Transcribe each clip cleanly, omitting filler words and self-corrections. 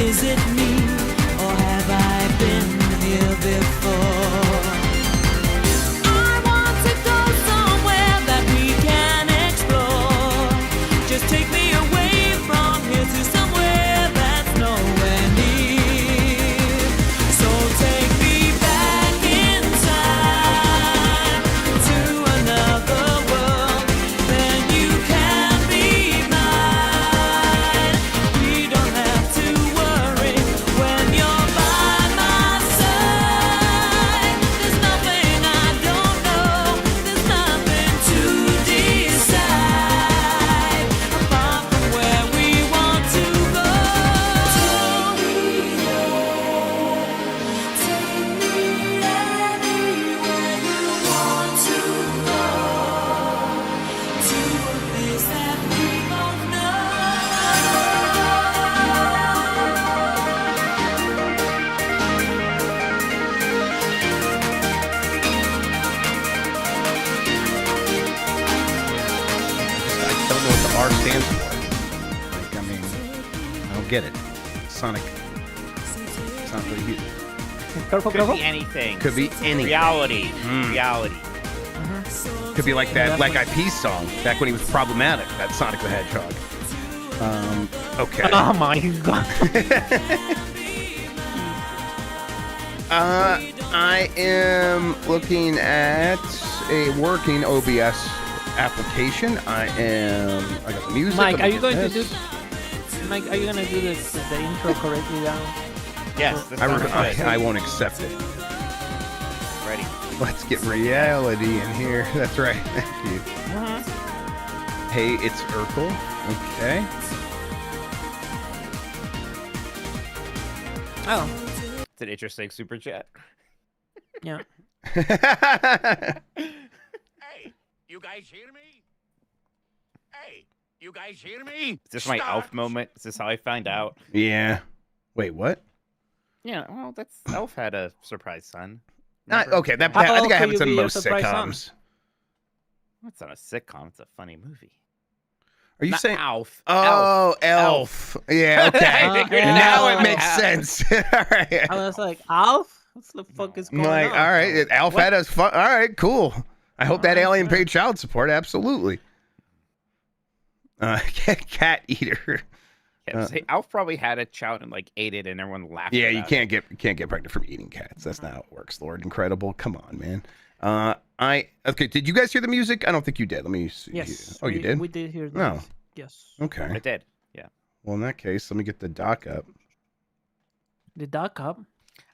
Is it me, or have I been here before? I want to go somewhere that we can explore. Just take me away from here to somewhere that's nowhere near. So take me back in time to another world. Then you can be mine. We don't have to worry when you're by my side. There's nothing I don't know. There's nothing to decide apart from where we want to go. Take me anywhere you want to go, to a place that we both know. I don't know what the R stands for. Like, I mean, I don't get it. Sonic. It's not really huge. Careful, Could careful. be anything. Could be anything. Reality. Reality. Could be like that Black Eyed Peas song back when he was problematic. That Sonic the Hedgehog. Okay. Oh my god. I am looking at a working OBS application. I got the music. Mike, I'm are you going to this. do? Mike, are you gonna do this the intro correctly now? Yes. This sounds good. I won't accept it. Ready. Let's get reality in here. That's right. Thank you. Hey, it's Urkel. Okay. Oh, It's an interesting super chat. yeah. Hey, you guys hear me? Hey, you guys hear me? Is this my elf moment? Is this how I find out? Yeah. Wait, what? Yeah, well, that's Elf had a surprise son. Okay, that How I think I could have it you in be a most surprise son? sitcoms. That's not a sitcom. It's a funny movie. Are you Not saying? Alf? Oh, Elf. Yeah. Okay. I figured it Now out. it makes sense. All right. I was like, Alf? What the fuck is going Like, on? all right, Alf What? had us fun. All right, cool. I hope that Alright, alien yeah. paid child support. Absolutely. Cat eater. Yeah, see, Alf probably had a child and like ate it, and everyone laughed. Yeah, you about can't get pregnant from eating cats. That's not how it works, Lord Incredible. Come on, man. Okay. Did you guys hear the music? I don't think you did. Let me see. Yes. Oh, you did? We did hear this. No. Yes. it. Okay. I did. Yeah. Well, in that case, let me get the doc up. The duck up.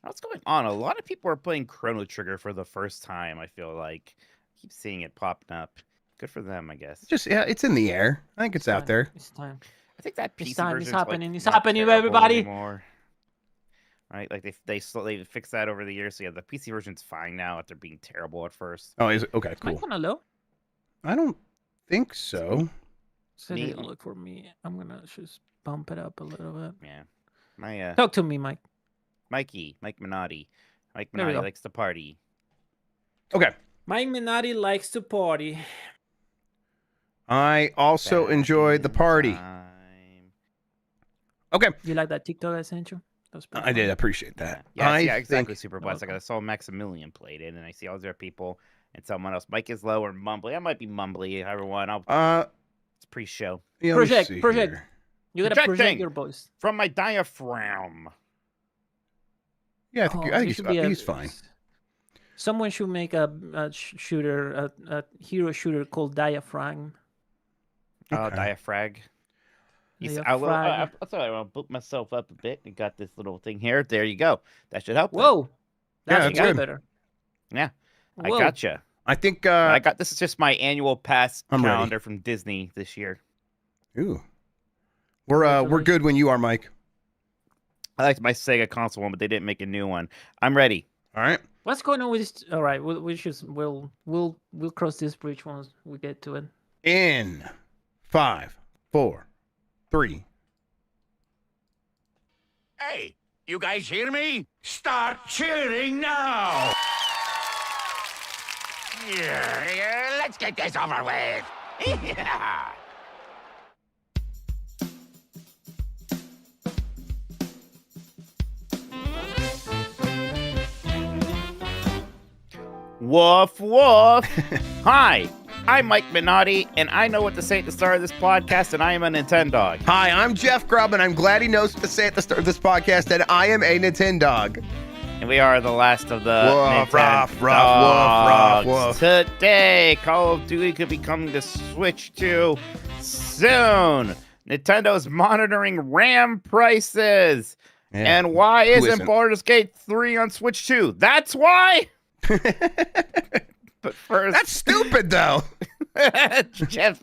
What's going on? A lot of people are playing Chrono Trigger for the first time. I feel like I keep seeing it popping up. Good for them, I guess. Just yeah, it's in the air. I think it's out there. It's time. I think that It's PC time, it's version's happening, like it's not happening, terrible everybody. anymore. Right? Like they fixed that over the years. So yeah, the PC version's fine now after being terrible at first. Oh, is it? Okay, Am I cool. kind of low? I don't think so. So Me- it didn't look for me. I'm gonna just bump it up a little bit. Yeah. My Talk to me, Mike. Mike Minotti. Mike There we Minotti go. likes to party. Okay. Mike Minotti likes to party. I also Back enjoyed the in party. time. Okay. You like that TikTok I sent you? That was pretty I did funny. appreciate that. Yeah, I yeah, exactly. think- Super Blast. Like I saw Maximilian played it, and I see all these other people and someone else. Mike is low or mumbly. I might be mumbly. Everyone, it's pre-show Yeah, let me Project, see project. here. You gotta project Projecting. your voice. from my diaphragm. Yeah, I think, Oh, I there think should be he's fine. Someone should make a shooter, a hero shooter called Diaphragm. Okay. Diaphragm. Diaphragm. I thought I want to boot myself up a bit and got this little thing here. There you go. That should help. them. Whoa, Yeah, that's that's way good. better. Yeah, Whoa. I gotcha. I think. I got this is just my annual pass I'm ready. calendar from Disney this year. Ooh. We're good when you are, Mike. I liked my Sega console one, but they didn't make a new one. I'm ready. All right. What's going on with this? All right, we'll cross this bridge once we get to it. In 5, 4, 3. Hey, you guys hear me? Start cheering now! Yeah, let's get this over with. Yeah. Woof, woof. Hi, I'm Mike Minotti, and I know what to say at the start of this podcast, and I am a Nintendog. Hi, I'm Jeff Grubb, and I'm glad he knows what to say at the start of this podcast, and I am a Nintendog. And we are the last of the Woof, ruff, Nintendogs. woof, woof. Today, Call of Duty could be coming to Switch 2 soon. Nintendo's monitoring RAM prices. Yeah. And why Who isn't isn't? Baldur's Gate 3 on Switch 2? That's why! But first, That's stupid, though. Jeff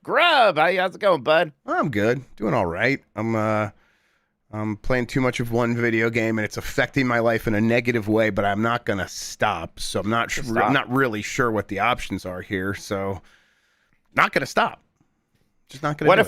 Grubb, how's it going, bud? I'm good, doing all right. I'm playing too much of one video game, and it's affecting my life in a negative way. But I'm not gonna stop. So I'm not Stop. I'm not really sure what the options are here. So not gonna stop. Just not gonna. What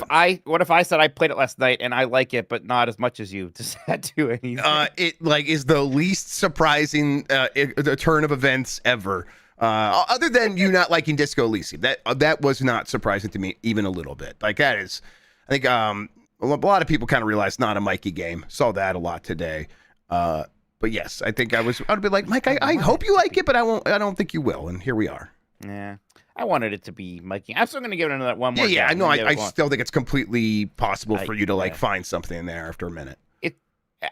if I said I played it last night and I like it, but not as much as you? Does that do anything? It like is the least surprising the turn of events ever. Other than you not liking Disco Elysium, that was not surprising to me even a little bit. Like that is, I think a lot of people kind of realize not a Mikey game. Saw that a lot today. But yes, I think I'd be like, Mike, I hope you like it, but I won't. I don't think you will. And here we are. Yeah, I wanted it to be Mikey. I'm still gonna give it another one more. Yeah, I know. I still. still think it's completely possible for you to like find something in there after a minute.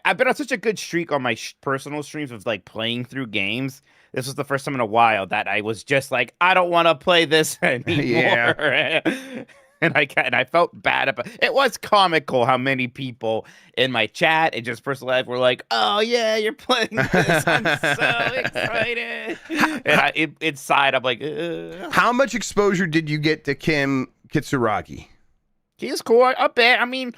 I've been on such a good streak on my personal streams of like playing through games. This was the first time in a while that I was just like, I don't want to play this anymore. Yeah. And I felt bad about it. Was comical how many people in my chat and just personal life were like, "Oh yeah, you're playing this! I'm so excited!" And inside, I'm like, Ugh. How much exposure did you get to Kim Kitsuragi? He's cool. A bit. I mean,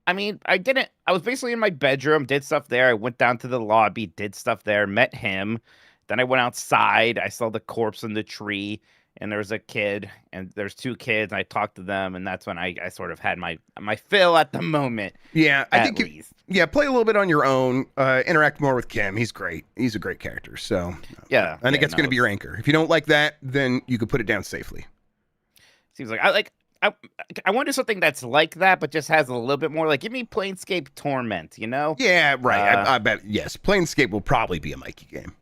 I didn't. I was basically in my bedroom, did stuff there. I went down to the lobby, did stuff there, met him. Then I went outside. I saw the corpse in the tree, and there was a kid, and there's two kids. And I talked to them, and that's when I sort of had my fill at the moment. Yeah, I at think least. play a little bit on your own. Interact more with Kim. He's great. He's a great character. So Yeah, I think that's going to be your anchor. If you don't like that, then you could put it down safely. Seems like I want to do something that's like that, but just has a little bit more. Like, give me Planescape Torment, you know? Yeah, right. I bet. Yes, Planescape will probably be a Mikey game.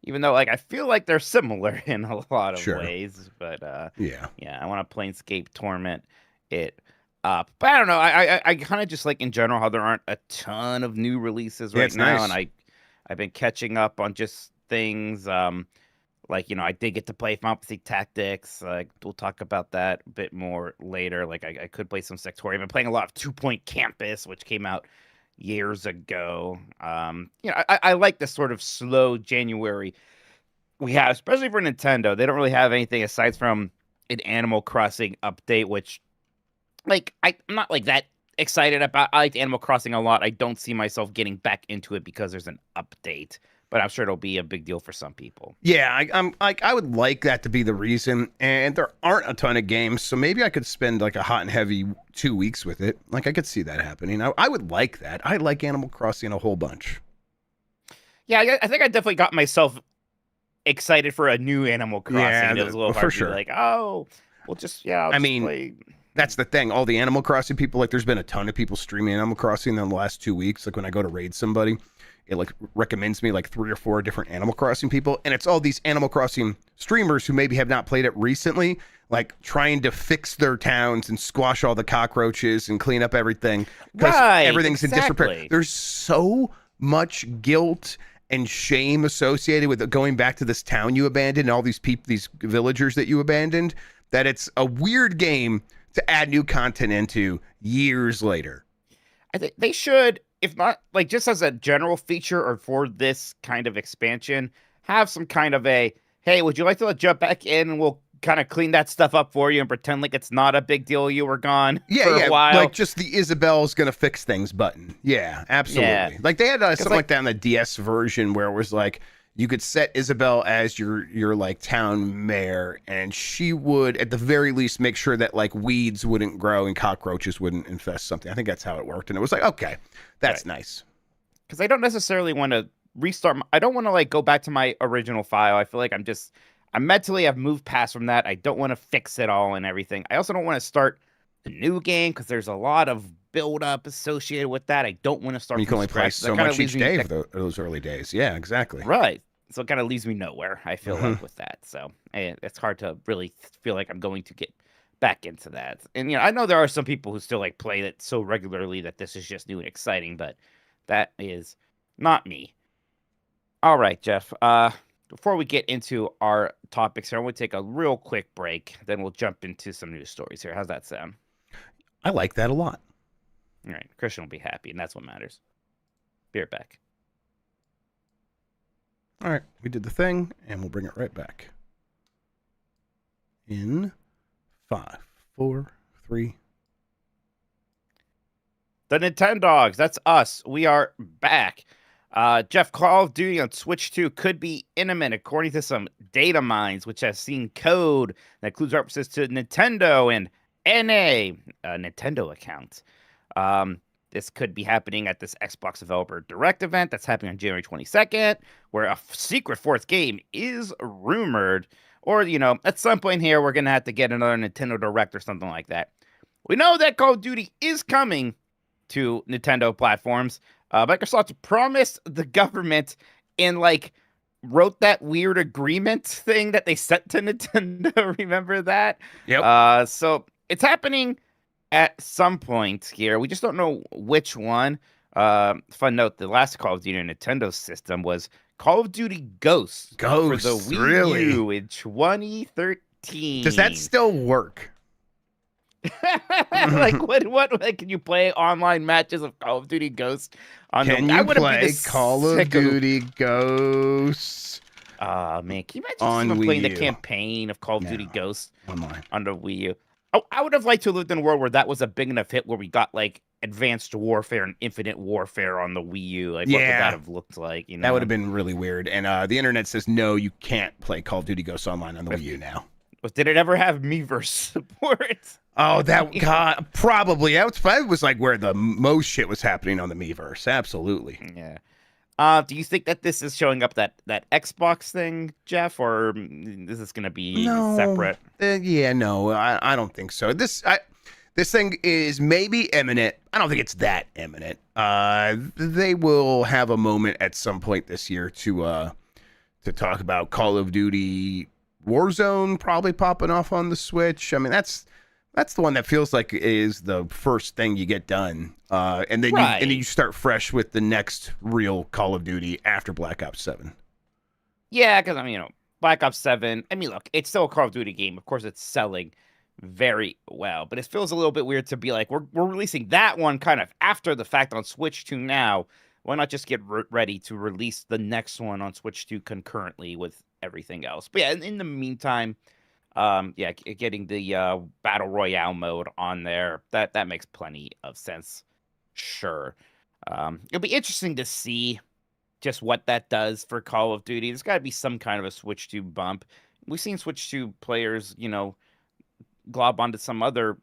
Even though, like, I feel like they're similar in a lot of Sure. ways, but Yeah. I want to Planescape Torment it up. But I don't know. I kind of just like in general how there aren't a ton of new releases Yeah, right it's now, nice. and I've been catching up on just things. Like, I did get to play Final Fantasy Tactics. We'll talk about that a bit more later. Like, I could play some Sectorium. I've been playing a lot of 2 Point Campus, which came out years ago. I like this sort of slow January we have, especially for Nintendo. They don't really have anything aside from an Animal Crossing update, which, like, I'm not like that excited about. I like Animal Crossing a lot. I don't see myself getting back into it because there's an update, but I'm sure it'll be a big deal for some people. Yeah, I would like that to be the reason. And there aren't a ton of games, so maybe I could spend like a hot and heavy 2 weeks with it. Like I could see that happening. I would like that. I like Animal Crossing a whole bunch. Yeah, I think I definitely got myself excited for a new Animal Crossing. Yeah, It was a little for hard to sure. be like, oh, well, just I'll I just mean, play. That's the thing. All the Animal Crossing people, like there's been a ton of people streaming Animal Crossing in the last 2 weeks. Like when I go to raid somebody, it like recommends me like 3 or 4 different Animal Crossing people. And it's all these Animal Crossing streamers who maybe have not played it recently, like trying to fix their towns and squash all the cockroaches and clean up everything. Because Right, everything's in disrepair. exactly. There's so much guilt and shame associated with going back to this town you abandoned and all these people, these villagers that you abandoned, that it's a weird game to add new content into years later. I think they should, if not like just as a general feature or for this kind of expansion, have some kind of a, hey, would you like to jump back in and we'll kind of clean that stuff up for you and pretend like it's not a big deal you were gone for a while. Like just the Isabel's gonna fix things button. Yeah, absolutely. Yeah. Like they had something like- like that in the DS version where it was like you could set Isabel as your like town mayor, and she would at the very least make sure that like weeds wouldn't grow and cockroaches wouldn't infest something. I think that's how it worked, and it was like, okay, that's nice. Because I don't necessarily want to restart. I don't want to like go back to my original file. I feel like I'm mentally, I've moved past from that. I don't want to fix it all and everything. I also don't want to start a new game because there's a lot of build up associated with that. I don't want to start. You can from only play scratch. so That kinda much each leaves me- day of those early days. Yeah, exactly. Right. So it kind of leaves me nowhere, I feel like, with that. So it's hard to really feel like I'm going to get back into that. And, I know there are some people who still, like, play it so regularly that this is just new and exciting, but that is not me. All right, Jeff. Before we get into our topics here, I want to take a real quick break. Then we'll jump into some news stories here. How's that sound? I like that a lot. All right. Christian will be happy, and that's what matters. Be right back. All right, we did the thing, and we'll bring it right back. In 5, 4, 3. The Nintendogs, that's us. We are back. Jeff, Call of Duty on Switch 2 could be imminent, according to some data mines, which has seen code that includes references to Nintendo and NA, Nintendo accounts. This could be happening at this Xbox Developer Direct event that's happening on January 22nd, where a secret fourth game is rumored. Or, at some point here, we're going to have to get another Nintendo Direct or something like that. We know that Call of Duty is coming to Nintendo platforms. Microsoft promised the government and, wrote that weird agreement thing that they sent to Nintendo. Remember that? Yep. So it's happening at some point here. We just don't know which one. Fun note, the last Call of Duty Nintendo system was Call of Duty Ghosts for the Wii really? U in 2013. Does that still work? What can you play online matches of Call of Duty Ghosts on Can the I you wouldn't be play this Call of sick of- Duty Ghosts Man, can you imagine on someone playing the Wii U? campaign of Call of Yeah. Duty Ghosts online? on the Wii U? Oh, I would have liked to have lived in a world where that was a big enough hit where we got Advanced Warfare and Infinite Warfare on the Wii U. What would Yeah. that have looked like? That would have been really weird. And the internet says, no, you can't play Call of Duty Ghosts online on the Wii U now. Did it ever have Miiverse support? Oh, God, probably. That was where the most shit was happening on the Miiverse. Absolutely. Yeah. Do you think that this is showing up that Xbox thing, Jeff, or is this going to be separate? No, I don't think so. This thing is maybe imminent. I don't think it's that imminent. They will have a moment at some point this year to talk about Call of Duty Warzone probably popping off on the Switch. I mean, that's the one that feels like is the first thing you get done, and then you start fresh with the next real Call of Duty after Black Ops 7. Yeah, because Black Ops 7. I mean, look, it's still a Call of Duty game. Of course, it's selling very well, but it feels a little bit weird to be we're releasing that one kind of after the fact on Switch 2 now. Why not just get ready to release the next one on Switch 2 concurrently with everything else? But yeah, in the meantime. Getting the Battle Royale mode on there, that makes plenty of sense. Sure. It'll be interesting to see just what that does for Call of Duty. There's got to be some kind of a Switch 2 bump. We've seen Switch 2 players, glob onto some other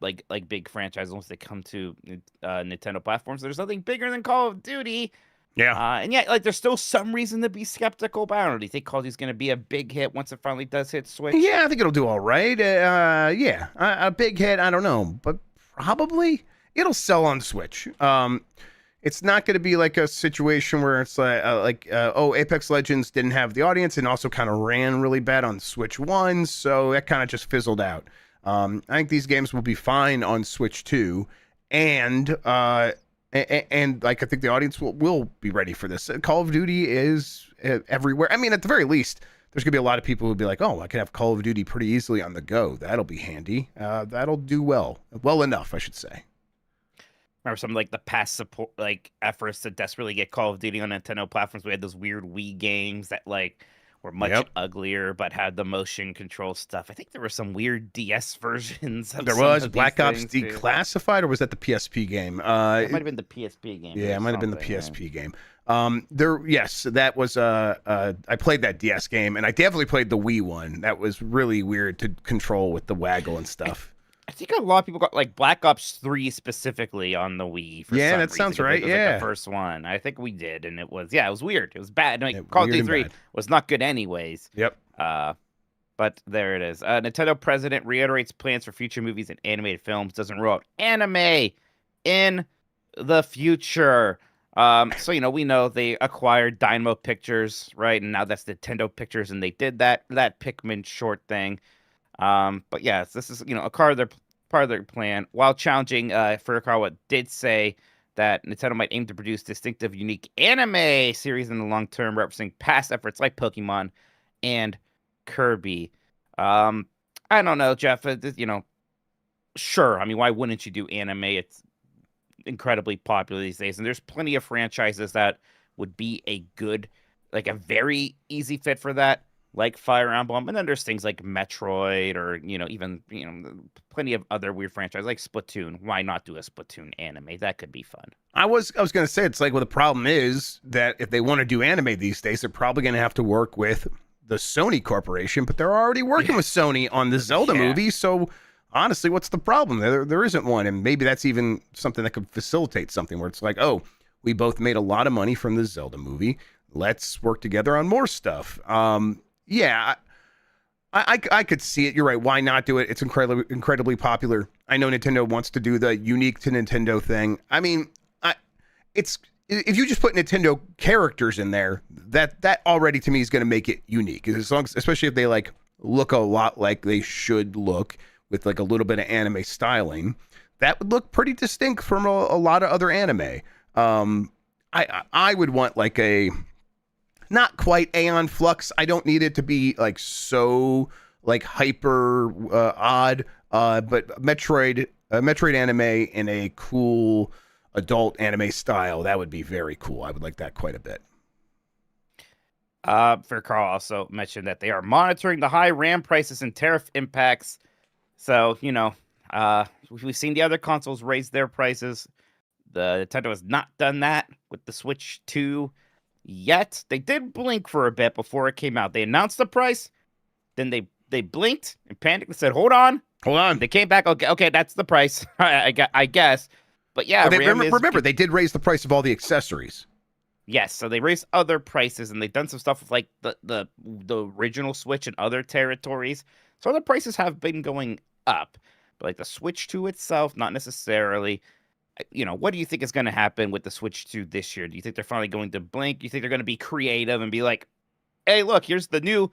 big franchises once they come to Nintendo platforms. There's nothing bigger than Call of Duty. Yeah. And yet, there's still some reason to be skeptical. But I don't know. Do you think Call of Duty's going to be a big hit once it finally does hit Switch? Yeah, I think it'll do all right. A big hit, I don't know, but probably it'll sell on Switch. It's not going to be like a situation where it's Apex Legends didn't have the audience and also kind of ran really bad on Switch 1, so that kind of just fizzled out. I think these games will be fine on Switch 2, and I think the audience will be ready for this. Call of Duty is everywhere. I mean, at the very least, there's going to be a lot of people who'll be like, oh, I can have Call of Duty pretty easily on the go. That'll be handy. That'll do well enough, I should say. Remember some the past support efforts to desperately get Call of Duty on Nintendo platforms. We had those weird Wii games that were much uglier but had the motion control stuff. I think there were some weird DS versions. There was Black Ops Declassified, or was that the PSP game? It might have been the PSP game. Yeah, it might have been the PSP game. That was I played that DS game, and I definitely played the Wii one. That was really weird to control with the waggle and stuff. I think a lot of people got Black Ops 3 specifically on the Wii. For some that sounds reason. right. It was the first one. I think we did, and it was weird. It was bad. Call of Duty 3 was not good anyways. Yep. But there it is. Nintendo president reiterates plans for future movies and animated films. Doesn't rule out anime in the future. So we know they acquired Dynamo Pictures, right? And now that's Nintendo Pictures, and they did that Pikmin short thing. But yes, this is a part of their plan. While challenging, Furukawa did say that Nintendo might aim to produce distinctive, unique anime series in the long term, referencing past efforts like Pokemon and Kirby. I don't know, Jeff. Sure. I mean, why wouldn't you do anime? It's incredibly popular these days, and there's plenty of franchises that would be a very easy fit for that, like Fire Emblem. And then there's things like Metroid, or even plenty of other weird franchises like Splatoon. Why not do a Splatoon anime? That could be fun. I was going to say, it's like, well, the problem is that if they want to do anime these days, they're probably going to have to work with the Sony Corporation, but they're already working with Sony on the Zelda movie, so honestly, what's the problem? There isn't one, and maybe that's even something that could facilitate something where it's like, oh, we both made a lot of money from the Zelda movie. Let's work together on more stuff. Yeah, I could see it. You're right. Why not do it? It's incredibly popular. I know Nintendo wants to do the unique to Nintendo thing. I mean, if you just put Nintendo characters in there, that already to me is going to make it unique. Especially if they look a lot like they should look, with a little bit of anime styling, that would look pretty distinct from a lot of other anime. I would want a not quite Aeon Flux. I don't need it to be so hyper odd, but Metroid anime in a cool adult anime style, that would be very cool. I would like that quite a bit. For Carl also mentioned that they are monitoring the high RAM prices and tariff impacts. So, we've seen the other consoles raise their prices. The Nintendo has not done that with the Switch 2 yet. They did blink for a bit before it came out. They announced the price, then they blinked and panicked and said, hold on. They came back, okay, that's the price, I guess. But yeah, remember, they did raise the price of all the accessories. Yes, so they raised other prices, and they've done some stuff with the original Switch and other territories. So the prices have been going up, but the Switch 2 itself, not necessarily. What do you think is going to happen with the Switch 2 this year? Do you think they're finally going to blink? Do you think they're going to be creative and be like, hey, look, here's the new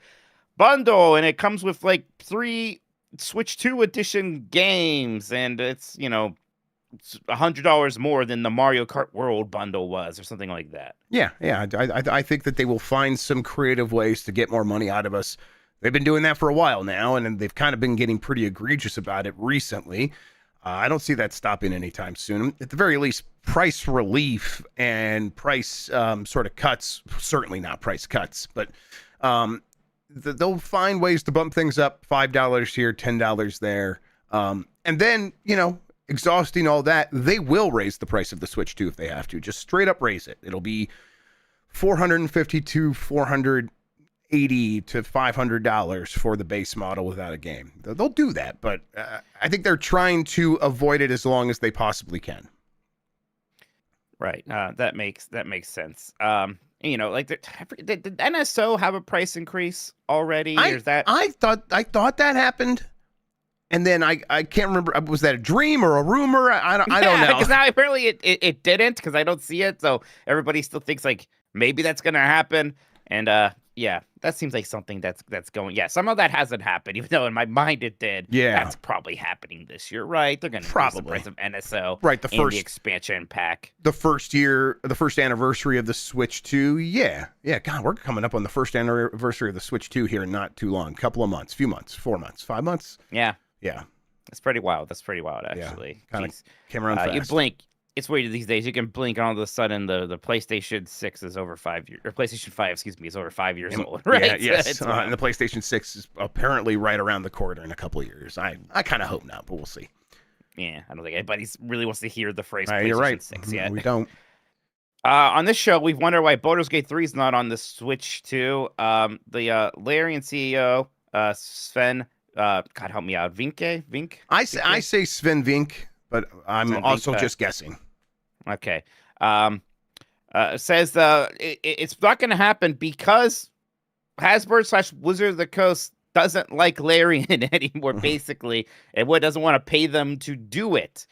bundle, and it comes with 3 Switch 2 edition games, and it's, it's $100 more than the Mario Kart World bundle was, or something like that. Yeah. I think that they will find some creative ways to get more money out of us. They've been doing that for a while now, and they've kind of been getting pretty egregious about it recently. I don't see that stopping anytime soon. At the very least, price relief and price sort of cuts, certainly not price cuts, but they'll find ways to bump things up, $5 here, $10 there. And then, exhausting all that, they will raise the price of the Switch 2 if they have to. Just straight up raise it. It'll be $450 to $480 to $500 for the base model without a game. They'll do that, but I think they're trying to avoid it as long as they possibly can. Right. That makes sense. Did NSO have a price increase already? I thought that happened. And then I can't remember, was that a dream or a rumor? I don't know. Because now apparently it didn't, because I don't see it. So everybody still thinks maybe that's going to happen. And that seems like something that's going. Yeah, some of that hasn't happened, even though in my mind it did. Yeah. That's probably happening this year, right? They're going to probably the price of NSO. Right, the expansion pack. The first anniversary of the Switch 2. Yeah. God, we're coming up on the first anniversary of the Switch 2 here in not too long. Couple of months, few months, 4 months, 5 months. Yeah. Yeah. It's pretty wild. That's pretty wild, actually. Yeah, kind of came around fast. You blink. It's weird these days. You can blink, and all of a sudden the PlayStation 6 is over 5 years, or PlayStation 5, excuse me, is over 5 years old, right? Yeah, yes. And the PlayStation 6 is apparently right around the corner in a couple of years. I kind of hope not, but we'll see. Yeah, I don't think anybody really wants to hear the phrase PlayStation you're right. 6 yet. We don't. On this show, we've wondered why Baldur's Gate 3 is not on the Switch 2. The Larian CEO, Sven, God help me out, Vink? I say Sven Vink, but I'm Sven also Vink, just guessing. Okay. Says it's not going to happen because Hasbro / Wizard of the Coast doesn't like Larian anymore, basically, and doesn't want to pay them to do it.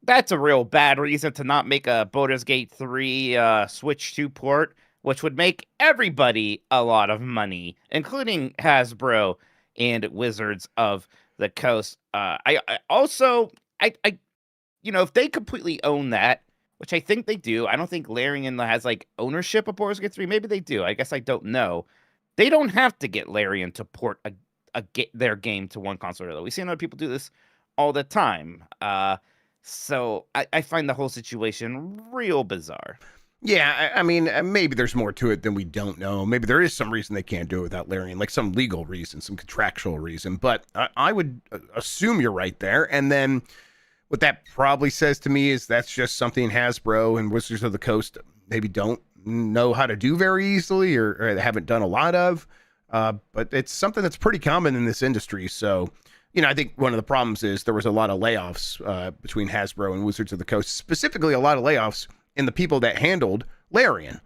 that's a real bad reason to not make a Baldur's Gate 3 Switch 2 port, which would make everybody a lot of money, including Hasbro and Wizards of the Coast. I also, if they completely own that, which I think they do, I don't think Larian has like ownership of Baldur's Gate 3. Maybe they do. I guess I don't know. They don't have to get Larian to port their game to one console or the other. We see other people do this all the time. So I find the whole situation real bizarre. Yeah, I mean, maybe there's more to it than we don't know. Maybe there is some reason they can't do it without Larian, like some legal reason, some contractual reason. But I would assume you're right there. And then what that probably says to me is that's just something Hasbro and Wizards of the Coast maybe don't know how to do very easily or they haven't done a lot of. But it's something that's pretty common in this industry. So, I think one of the problems is there was a lot of layoffs between Hasbro and Wizards of the Coast, specifically a lot of layoffs in the people that handled Larian.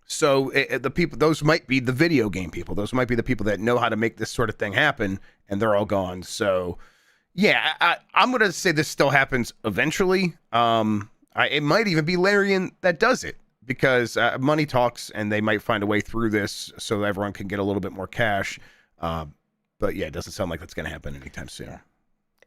So the people, those might be the video game people. Those might be the people that know how to make this sort of thing happen, and they're all gone. So, yeah, I'm going to say this still happens eventually. It might even be Larian that does it because money talks, and they might find a way through this so that everyone can get a little bit more cash. But yeah, it doesn't sound like that's going to happen anytime soon. Yeah.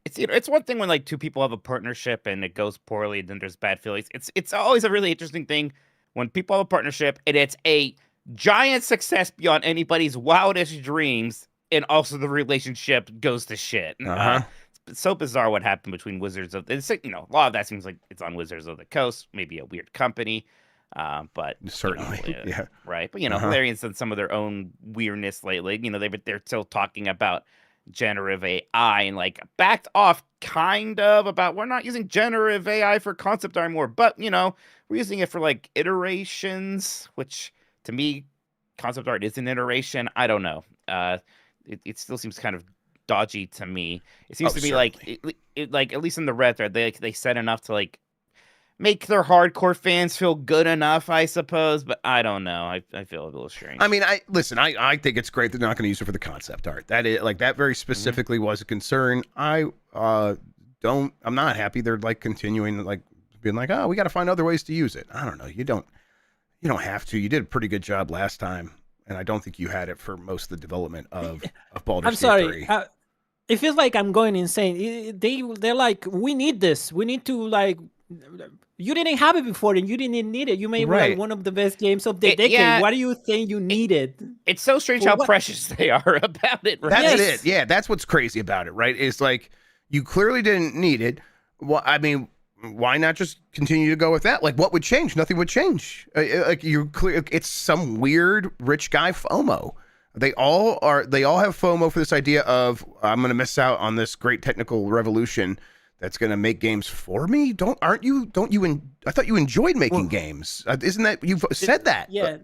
It's one thing when like two people have a partnership and it goes poorly, then there's bad feelings. It's always a really interesting thing when people have a partnership and it's a giant success beyond anybody's wildest dreams, and also the relationship goes to shit. It's so bizarre what happened between Wizards of a lot of that seems like it's on Wizards of the Coast, maybe a weird company. But certainly, yeah, right. But Larian's done some of their own weirdness lately. They're still talking about generative AI and like backed off kind of about we're not using generative AI for concept art anymore, but we're using it for like iterations, which to me, concept art is an iteration. I don't know. It still seems kind of dodgy to me. It seems to be like like at least in the red thread, they said enough to like make their hardcore fans feel good enough, I suppose, but I don't know. I feel a little strange. I mean, I think it's great they're not going to use it for the concept art. That is like that very specifically was a concern. I'm not happy they're like continuing like being like, oh, we got to find other ways to use it. I don't know. You don't have to. You did a pretty good job last time, and I don't think you had it for most of the development of Baldur's Gate 3. I'm sorry. It feels like I'm going insane. They're like, we need this. We need to like. You didn't have it before, and you didn't need it. You made like one of the best games of the decade. Yeah, what do you think you needed? It's so strange how precious they are about it. Right? That's it. Yeah, that's what's crazy about it, right? It's like you clearly didn't need it. Well, I mean, why not just continue to go with that? Like, what would change? Nothing would change. Like it's some weird rich guy FOMO. They all have FOMO for this idea of I'm going to miss out on this great technical revolution that's going to make games for me. I thought you enjoyed making games. Isn't that you've said that? Yeah.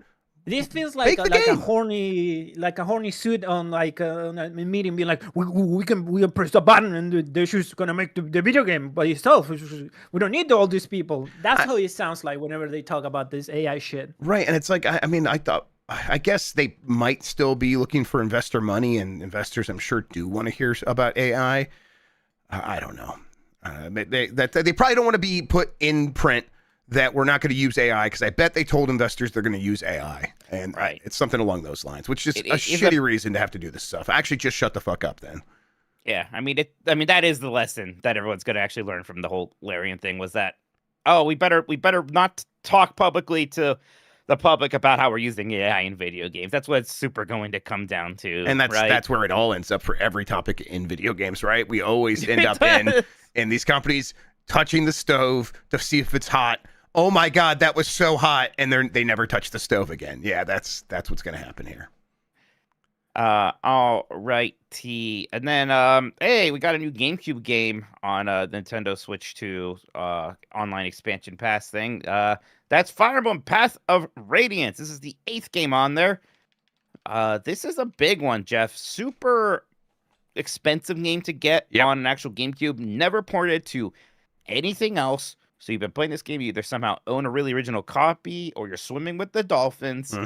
This feels like a horny suit on like a meeting being like, we can press the button and they're just gonna make the video game by itself. We don't need all these people. That's how it sounds like whenever they talk about this AI shit. Right, and it's like I guess they might still be looking for investor money, and investors I'm sure do want to hear about AI. I don't know. They probably don't want to be put in print that we're not going to use AI, because I bet they told investors they're going to use AI, and it's something along those lines, which is a shitty reason to have to do this stuff. Actually, just shut the fuck up then. Yeah, I mean that is the lesson that everyone's going to actually learn from the whole Larian thing, was that we better not talk publicly to the public about how we're using AI in video games. That's what it's super going to come down to. And that's where it all ends up for every topic in video games, right? We always end up in these companies touching the stove to see if it's hot. Oh my God, that was so hot. And they never touch the stove again. Yeah, that's what's going to happen here. All righty. And then, hey, we got a new GameCube game on Nintendo Switch 2 online expansion pass thing. That's Fire Emblem Path of Radiance. This is the 8th game on there. This is a big one, Jeff. Super expensive game to get on an actual GameCube. Never ported to anything else. So you've been playing this game, you either somehow own a really original copy or you're swimming with the dolphins.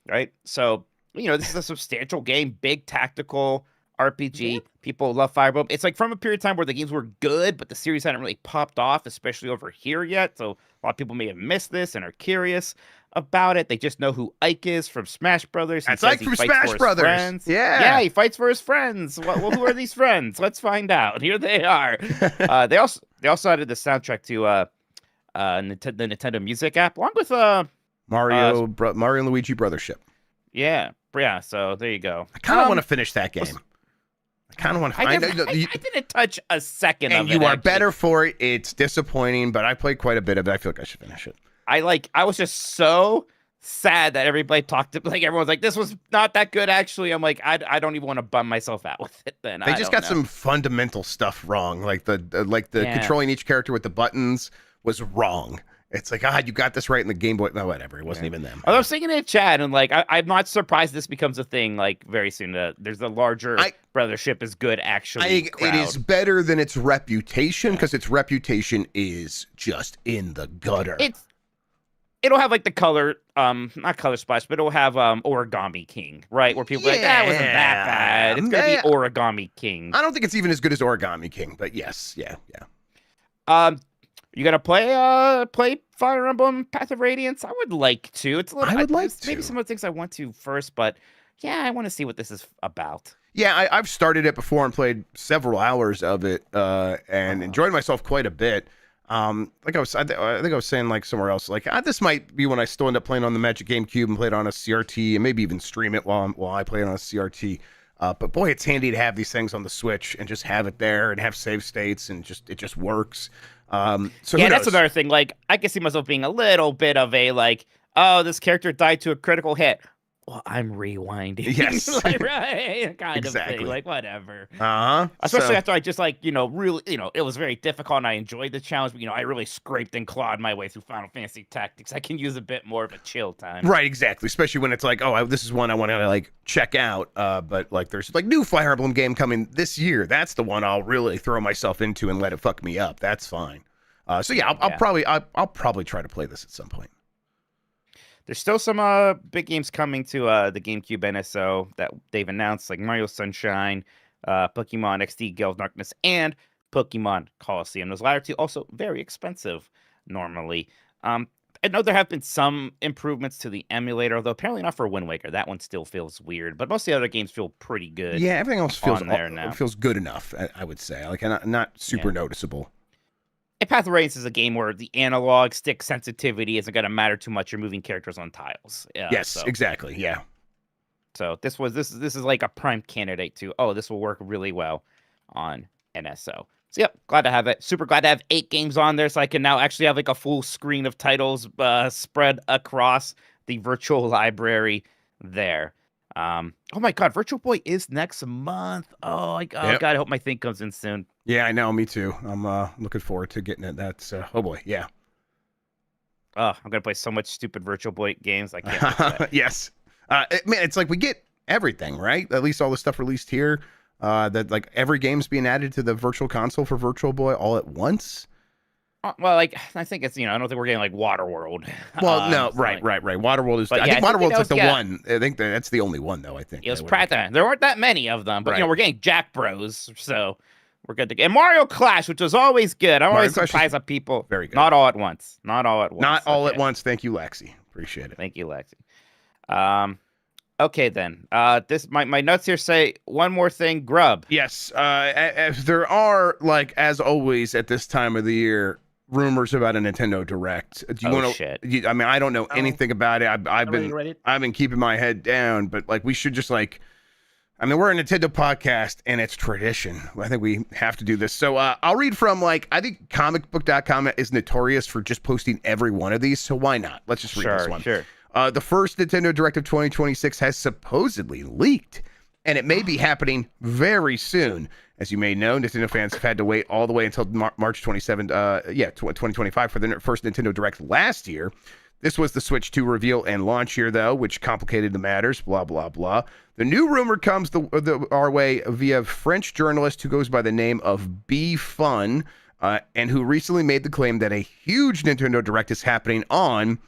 Right? So, this is a substantial game, big tactical RPG. People love Fire Emblem. It's like from a period of time where the games were good, but the series hadn't really popped off, especially over here yet. So a lot of people may have missed this and are curious about it. They just know who Ike is from Smash Brothers. That's Ike from Smash Brothers. Friends. Yeah, he fights for his friends. Well, who are these friends? Let's find out. Here they are. They also added the soundtrack to the Nintendo Music app, along with Mario and Luigi Brothership. Yeah. So there you go. I kind of want to finish that game. I kind of want to. I didn't touch a second and of it. And you are actually. better for it. It's disappointing, but I played quite a bit of it. I feel like I should finish it. I was just so sad that everybody talked to, like, everyone's like, this was not that good, actually. I'm like, I don't even want to bum myself out with it then. They just got some fundamental stuff wrong. Like the controlling each character with the buttons was wrong. It's like, you got this right in the Game Boy. No, whatever. It wasn't even them. I was thinking in chat, and like, I'm not surprised this becomes a thing like very soon. There's a larger brothership is good, actually. I think it is better than its reputation, because its reputation is just in the gutter. It'll have like the color, not color splash, but it'll have Origami King, right? Where people are like, that wasn't that bad. It's gonna be Origami King. I don't think it's even as good as Origami King, but yes, yeah. You gonna play Fire Emblem Path of Radiance? I would like to. It's a little. I would like to. Maybe some of the things I want to first, but yeah, I want to see what this is about. Yeah, I've started it before and played several hours of it, and enjoyed myself quite a bit. Like I think I was saying like somewhere else, like this might be when I still end up playing on the Magic GameCube and play it on a CRT, and maybe even stream it while I play it on a CRT. But boy, it's handy to have these things on the Switch and just have it there and have save states, and it just works. So yeah, that's another thing. Like, I can see myself being a little bit of a like, oh, this character died to a critical hit. Well, I'm rewinding. Yes, like, right, kind exactly. of thing. Like, whatever. Especially after I just like, really, it was very difficult and I enjoyed the challenge. But I really scraped and clawed my way through Final Fantasy Tactics. I can use a bit more of a chill time. Right, exactly. Especially when it's like, this is one I want to like check out. But like, there's like new Fire Emblem game coming this year. That's the one I'll really throw myself into and let it fuck me up. That's fine. So yeah, I'll probably try to play this at some point. There's still some big games coming to the GameCube NSO that they've announced, like Mario Sunshine, Pokemon XD Gale of Darkness, and Pokemon Colosseum. Those latter two also very expensive normally. I know there have been some improvements to the emulator, although apparently not for Wind Waker. That one still feels weird, but most of the other games feel pretty good. Yeah, everything else feels there now. Feels good enough, I would say. Like not super noticeable. And Path of Radiance is a game where the analog stick sensitivity isn't going to matter too much. You're moving characters on tiles. Yes, exactly. Yeah. So this is like a prime candidate to, this will work really well on NSO. So yep, glad to have it. Super glad to have 8 games on there, so I can now actually have like a full screen of titles spread across the virtual library there. Oh my God, Virtual Boy is next month. God, I hope my thing comes in soon. Yeah, I know. Me too. I'm looking forward to getting it. That's oh boy, yeah. I'm gonna play so much stupid Virtual Boy games. I can't. Wait for Yes, man, it's like we get everything right. At least all the stuff released here. That like every game's being added to the Virtual Console for Virtual Boy all at once. Well, like I think it's I don't think we're getting like Waterworld. Well, no, right. Waterworld is. I think Waterworld's like the one. I think that's the only one though. I think it was There weren't that many of them, but right. We're getting Jack Bros, so we're good to get. And Mario Clash, which was always good. I'm always surprised at people. Very good. Not all at once. Not all at once. Thank you, Lexi. Appreciate it. Thank you, Lexi. Okay then. This my notes here say one more thing. Grubb. Yes. As there are, like as always at this time of the year, rumors about a Nintendo Direct. Do you want to? Shit. I mean, I don't know anything about it. I've been keeping my head down, but like we should just like. I mean, we're a Nintendo podcast, and it's tradition. I think we have to do this. So I'll read from I think comicbook.com is notorious for just posting every one of these. So why not? Let's just read this one. Sure. The first Nintendo Direct of 2026 has supposedly leaked, and it may be happening very soon. As you may know, Nintendo fans have had to wait all the way until March 27, 2025 for the first Nintendo Direct last year. This was the Switch 2 reveal and launch year, though, which complicated the matters, blah, blah, blah. The new rumor comes our way via French journalist who goes by the name of B Fun, and who recently made the claim that a huge Nintendo Direct is happening on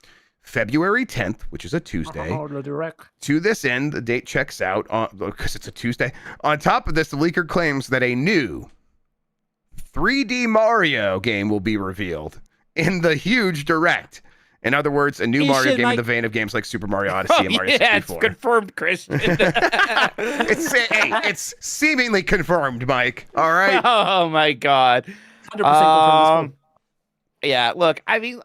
February 10th, which is a Tuesday. Oh, the direct. To this end, the date checks out because it's a Tuesday. On top of this, the leaker claims that a new 3D Mario game will be revealed in the huge direct. In other words, a new Mario game in the vein of games like Super Mario Odyssey and Mario 64. It's confirmed, Christian. It's seemingly confirmed, Mike. All right. Oh my God. 100% confirmed. Yeah. Look, I mean,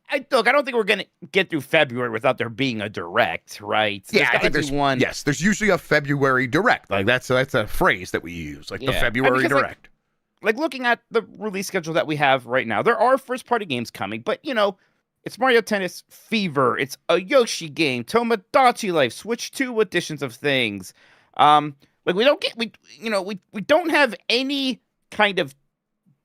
I don't think we're gonna get through February without there being a direct, right? So I think there's one. Yes, there's usually a February direct. Like that's a phrase that we use, like the February direct. Like looking at the release schedule that we have right now, there are first-party games coming, but it's Mario Tennis Fever, it's a Yoshi game, Tomodachi Life, Switch 2 editions of things. Like we don't have any kind of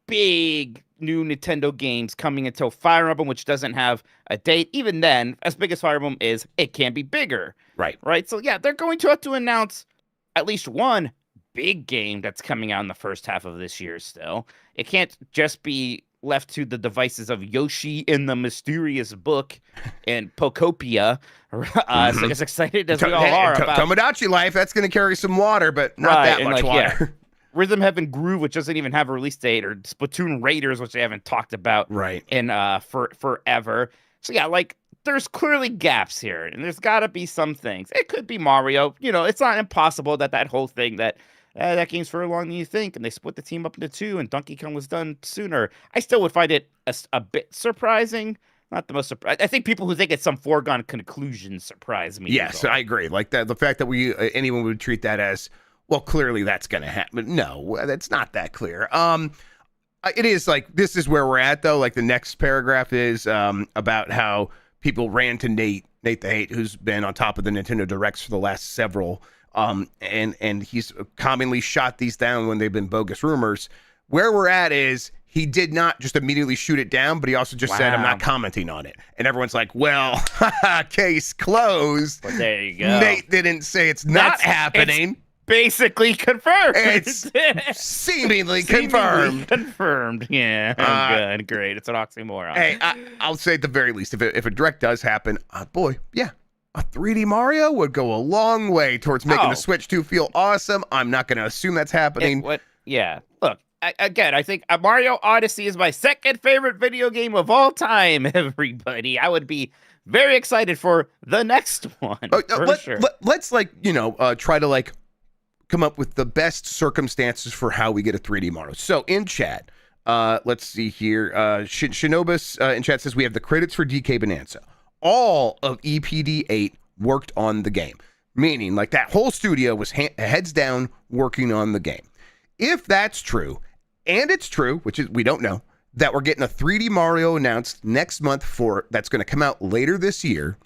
big new Nintendo games coming until Fire Emblem, which doesn't have a date. Even then, as big as Fire Emblem is, it can be bigger. Right. So yeah, they're going to have to announce at least one big game that's coming out in the first half of this year still. It can't just be left to the devices of Yoshi in the Mysterious Book and Pokopia. As excited as we all are about Tomodachi Life, that's going to carry some water, but not that much water. Yeah. Rhythm Heaven Groove, which doesn't even have a release date, or Splatoon Raiders, which they haven't talked about in forever. So yeah, like there's clearly gaps here, and there's got to be some things. It could be Mario. It's not impossible that whole thing that game's further along than you think, and they split the team up into two, and Donkey Kong was done sooner. I still would find it a bit surprising. Not the most surprising. I think people who think it's some foregone conclusion surprise me. Yes, I agree. Like the fact that anyone would treat that as, well, clearly that's going to happen. No, that's not that clear. It is like, this is where we're at, though. Like the next paragraph is about how people ran to Nate the Hate, who's been on top of the Nintendo Directs for the last several. And he's commonly shot these down when they've been bogus rumors. Where we're at is he did not just immediately shoot it down, but he also just said, I'm not commenting on it. And everyone's like, well, case closed. But there you go. Nate didn't say it's not happening. It's basically confirmed. It's seemingly confirmed. Confirmed. Yeah. Good. Great. It's an oxymoron. Hey, I'll say at the very least, if a direct does happen, boy, yeah. A 3D Mario would go a long way towards making the Switch 2 feel awesome. I'm not going to assume that's happening. Yeah. Look, I think Mario Odyssey is my second favorite video game of all time, everybody. I would be very excited for the next one. Sure. Let's try to come up with the best circumstances for how we get a 3D Mario. So in chat, let's see here. Shinobus in chat says we have the credits for DK Bonanza. All of EPD8 worked on the game, meaning like that whole studio was heads down working on the game. If that's true, and it's true, which is we don't know, that we're getting a 3D Mario announced next month that's going to come out later this year,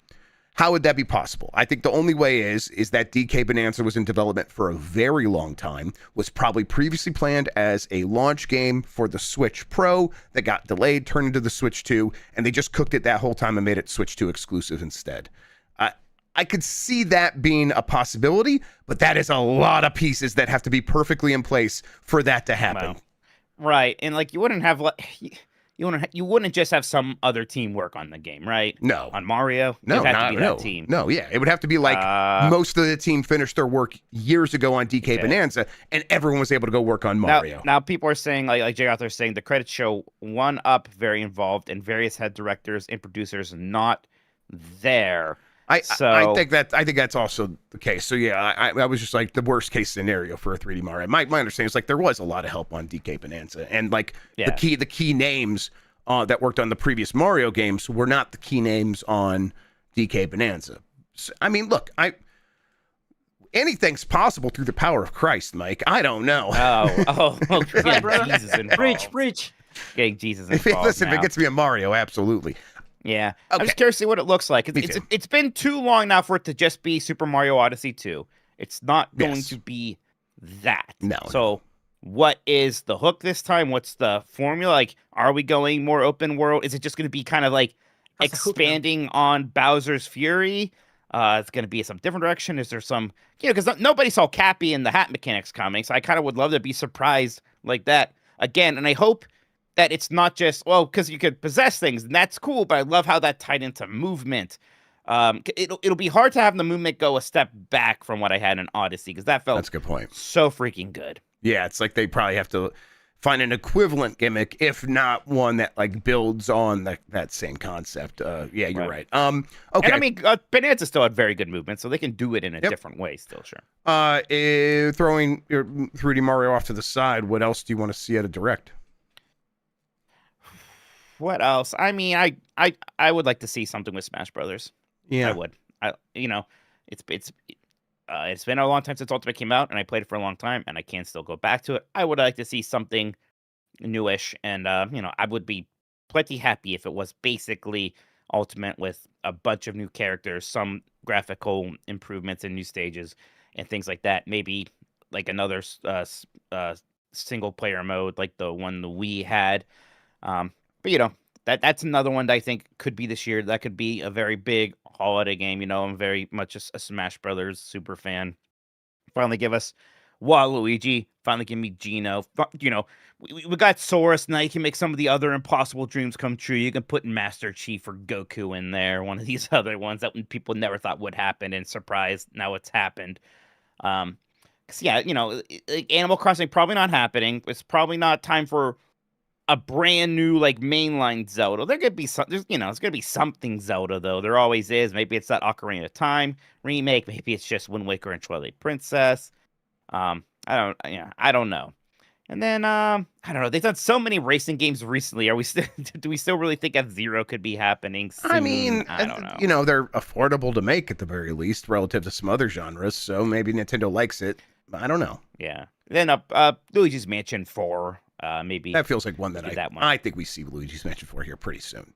how would that be possible? I think the only way is that DK Bonanza was in development for a very long time, was probably previously planned as a launch game for the Switch Pro that got delayed, turned into the Switch 2, and they just cooked it that whole time and made it Switch 2 exclusive instead. I could see that being a possibility, but that is a lot of pieces that have to be perfectly in place for that to happen. Wow. Right, and you wouldn't have you wouldn't just have some other team work on the game, right? No. On Mario? No, that team. No, yeah. It would have to be most of the team finished their work years ago on DK Bonanza, and everyone was able to go work on Mario. Now people are saying, like Jay out there saying, the credits show 1UP very involved and various head directors and producers not there. I think that's also the case. So yeah, I was just like the worst case scenario for a 3D Mario. My understanding is there was a lot of help on DK Bonanza, and the key names that worked on the previous Mario games were not the key names on DK Bonanza. So, I mean, look, anything's possible through the power of Christ, Mike. I don't know. Yeah, Jesus involved. Preach. Getting Jesus involved. Listen, if it gets me a Mario, absolutely. Yeah, okay. I'm just curious to see what it looks like. It's been too long now for it to just be Super Mario Odyssey 2. It's not going to be that. No. So what is the hook this time? What's the formula? Are we going more open world? Is it just going to be kind of expanding on Bowser's Fury? It's going to be some different direction. Is there some, because nobody saw Cappy and the hat mechanics coming. So I kind of would love to be surprised like that again. And I hope that it's not just, well, because you could possess things, and that's cool, but I love how that tied into movement. It'll be hard to have the movement go a step back from what I had in Odyssey, because that felt That's a good point. so freaking good. Yeah, it's like they probably have to find an equivalent gimmick, if not one that like builds on that same concept. Yeah, you're right. Okay. And I mean, Bonanza still had very good movement, so they can do it in a different way still, sure. Throwing your 3D Mario off to the side, what else do you want to see at a Direct? What else? I mean, I would like to see something with Smash Brothers. Yeah, I would. It's been a long time since Ultimate came out, and I played it for a long time, and I can still go back to it. I would like to see something newish, and I would be plenty happy if it was basically Ultimate with a bunch of new characters, some graphical improvements and new stages, and things like that. Maybe like another single player mode like the one the Wii had. But that's another one that I think could be this year. That could be a very big holiday game. I'm very much a Smash Brothers super fan. Finally give us Waluigi. Finally give me Gino. We got Saurus. Now you can make some of the other impossible dreams come true. You can put Master Chief or Goku in there. One of these other ones that people never thought would happen, and surprise, now it's happened. Cause yeah, Animal Crossing probably not happening. It's probably not time for a brand new like mainline Zelda. There could be there's gonna be something Zelda though. There always is. Maybe it's that Ocarina of Time remake. Maybe it's just Wind Waker and Twilight Princess. I don't know. And then I don't know. They've done so many racing games recently. Do we still really think F-Zero could be happening soon? I mean, I don't know. They're affordable to make at the very least relative to some other genres. So maybe Nintendo likes it. I don't know. Yeah. Then Luigi's Mansion 4. Maybe that feels like one that one. I think we see Luigi's Mansion 4 here pretty soon.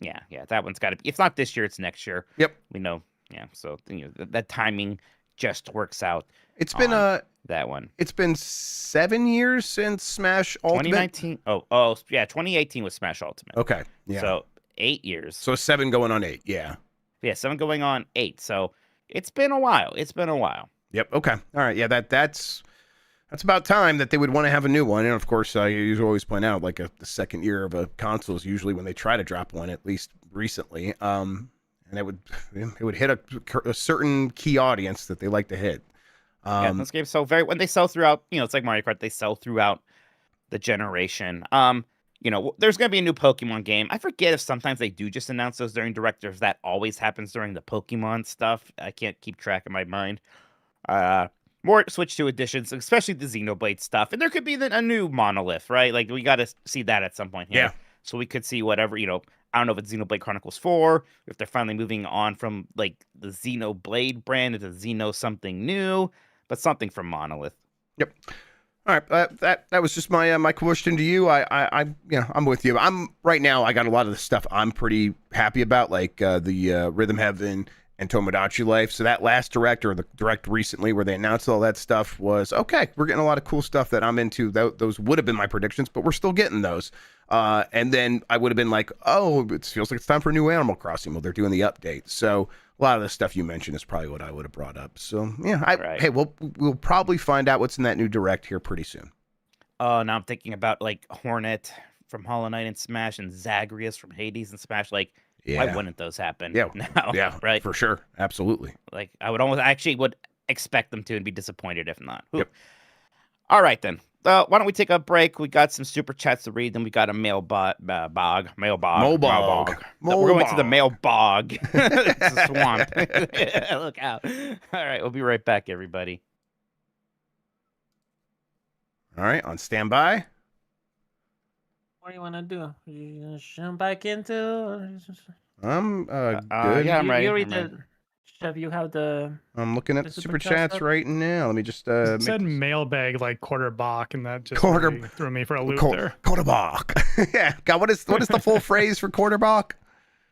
Yeah, that one's got to be. If not this year, it's next year. Yep. We know. Yeah, so that timing just works out. It's been that one. It's been 7 years since Smash Ultimate. 2019. Yeah, 2018 was Smash Ultimate. Okay. Yeah. So 8 years. So 7 going on 8. Yeah. Yeah, 7 going on 8. So it's been a while. Yep. Okay. All right. Yeah. That's about time that they would want to have a new one. And of course, you always point out like the second year of a console is usually when they try to drop one, at least recently. And it would hit a certain key audience that they like to hit. Yeah, those games when they sell throughout, it's like Mario Kart, they sell throughout the generation. There's going to be a new Pokemon game. I forget if sometimes they do just announce those during Direct, or if that always happens during the Pokemon stuff. I can't keep track in my mind. More Switch 2 editions, especially the Xenoblade stuff. And there could be a new Monolith, right? Like, we got to see that at some point here. Yeah. So we could see whatever, I don't know if it's Xenoblade Chronicles 4, if they're finally moving on from, like, the Xenoblade brand into Xeno something new, but something from Monolith. Yep. All right. That was just my question to you. I'm with you. Right now, I got a lot of the stuff I'm pretty happy about, like the Rhythm Heaven and Tomodachi Life. So that last Direct, or the Direct recently where they announced all that stuff, was okay. We're getting a lot of cool stuff that I'm into. Those would have been my predictions, but we're still getting those. And then I would have been like, oh, it feels like it's time for a new Animal Crossing. Well, they're doing the update. So a lot of the stuff you mentioned is probably what I would have brought up. So yeah, hey, we'll probably find out what's in that new Direct here pretty soon. Oh, now I'm thinking about like Hornet from Hollow Knight and Smash, and Zagreus from Hades and Smash. Like, why wouldn't those happen? Yeah, now, yeah, right, for sure, absolutely. Like, I would expect them to, and be disappointed if not. Yep. All right then. Why don't we take a break? We got some super chats to read, then we got a mailbog. We're going to the mailbog. It's a swamp. Look out! All right, we'll be right back, everybody. All right, on standby. What do you want to do? You gonna jump back into? I'm good. Yeah, I'm ready. You read Chef, you have the. I'm looking at the super chats stuff? right now. Let me just it said mailbag like quarter bach, and that just Quarter- really threw me for a loop there. Quarterback. Yeah. God, what is the full phrase for quarterback?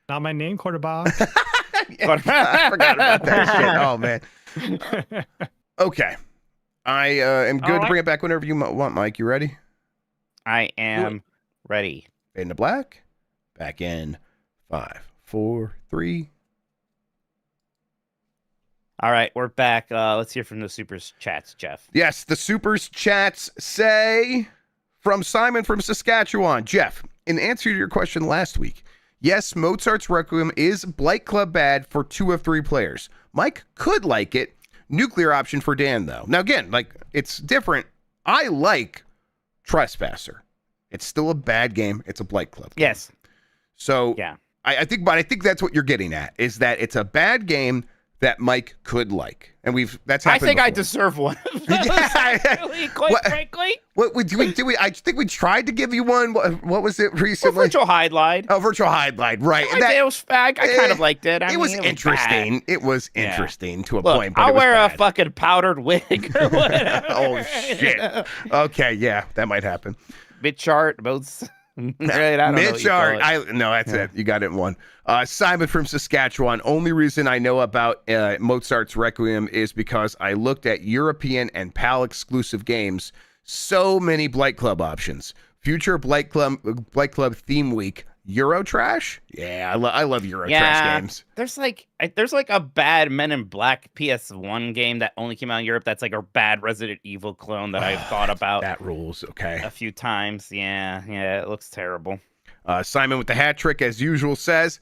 Not my name, quarter bach. I forgot about that shit. Oh man. Okay. I am good to bring it back whenever you want, Mike. You ready? I am ready. Fade into black. Back in 5, 4, 3. All right, we're back. Let's hear from the super chats, Jeff. Yes, the super chats say From Simon from Saskatchewan. Jeff, in answer to your question last week, yes, Mozart's Requiem is Blight Club bad for 2 of 3 players. Mike could like it. Nuclear option for Dan, though. Now, again, like, it's different. I like Trespasser. It's still a bad game. It's a Blight Club game. Yes. So, yeah. I think that's what you're getting at, is that it's a bad game that Mike could like. And that's happened I think I before. deserve one of those, Yeah. actually, quite frankly. I think we tried to give you one. What was it recently? Virtual Highlight. Oh, Virtual Highlight, right. I kind of liked it. It was interesting. It was interesting to a point. But I'll it was wear bad. a fucking powdered wig or whatever. Oh, shit. Okay, yeah, that might happen. Mid-chart, both. Right, I don't Mid-chart. know That's it. You got it in one. Simon from Saskatchewan. Only reason I know about Mozart's Requiem is because I looked at European and PAL exclusive games. So many Blight Club options. Future Blight Club theme week. Eurotrash? Yeah, I love Eurotrash games. There's like a bad Men in Black PS1 game that only came out in Europe. That's like a bad Resident Evil clone that I've thought about. That rules. Okay. A few times. Yeah, it looks terrible. Simon with the hat trick, as usual, says,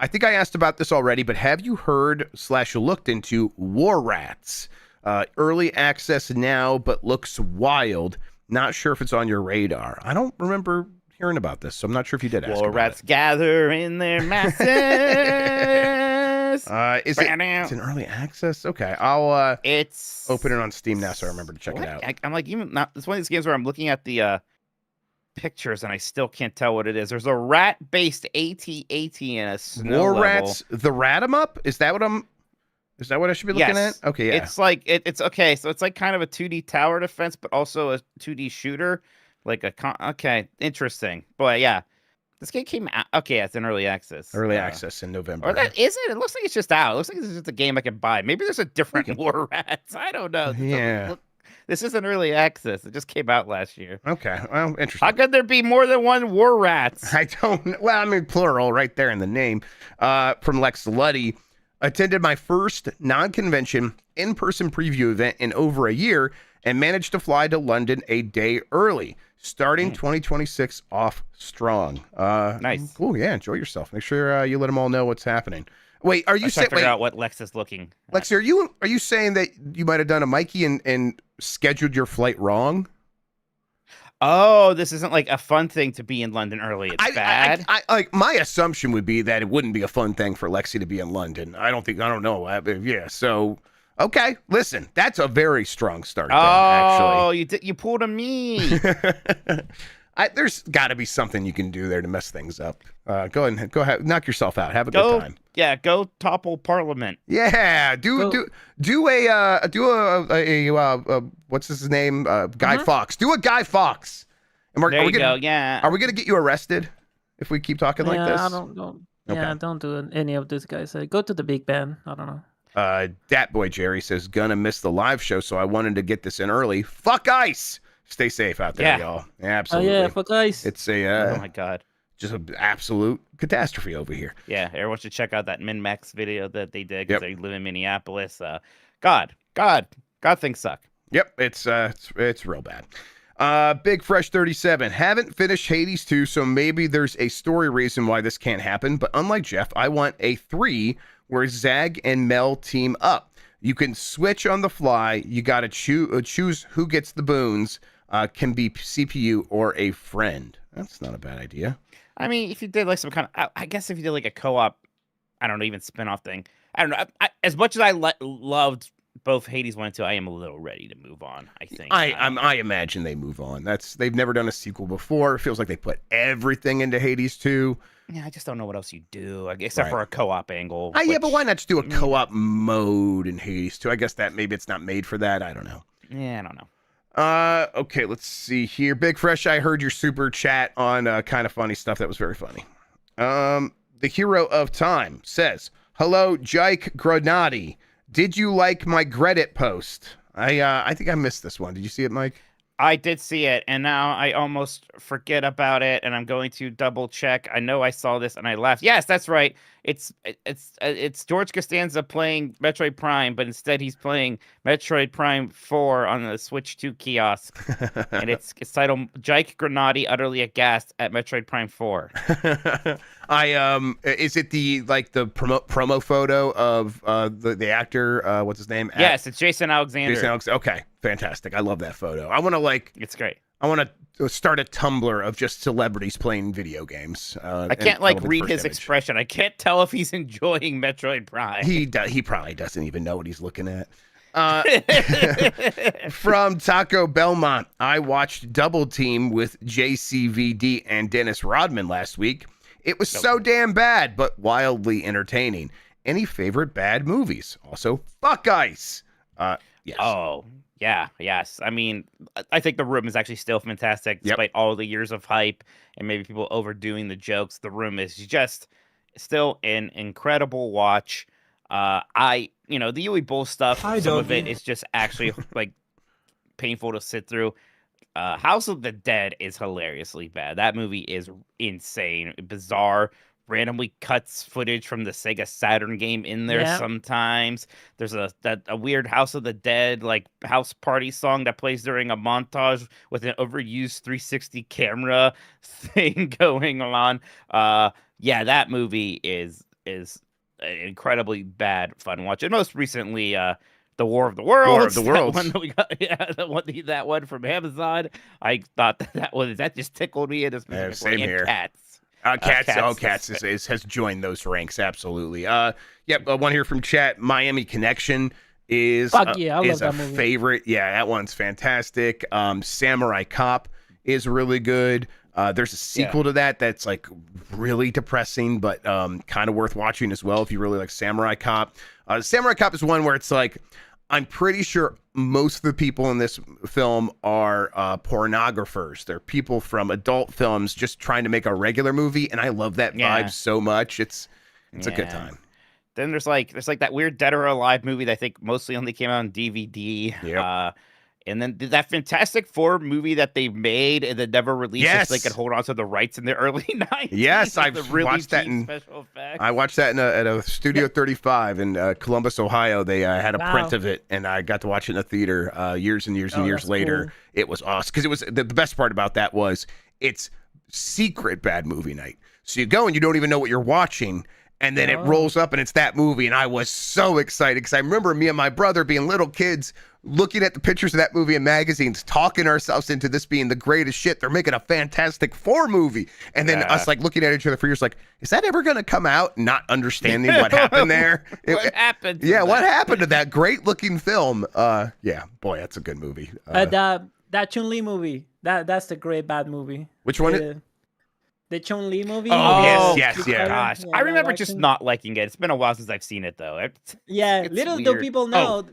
I think I asked about this already, but have you heard / looked into War Rats? Early access now, but looks wild. Not sure if it's on your radar. I don't remember hearing about this, so I'm not sure if you did ask War about Rats it. gather in their masses. It's an early access? Okay, I'll it's open it on Steam now so I remember to check it out. I'm like, it's one of these games where I'm looking at the pictures and I still can't tell what it is. There's a rat-based AT-AT in a snow War level. Rats, the Rat-em-up? Is that what I should be looking Yes. at? Okay, yeah. It's like it's okay. So it's like kind of a 2D tower defense, but also a 2D shooter. Like okay, interesting. Boy, yeah. This game came out. Okay, it's in early access. Early access in November. Or that is it? It looks like it's just out. It looks like it's just a game I can buy. Maybe there's a different War Rats. I don't know. Yeah. This isn't early access. It just came out last year. Okay, well, interesting. How could there be more than one War Rats? I don't. Well, I mean, plural, right there in the name. From Lex Luddy, attended my first non-convention in-person preview event in over a year, and managed to fly to London a day early, starting 2026 off strong. Nice. Cool. Yeah, enjoy yourself. Make sure you let them all know what's happening. Wait, are you saying? Figure out what Lex is looking. Lexi, are you saying that you might have done a Mikey and scheduled your flight wrong? Oh, this isn't like a fun thing to be in London early. It's bad. I like my assumption would be that it wouldn't be a fun thing for Lexi to be in London. I don't know. Yeah. So, okay. Listen, that's a very strong start. Oh, actually. you pulled a me. There's got to be something you can do there to mess things up. Go ahead, knock yourself out. Have a good time. Yeah, go topple Parliament. Yeah, do a what's his name? Guy Fawkes. Do a Guy Fawkes. And There you go. Yeah. Are we gonna get you arrested if we keep talking like this? I don't. Yeah, don't do any of this, guys. Go to the Big Ben. I don't know. Dat Boy Jerry says gonna miss the live show, so I wanted to get this in early. Fuck ice. Stay safe out there, y'all. Yeah, absolutely. Oh yeah, fuck ice. It's a oh my god. Just an absolute catastrophe over here. Yeah, everyone should check out that Min-Max video that they did because they live in Minneapolis. God, things suck. Yep, it's real bad. Big Fresh 37. Haven't finished Hades 2, so maybe there's a story reason why this can't happen. But unlike Jeff, I want a 3 where Zag and Mel team up. You can switch on the fly. You got to choose who gets the boons. Can be CPU or a friend. That's not a bad idea. I mean, if you did like some kind of, I guess if you did like a co-op, I don't know, even spin-off thing. I don't know. As much as I loved both Hades 1 and 2, I am a little ready to move on, I think. I imagine they move on. They've never done a sequel before. It feels like they put everything into Hades 2. Yeah, I just don't know what else you do, except for a co-op angle. Yeah, but why not just do a co-op mode in Hades 2? I guess that maybe it's not made for that. I don't know. Yeah, I don't know. Okay, let's see here. Big Fresh, I heard your super chat on kind of funny stuff. That was very funny. The Hero of Time says, hello, Jike Granati. Did you like my Reddit post? I think I missed this one. Did you see it, Mike? I did see it, and now I almost forget about it, and I'm going to double check. I know I saw this, and I laughed. Yes, that's right. it's George Costanza playing Metroid Prime, but instead he's playing Metroid Prime 4 on the Switch 2 kiosk, and it's titled "Jike Granati utterly aghast at Metroid Prime 4." Is it the promo photo of the actor? What's his name? Yes, it's Jason Alexander. Okay, fantastic. I love that photo. I want It's great. I want to start a Tumblr of just celebrities playing video games. I can't read his expression. I can't tell if he's enjoying Metroid Prime. He probably doesn't even know what he's looking at. From Taco Belmont, I watched Double Team with JCVD and Dennis Rodman last week. It was so damn bad, but wildly entertaining. Any favorite bad movies? Also, Fuck Ice. Yes. Oh, yeah, yes. I mean, I think The Room is actually still fantastic, despite all the years of hype and maybe people overdoing the jokes. The Room is just still an incredible watch. The Yui Bull stuff, some of it is just actually painful to sit through. House of the Dead is hilariously bad. That movie is insane, bizarre. Randomly cuts footage from the Sega Saturn game in there sometimes. There's a weird House of the Dead house party song that plays during a montage with an overused 360 camera thing going on. That movie is an incredibly bad fun watch. And most recently, The War of the Worlds. That one that we got, that one from Amazon. I thought that just tickled me. Same here. Cats. Cats has joined those ranks, absolutely. One here from chat. Miami Connection is I love a favorite. Yeah, that one's fantastic. Samurai Cop is really good. There's a sequel to that's really depressing, but kind of worth watching as well if you really like Samurai Cop. Samurai Cop is one where it's I'm pretty sure most of the people in this film are pornographers. They're people from adult films just trying to make a regular movie, and I love that vibe so much. It's a good time. Then there's that weird Dead or Alive movie that I think mostly only came out on DVD. Yep. And then that Fantastic Four movie that they made and then never released so they could hold on to the rights in the early 90s. Yes, I've watched that special effects. I watched that at a Studio 35 in Columbus, Ohio. They had a print of it, and I got to watch it in a theater years and years and years later. Cool. It was awesome because it was the best part about that was it's secret bad movie night. So you go and you don't even know what you're watching. And then it rolls up and it's that movie. And I was so excited because I remember me and my brother being little kids looking at the pictures of that movie in magazines, talking ourselves into this being the greatest shit. They're making a Fantastic Four movie. And then us looking at each other for years is that ever going to come out? Not understanding what happened there. What happened? What happened to that great looking film? Boy, that's a good movie. That Chun-Li movie, that's a great bad movie. Which one? The Chun-Li movie? Yes. Gosh, I remember just not liking it. It's been a while since I've seen it, though. It's little do people know,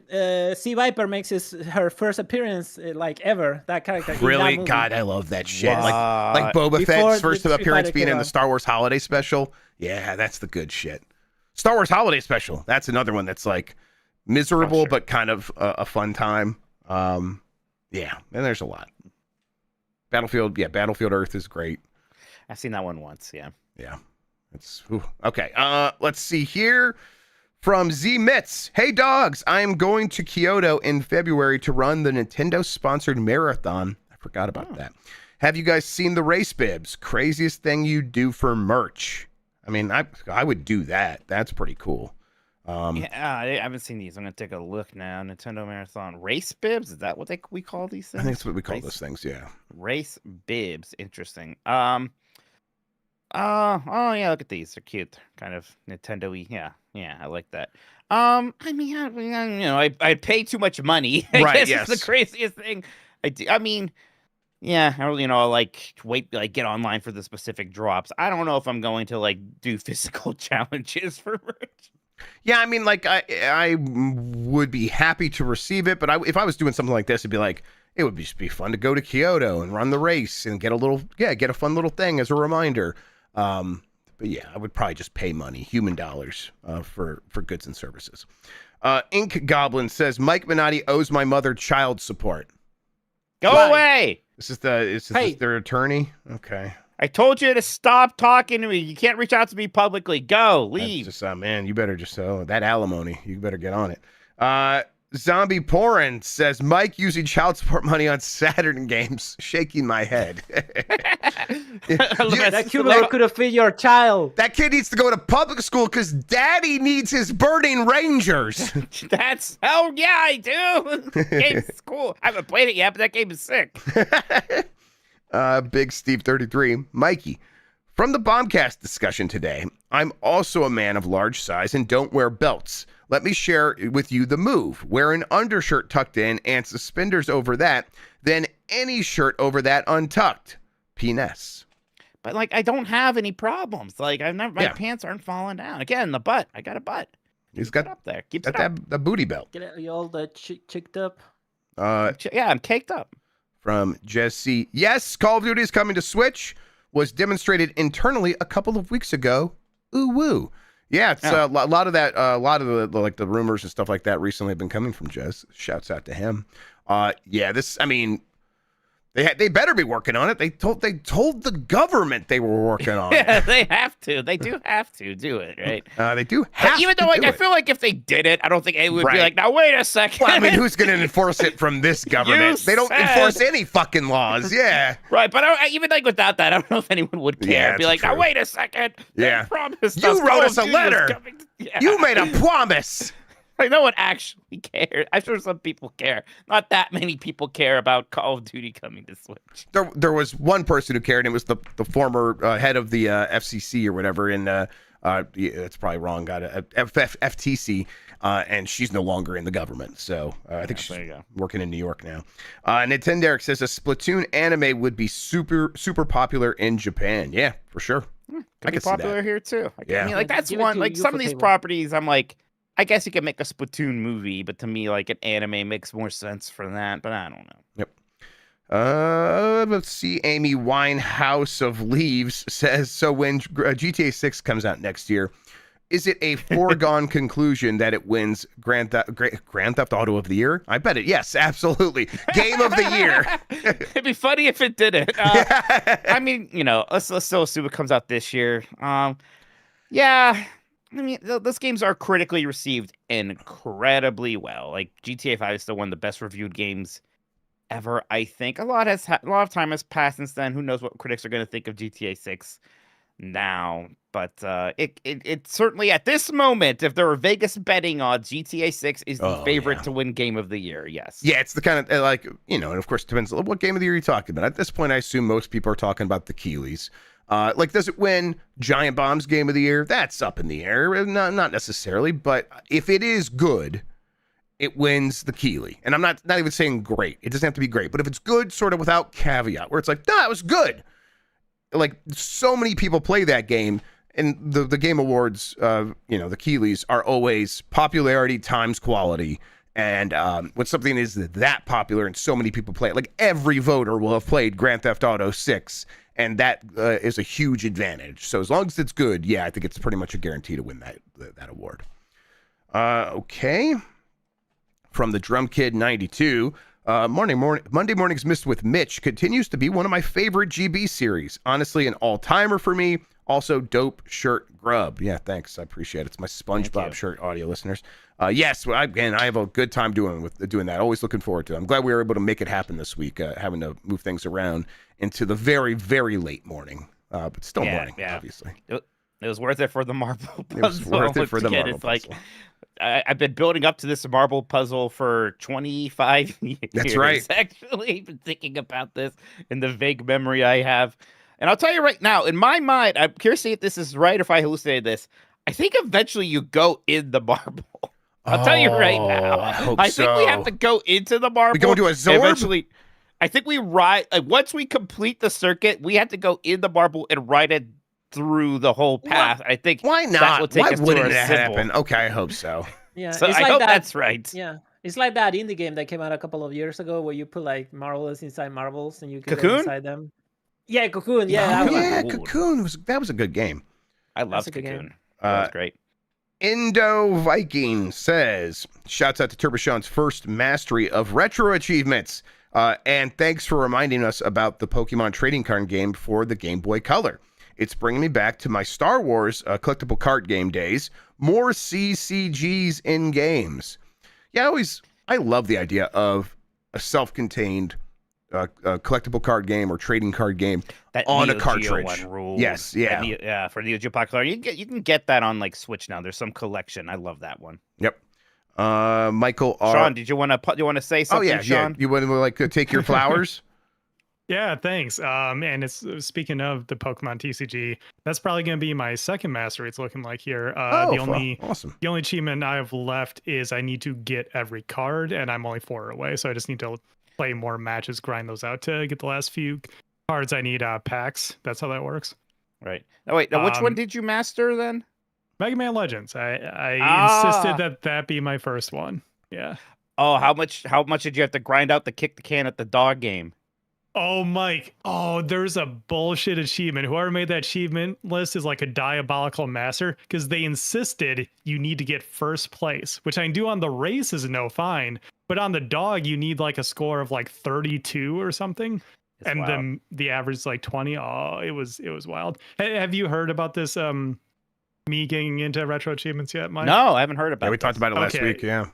Sea Viper makes her first appearance ever. That character. Really? That God, I love that shit. Like Boba Fett's first appearance being in the Star Wars Holiday Special. Yeah, that's the good shit. Star Wars Holiday Special. That's another one that's miserable, but kind of a fun time. And there's a lot. Battlefield Earth is great. I've seen that one once, yeah. It's okay. Let's see here from Z Mitz. Hey dogs, I am going to Kyoto in February to run the Nintendo sponsored marathon. I forgot about that. Have you guys seen the race bibs? Craziest thing you do for merch. I mean, I would do that. That's pretty cool. I haven't seen these. I'm gonna take a look now. Nintendo Marathon race bibs. Is that what we call these things? I think that's what we call those things. Yeah. Race bibs. Interesting. Look at these. They're cute. Kind of Nintendo-y. Yeah, I like that. I mean, I'd pay too much money. I guess it's the craziest thing. I mean, I really wait, get online for the specific drops. I don't know if I'm going to do physical challenges for merch. Yeah, I mean, I would be happy to receive it, but if I was doing something like this, it'd be it would just be fun to go to Kyoto and run the race and get a fun little thing as a reminder. But I would probably just pay money, human dollars, for goods and services. Ink Goblin says Mike Minotti owes my mother child support. Go away. Is this their attorney? Okay. I told you to stop talking to me. You can't reach out to me publicly. Go, That's leave. just man, you better just that alimony. You better get on it. Zombie Porin says Mike using child support money on Saturn games, shaking my head. That cubicle could have fit your child. That kid needs to go to public school because daddy needs his burning Rangers. That's yeah, I do. Game's cool. I haven't played it yet, but that game is sick. Big Steve 33, Mikey. From the Bombcast discussion today, I'm also a man of large size and don't wear belts. Let me share with you the move. Wear an undershirt tucked in and suspenders over that, then any shirt over that untucked. Penis. But like, I don't have any problems. Like, my pants aren't falling down. Again, the butt. I got a butt. He's got it up there. Keeps got it up. that booty belt. Get it all that chicked up. Yeah, I'm caked up. From Jesse. Yes, Call of Duty is coming to Switch. Was demonstrated internally a couple of weeks ago. Ooh woo. Yeah, it's a lot of that. A lot of the rumors and stuff like that recently have been coming from Jez. Shouts out to him. This. I mean, they better be working on it. They told the government they were working on it. Yeah, they have to. They do have to do it, right? They do have even though, I feel like if they did it, I don't think anyone would be like, now wait a second. Well, I mean, who's going to enforce it from this government? They don't enforce any fucking laws. Yeah. Right, but even like without that, I don't know if anyone would care. Yeah, Be like, true. now wait a second. Yeah. They promised You us wrote Call us of a Duty was letter. coming. Yeah. You made a promise. Like, no one actually cares. I'm sure some people care. Not that many people care about Call of Duty coming to Switch. There was one person who cared, and it was the former head of the FCC or whatever. It's probably wrong. Got a FTC, and she's no longer in the government. So I think she's working in New York now. Nintendogs says a Splatoon anime would be super popular in Japan. Yeah, for sure. Could be popular here too. I mean, like that's Give it one. to Like you some for of these table. properties, I'm like, I guess you could make a Splatoon movie, but to me, like an anime makes more sense for that. But I don't know. Yep. Let's see. Amy Winehouse of Leaves says, so when GTA 6 comes out next year, is it a foregone conclusion that it wins Grand Theft Auto of the Year? I bet it. Yes, absolutely. Game of the year. It'd be funny if it didn't. I mean, let's still assume it comes out this year. Yeah. I mean, those games are critically received incredibly well. Like GTA 5 is still one of the best reviewed games ever. I think a lot of time has passed since then. Who knows what critics are going to think of GTA 6 now? But it certainly at this moment, if there were Vegas betting odds, GTA 6 is the favorite to win Game of the Year. Yes. Yeah, it's the kind of and of course it depends what Game of the Year you're talking about. At this point, I assume most people are talking about the Keeleys. Does it win Giant Bomb's Game of the Year? That's up in the air. Not necessarily, but if it is good, it wins the Keeley. And I'm not even saying great. It doesn't have to be great, but if it's good, sort of without caveat, where it's like, no, it was good. Like so many people play that game, and the Game Awards, the Keeleys are always popularity times quality. And when something is that popular and so many people play it, like every voter will have played Grand Theft Auto 6. And that is a huge advantage. So as long as it's good, yeah, I think it's pretty much a guarantee to win that award. Okay. From the Drum Kid 92, Monday Mornings Missed with Mitch continues to be one of my favorite GB series. Honestly, an all-timer for me. Also, dope shirt, Grubb. Yeah, thanks. I appreciate it. It's my SpongeBob shirt, audio listeners. Yes, I have a good time doing that. Always looking forward to it. I'm glad we were able to make it happen this week, having to move things around into the very, very late morning. But still morning, obviously. It was worth it for the marble puzzle. It was worth it for the marble puzzle. Like, I've been building up to this marble puzzle for 25 years. That's right. Actually, been thinking about this in the vague memory I have. And I'll tell you right now, in my mind, I'm curious to see if this is right or if I hallucinated this. I think eventually you go in the marble. I'll tell you right now. I think we have to go into the marble. We go into a Zorb? Eventually, I think we ride. Like, once we complete the circuit, we have to go in the marble and ride it through the whole path. I think why not? That will take Why us wouldn't to that happen? Okay, I hope so. Yeah, So it's I like hope that. that's right. Yeah, it's like that indie game that came out a couple of years ago where you put like marbles inside marbles and you can go Cocoon? inside them. Yeah, Cocoon. Yeah, that one. Cocoon. That was a good game. I love a good Cocoon. game. That was great. Indo Viking says, shouts out to Turboshawn's first mastery of retro achievements. And thanks for reminding us about the Pokemon trading card game for the Game Boy Color. It's bringing me back to my Star Wars collectible card game days. More CCGs in games. Yeah, I love the idea of a self-contained collectible card game or trading card game That on Neo a Geo cartridge. one rules. Yes, yeah. Yeah, for Neo Geo Pocket Color. You can get that on like Switch now. There's some collection. I love that one. Yep. Michael R. Sean, did you want to say something? Oh yeah, Sean? yeah. You want to like take your flowers? Yeah, thanks. And it's speaking of the Pokemon TCG, that's probably going to be my second mastery. It's looking like here. Awesome. The only achievement I have left is I need to get every card, and I'm only 4 away, so I just need to play more matches, grind those out to get the last few cards. I need packs. That's how that works. Right. Oh wait, now which one did you master then? Mega Man Legends. I insisted that be my first one. Yeah. Oh, how much did you have to grind out to kick the can at the dog game? Oh, Mike. Oh, there's a bullshit achievement. Whoever made that achievement list is like a diabolical master because they insisted you need to get first place, which I can do on the race is no fine. But on the dog, you need like a score of like 32 or something. It's and wild. then the average is like 20. Oh, it was wild. Have you heard about this me getting into retro achievements yet, Mike? No, I haven't heard about Yeah, we talked about it last Okay. week. Yeah.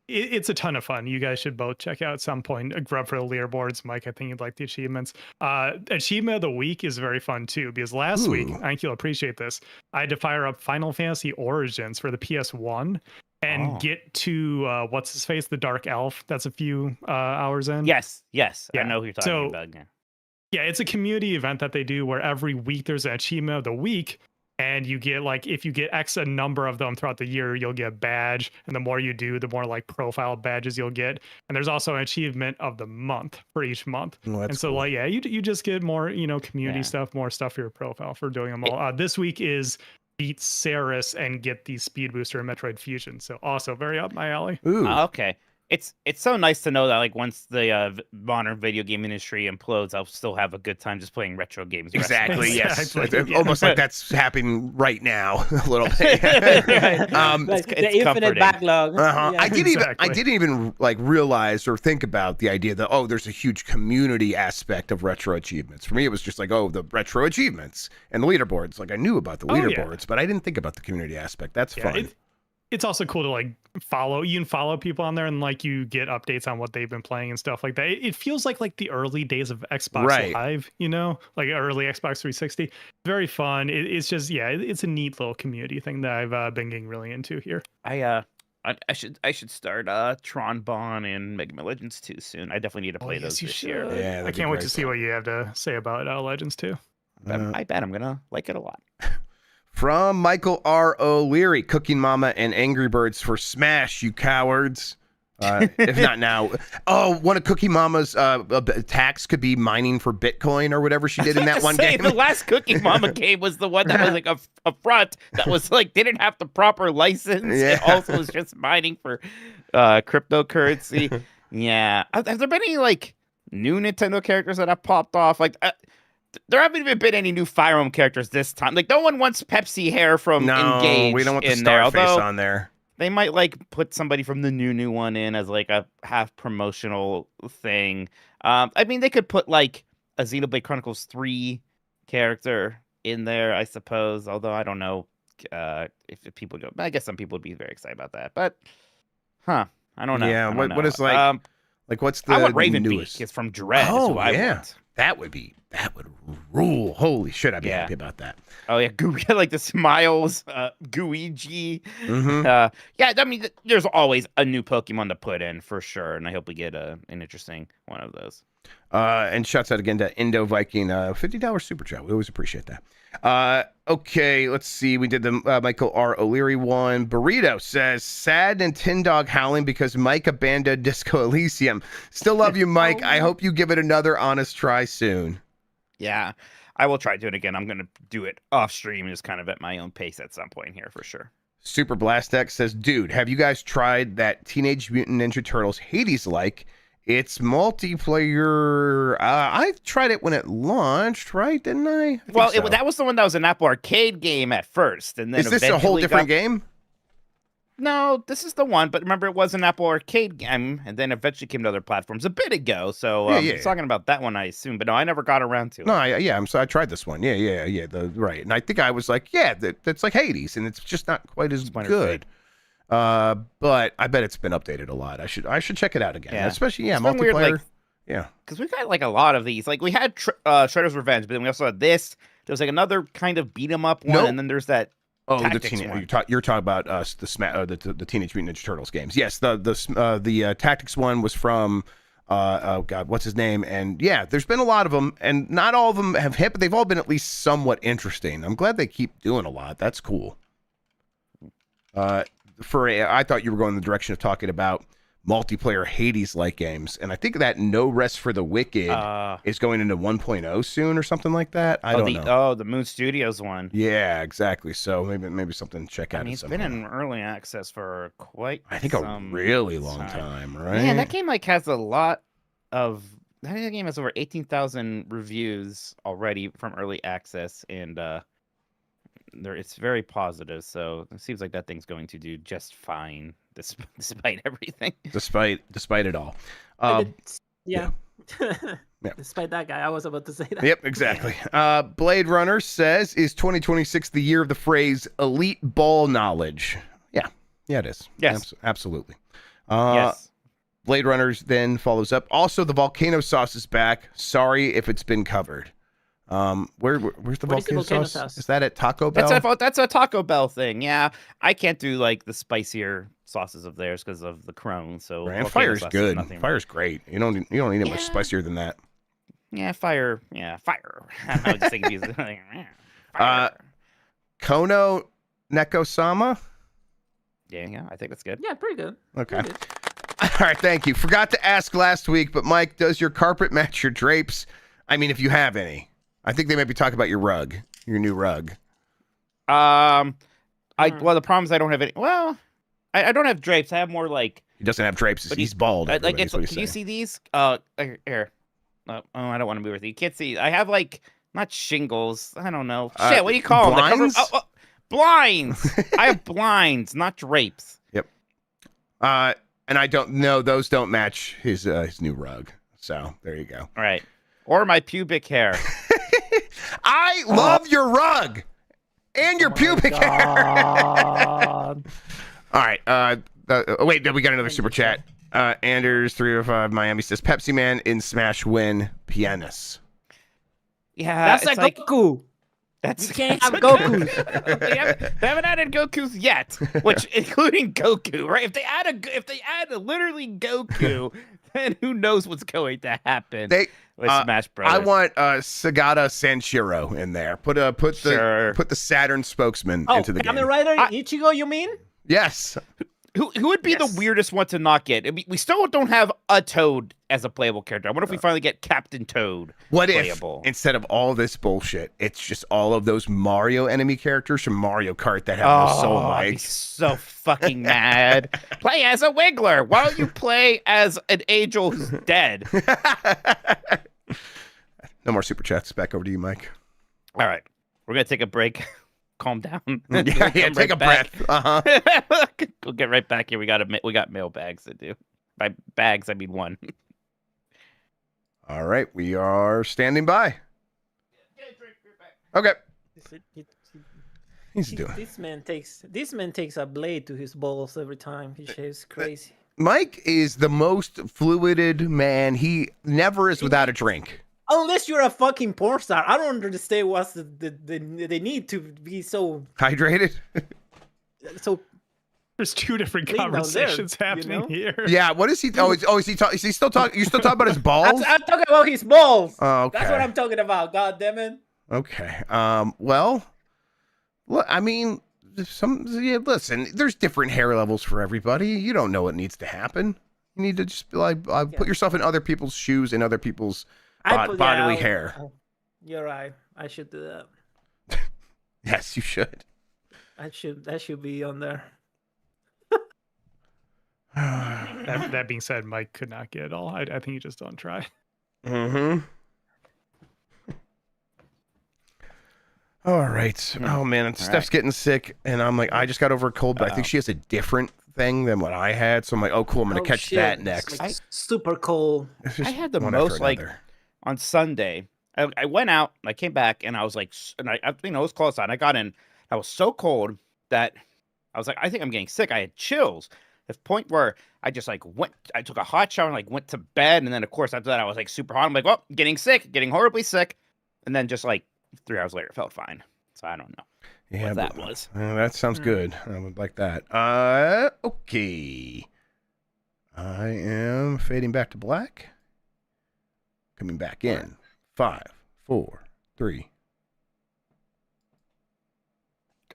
It's a ton of fun. You guys should both check out at some point. Grubb for the leaderboards. Mike, I think you'd like the achievements. Achievement of the week is very fun too, because last week, I think you'll appreciate this, I had to fire up Final Fantasy Origins for the PS1 and get to what's his face, the Dark Elf. That's a few hours in. Yes. I Yeah. know who you're talking So- about. Yeah. Yeah, it's a community event that they do where every week there's an achievement of the week. And you get like, if you get X a number of them throughout the year, you'll get a badge. And the more you do, the more like profile badges you'll get. And there's also an achievement of the month for each month. Well, that's And so cool. like, yeah, you just get more, community Yeah. stuff, more stuff for your profile for doing them all. This week is beat Saris and get the speed booster in Metroid Fusion. So also very up my alley. Ooh. Okay. It's so nice to know that like once the modern video game industry implodes, I'll still have a good time just playing retro games. the rest of Exactly. my Yes. Exactly, It's yeah. almost like that's happening right now a little bit. Right. Like it's the infinite comforting. backlog. Uh-huh. Yeah. I Exactly. didn't even like realize or think about the idea that there's a huge community aspect of retro achievements. For me, it was just like the retro achievements and the leaderboards. Like I knew about the Oh, yeah. leaderboards, but I didn't think about the community aspect. That's fun. It's also cool to like follow. You can follow people on there and like you get updates on what they've been playing and stuff like that. It feels like the early days of Xbox Right. Live, like early Xbox 360. Very fun. It's just it's a neat little community thing that I've been getting really into here. I should start Tron Bon and Mega Man Legends 2 soon. I definitely need to play those you this should. year. Yeah, that'd I be can't wait great to see fun. what you have to say about Legends 2. I bet I'm gonna like it a lot. From Michael R. O'Leary, Cooking Mama and Angry Birds for Smash, you cowards. If not now. Oh, one of Cookie Mama's attacks could be mining for Bitcoin or whatever she did in that one game. The last Cookie Mama game was the one that was like a front that was like didn't have the proper license. Yeah. It also was just mining for cryptocurrency. Yeah. Have there been any like new Nintendo characters that have popped off? Like there haven't even been any new Fire Emblem characters this time. Like no one wants Pepsi hair from No, Engage we don't want the in there. Starface Although on there. they might like put somebody from the new one in as like a half promotional thing. I mean, they could put like a Xenoblade Chronicles 3 character in there, I suppose. Although I don't know if people go. I guess some people would be very excited about that. But, I don't know. Yeah, I don't what know. is like what's the I want Ravenbeak. newest? It's from Dread. Oh, is who I yeah. want. That would rule. Holy shit, I'd be Yeah. happy about that. Oh yeah, like the Smiles, Gooigi. Mhm. Yeah, I mean, there's always a new Pokemon to put in for sure, and I hope we get an interesting one of those. And shouts out again to Indo Viking, $50 super chat. We always appreciate that. Okay, let's see. We did the Michael R. O'Leary one. Burrito says, sad Nintendog howling because Mike abandoned Disco Elysium. Still love you, Mike. I hope you give it another honest try soon. Yeah, I will try doing it again. I'm gonna do it off stream, just kind of at my own pace at some point here for sure. Super Blast X says, dude, have you guys tried that Teenage Mutant Ninja Turtles Hades-like? It's multiplayer. I tried it when it launched, right? Didn't I? Well, that was the one that was an Apple Arcade game at first, and then Is this a whole eventually different game? No, this is the one. But remember, it was an Apple Arcade game, and then eventually came to other platforms a bit ago. So Yeah. talking about that one, I assume. But no, I never got around to it. No, I tried this one. Yeah. Right, and I think I was like, yeah, that's like Hades, and it's just not quite as good. But I bet it's been updated a lot. I should check it out again, especially It's been multiplayer. weird, yeah, because we've got like a lot of these. Like we had Shredder's Revenge, but then we also had this. There was like another kind of beat 'em up one, and then there's that. Oh, Tactics one. you're talking about the Teenage Mutant Ninja Turtles games. Yes, the Tactics one was from oh god, what's his name? And yeah, there's been a lot of them, and not all of them have hit, but they've all been at least somewhat interesting. I'm glad they keep doing a lot. That's cool. I thought you were going in the direction of talking about multiplayer Hades-like games, and I think that No Rest for the Wicked is going into 1.0 soon or something like that. I don't know. Oh, the Moon Studios one. Yeah, exactly. So maybe something to check out. I mean, it's been in early access for a really long time, right? Man, that game has a lot of. I think the game has over 18,000 reviews already from early access, and it's very positive. So it seems like that thing's going to do just fine, despite everything. Despite it all. Yeah. Despite that guy, I was about to say that. Yep, exactly. Blade Runner says, is 2026 the year of the phrase elite ball knowledge? Yeah, it is. Yes. Absolutely. Yes. Blade Runner then follows up. Also, the volcano sauce is back. Sorry if it's been covered. Where's the volcano sauce? Is that at Taco Bell? That's a Taco Bell thing. Yeah, I can't do like the spicier sauces of theirs because of the Crohn. So fire's good. Fire's great. You don't need it much spicier than that. Yeah, fire. I was just thinking fire. Kono Neko-sama. Yeah, I think that's good. Yeah, pretty good. Okay. Pretty good. All right, thank you. Forgot to ask last week, but Mike, does your carpet match your drapes? I mean, if you have any. I think they might be talking about your rug, your new rug. Well, the problem is I don't have any. Well, I don't have drapes. I have more like. He doesn't have drapes. He's bald. Can you see these? Here. Oh, I don't want to move with you. You can't see. I have like not shingles. I don't know. Shit, what do you call blinds? them? Blinds. I have blinds, not drapes. Yep. And I don't know. Those don't match his new rug. So there you go. All right. Or my pubic hair. I love your rug and your pubic hair. All right. Wait, we got another super chat. Anders 305 Miami says Pepsi Man in Smash win pianist. Yeah, that's like Goku. You can't have Goku. They haven't added Gokus yet, which including Goku, right? If they add literally Goku, then who knows what's going to happen with Smash Bros. I want Sagata Sanshiro in there. Put the Saturn spokesman into the game. Kamen Rider Ichigo, you mean? Yes. Who would be the weirdest one to not get? I mean, we still don't have a Toad as a playable character. I wonder if we finally get Captain Toad playable. If, instead of all this bullshit, it's just all of those Mario enemy characters from Mario Kart that have no soul, Mike? I'd be so fucking mad. Play as a Wiggler. Why don't you play as an angel who's dead? No more super chats. Back over to you, Mike. All right. We're going to take a break. Calm down. Yeah, take a breath. We'll get right back here. We got mail bags to do. By bags, I mean one. All right, we are standing by. Okay. He's doing. This man takes a blade to his balls every time he shaves. Crazy. Mike is the most fluided man. He never is without a drink. Unless you're a fucking porn star, I don't understand what's the need to be so hydrated. So there's two different conversations happening here. Yeah, what is he? Is he still talking? You still talking about his balls? I'm talking about his balls. Oh, okay. That's what I'm talking about. God damn it. Okay. Well, I mean, listen. There's different hair levels for everybody. You don't know what needs to happen. You need to just put yourself in other people's shoes and other people's bodily hair. You're right. I should do that. Yes, you should. That should be on there. that being said, Mike could not get it all. I think you just don't try. Mm-hmm. All right. Oh man, Steph's getting sick, and I'm like, I just got over a cold, but I think she has a different thing than what I had. So I'm like, oh cool, I'm gonna catch that next. Like super cold. I had the most like on Sunday. I went out, I came back, and I was like, and I it was close on. I got in, I was so cold that I was like, I think I'm getting sick. I had chills. The point where I just like I took a hot shower and like went to bed, and then of course after that I was like super hot. I'm like, well, getting sick, getting horribly sick, and then just like 3 hours later, felt fine. So I don't know what that was. That sounds good. I would like that. Okay. I am fading back to black. Coming back in. 5, 4, 3.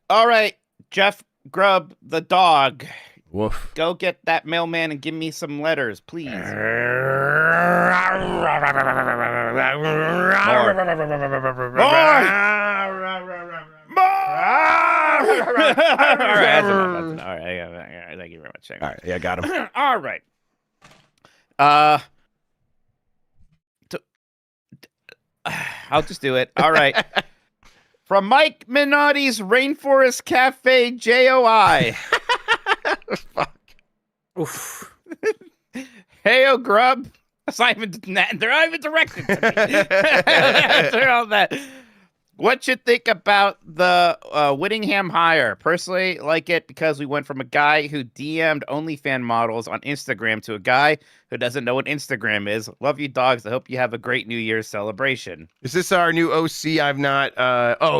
All right, Jeff Grubb, the dog. Woof. Go get that mailman and give me some letters, please. More. All right, thank you very much. All right, yeah, got him. All right. I'll just do it. All right. From Mike Minotti's Rainforest Cafe JOI. Fuck. Oof. Hey, Grubb. They're not even directed to me. After all that. What you think about the Whittingham hire? Personally, like it because we went from a guy who DM'd OnlyFans models on Instagram to a guy who doesn't know what Instagram is. Love you, dogs. I hope you have a great New Year's celebration. Is this our new OC? I've not.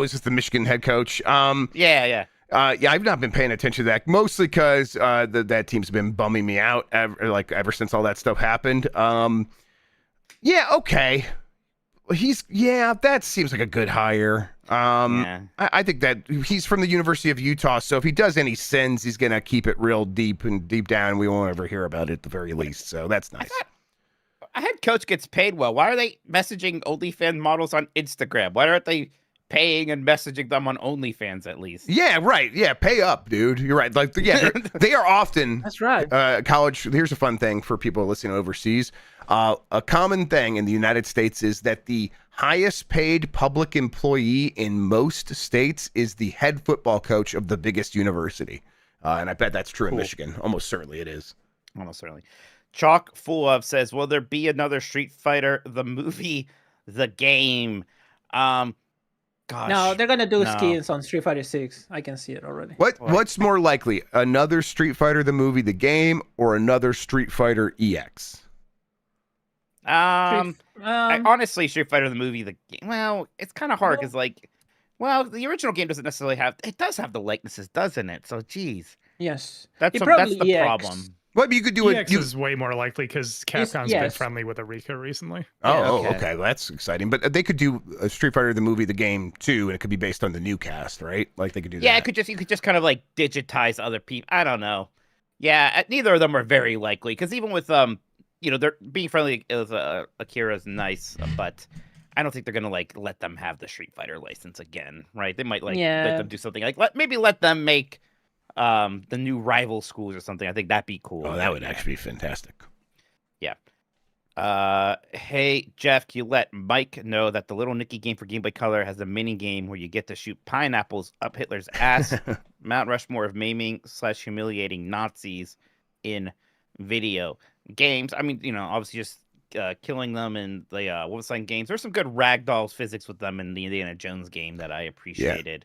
Is this the Michigan head coach? Yeah. I've not been paying attention to that, mostly because that team's been bumming me out ever since all that stuff happened. Yeah, okay. That seems like a good hire. I think that he's from the University of Utah, so if he does any sins, he's gonna keep it real deep down. We won't ever hear about it at the very least. So that's nice. A head coach gets paid well. Why are they messaging OnlyFans models on Instagram? Why aren't they paying and messaging them on OnlyFans at least? Yeah, right. Yeah, pay up, dude. You're right. Like, yeah, they are often. That's right. College. Here's a fun thing for people listening overseas. A common thing in the United States is that the highest paid public employee in most states is the head football coach of the biggest university. And I bet that's true in Michigan. Almost certainly it is. Almost certainly. Chalk Full of says, will there be another Street Fighter, the movie, the game? Gosh, no, they're gonna do skins on Street Fighter 6. I can see it already. What's more likely, another Street Fighter the movie, the game, or another Street Fighter EX? Honestly, Street Fighter the movie, the game. Well, it's kind of hard because, the original game doesn't necessarily have. It does have the likenesses, doesn't it? So, geez. Yes, that's the problem. Well, you could do EX is way more likely because Capcom's been friendly with Arika recently. Okay. Well, that's exciting. But they could do a Street Fighter the movie, the game too, and it could be based on the new cast, right? Like they could do that. Yeah, you could just kind of like digitize other people. I don't know. Yeah, neither of them are very likely because even with they're being friendly. Akira's nice, but I don't think they're gonna let them have the Street Fighter license again, right? They might let them do something maybe let them make the new rival schools or something. I think that'd be cool. Oh, that would actually be fantastic. Yeah. Hey Jeff, can you let Mike know that the Little Nicky game for Game Boy Color has a mini game where you get to shoot pineapples up Hitler's ass? Mount Rushmore of maiming / humiliating Nazis in video games. I mean, obviously just killing them in the Wolfenstein games. There's some good ragdoll physics with them in the Indiana Jones game that I appreciated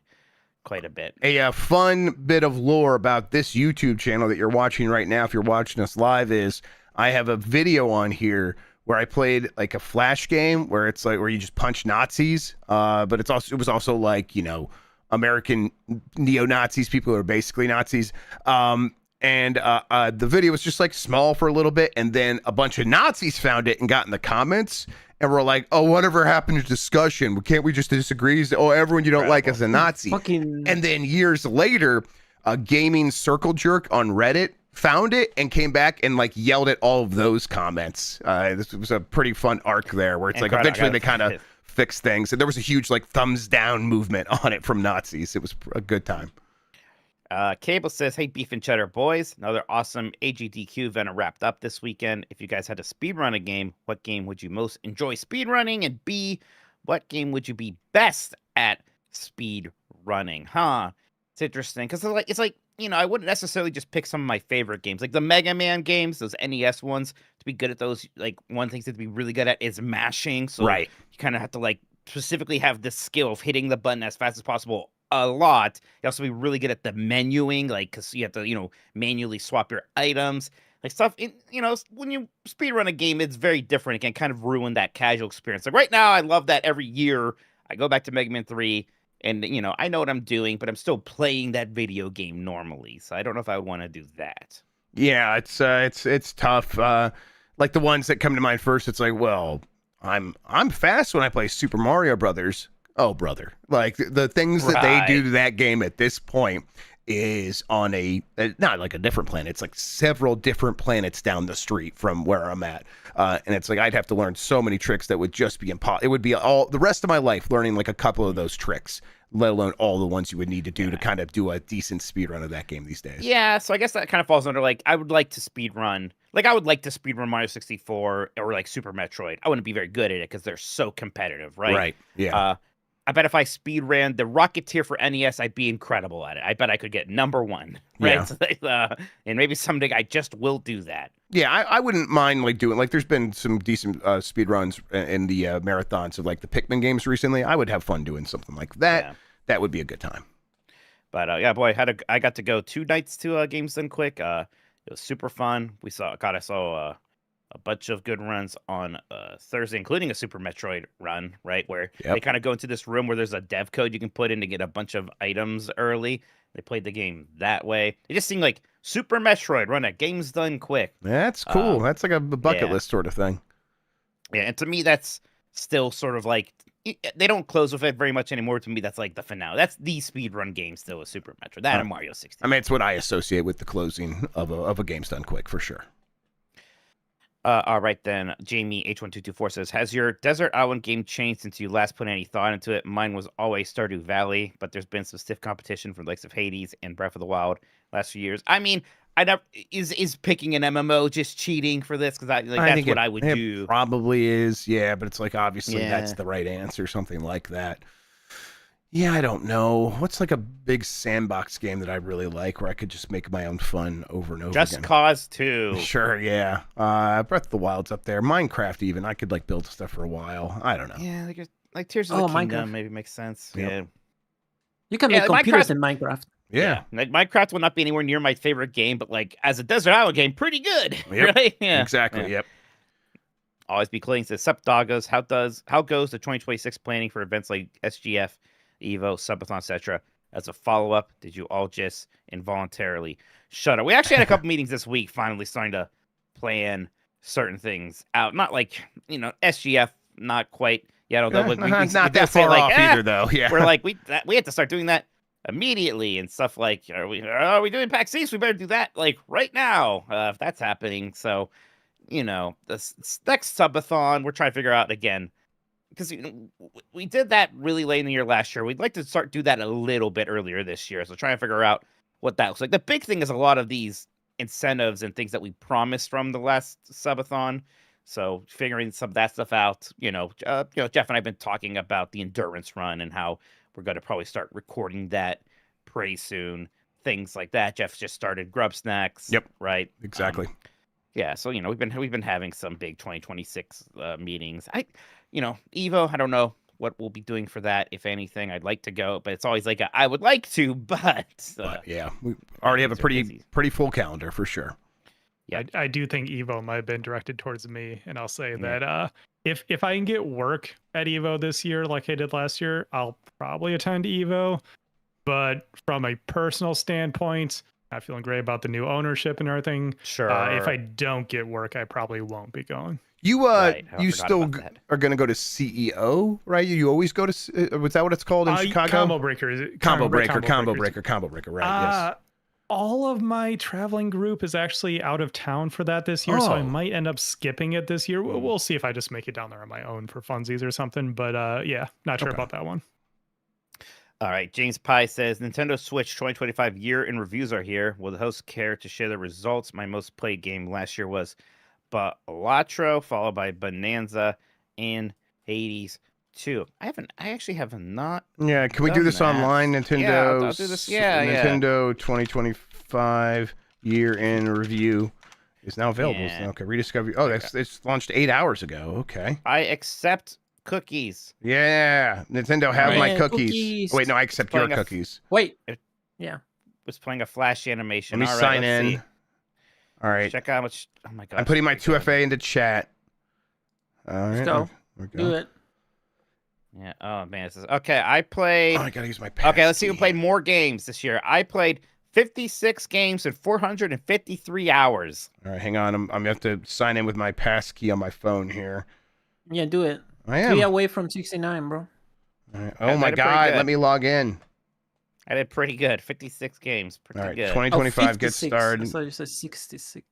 quite a bit. A fun bit of lore about this YouTube channel that you're watching right now, if you're watching us live, is I have a video on here where I played like a Flash game where it's like where you just punch Nazis, but it was also like American neo-Nazis, people who are basically Nazis. And the video was just like small for a little bit, and then a bunch of Nazis found it and got in the comments and were like, "Oh, whatever happened to discussion? Can't we just disagree? Oh, everyone you don't like is a Nazi." And then years later, a gaming circle jerk on Reddit found it and came back and yelled at all of those comments. This was a pretty fun arc there, where it's eventually they kind of fixed things, and there was a huge thumbs down movement on it from Nazis. It was a good time. Cable says, hey, Beef and Cheddar boys, another awesome AGDQ event wrapped up this weekend. If you guys had to speedrun a game, what game would you most enjoy speedrunning? And B, what game would you be best at speed running, huh? It's interesting because it's like I wouldn't necessarily just pick some of my favorite games, like the Mega Man games, those NES ones. To be good at those, like one thing to be really good at is mashing. So Right. you kind of have to like specifically have the skill of hitting the button as fast as possible a lot. You also be really good at the menuing, like because you have to manually swap your items, like stuff. When you speedrun a game, it's very different. It can kind of ruin that casual experience. Like right now, I love that every year I go back to Mega Man 3. And I know what I'm doing, but I'm still playing that video game normally. So I don't know if I would want to do that. Yeah, it's tough. Like the ones that come to mind first, it's like, well, I'm fast when I play Super Mario Brothers. Oh, brother. Like the things that they do to that game at this point is on not like a different planet. It's like several different planets down the street from where I'm at. And it's like I'd have to learn so many tricks that would just be impossible. It would be all the rest of my life learning like a couple of those tricks, let alone all the ones you would need to do to kind of do a decent speed run of that game these days. Yeah, so I guess that kind of falls under like I would like to speed run. Like I would like to speed run Mario 64 or like Super Metroid. I wouldn't be very good at it because they're so competitive, right? Right. Yeah. I bet if I speed ran the Rocketeer for NES, I'd be incredible at it. I bet I could get number 1, right? Yeah. And maybe someday I just will do that. Yeah, I wouldn't mind like doing like there's been some decent speed runs in the marathons of like the Pikmin games recently. I would have fun doing something like that. Yeah. That would be a good time. But yeah, boy, I got to go 2 nights to Games Done Quick. It was super fun. I saw a bunch of good runs on Thursday, including a Super Metroid run, right? Where they kind of go into this room where there's a dev code you can put in to get a bunch of items early. They played the game that way. It just seemed like Super Metroid run at Games Done Quick. That's cool. That's like a bucket list sort of thing. Yeah, and to me, that's still sort of like, they don't close with it very much anymore. To me, that's like the finale. That's the speedrun game still with Super Metroid. That and Mario 64. I mean, it's what I associate with the closing of a Games Done Quick for sure. All right, then. Jamie H1224 says, has your Desert Island game changed since you last put any thought into it? Mine was always Stardew Valley, but there's been some stiff competition from the likes of Hades and Breath of the Wild last few years. I mean, is picking an MMO just cheating for this? Because that's what I would do. Probably is, yeah, but it's like obviously that's the right answer, something like that. Yeah, I don't know. What's like a big sandbox game that I really like where I could just make my own fun over and over again? Just Cause 2. Sure, yeah. Breath of the Wild's up there. Minecraft even. I could like build stuff for a while. I don't know. Yeah, like Tears of the Kingdom maybe makes sense. Yep. Yeah. You can make computers in Minecraft. Yeah. Like Minecraft will not be anywhere near my favorite game, but like as a Desert Island game, pretty good. Yep. Right? Yeah. Exactly. Yep. Always be clean. Says Sup Doggos. How goes the 2026 planning for events like SGF, Evo, Subathon, etc.? As a follow-up, did you all just involuntarily shut up? We actually had a couple meetings this week, finally starting to plan certain things out. Not like SGF, not quite yet. Although we not that far off either, though. Yeah, we're like we had to start doing that immediately and stuff like, are we doing PAX East? We better do that like right now if that's happening. So, this next subathon, we're trying to figure out again, because we did that really late in the year last year. We'd like to do that a little bit earlier this year. So trying to figure out what that looks like. The big thing is a lot of these incentives and things that we promised from the last subathon. So figuring some of that stuff out, Jeff and I have been talking about the endurance run and how we're going to probably start recording that pretty soon. Things like that. Jeff's just started Grubb Snacks. Yep. Right. Exactly. Yeah. So we've been having some big 2026 meetings. Evo. I don't know what we'll be doing for that, if anything. I'd like to go, but it's always like I would like to, but yeah, we already have a pretty full calendar for sure. Yeah, I do think Evo might have been directed towards me, and I'll say that if I can get work at Evo this year like I did last year, I'll probably attend Evo. But from a personal standpoint, I'm feeling great about the new ownership and everything. Sure. If I don't get work, I probably won't be going. You you still are going to go to CEO, right? You always go to, was that what it's called in Chicago? Combo Breaker. Is it? Combo Breaker, right, yes. All of my traveling group is actually out of town for that this year, so I might end up skipping it this year. We'll see if I just make it down there on my own for funsies or something, but yeah, not sure about that one. All right, James Pye says, Nintendo Switch 2025 year in reviews are here. Will the hosts care to share the results? My most played game last year was Balatro, followed by Bonanza and Hades. 2. I actually have not. Yeah, can we do done this that. online? Nintendo. Yeah, I'll do this. Yeah, Nintendo 2025 year-end review is now available. Yeah. Okay, rediscovery. Oh, it's launched 8 hours ago. Okay. I accept cookies. Yeah, Nintendo have Right. my Yeah, cookies. cookies. Wait, no, I accept your Playing a- cookies. Wait. It- Yeah. Was playing a Flash animation. Let me All right, sign let's in. see. All right. Check out how much. Oh my god. I'm putting my 2FA into chat. All right. Let's go. There we Do go. it. Yeah. Oh man. This is okay. I played. Oh, I gotta use my pass Okay, let's see who key. played more games this year. I played 56 games in 453 hours. All right, hang on. I'm gonna have to sign in with my pass key on my phone here. Yeah, do it. I 3 am. away from 69, bro. All right. Yeah, Oh my did pretty God! good. Let me log in. I did pretty good. 56 games. Pretty All right, good. 2025 gets 56. started. I thought you said 66.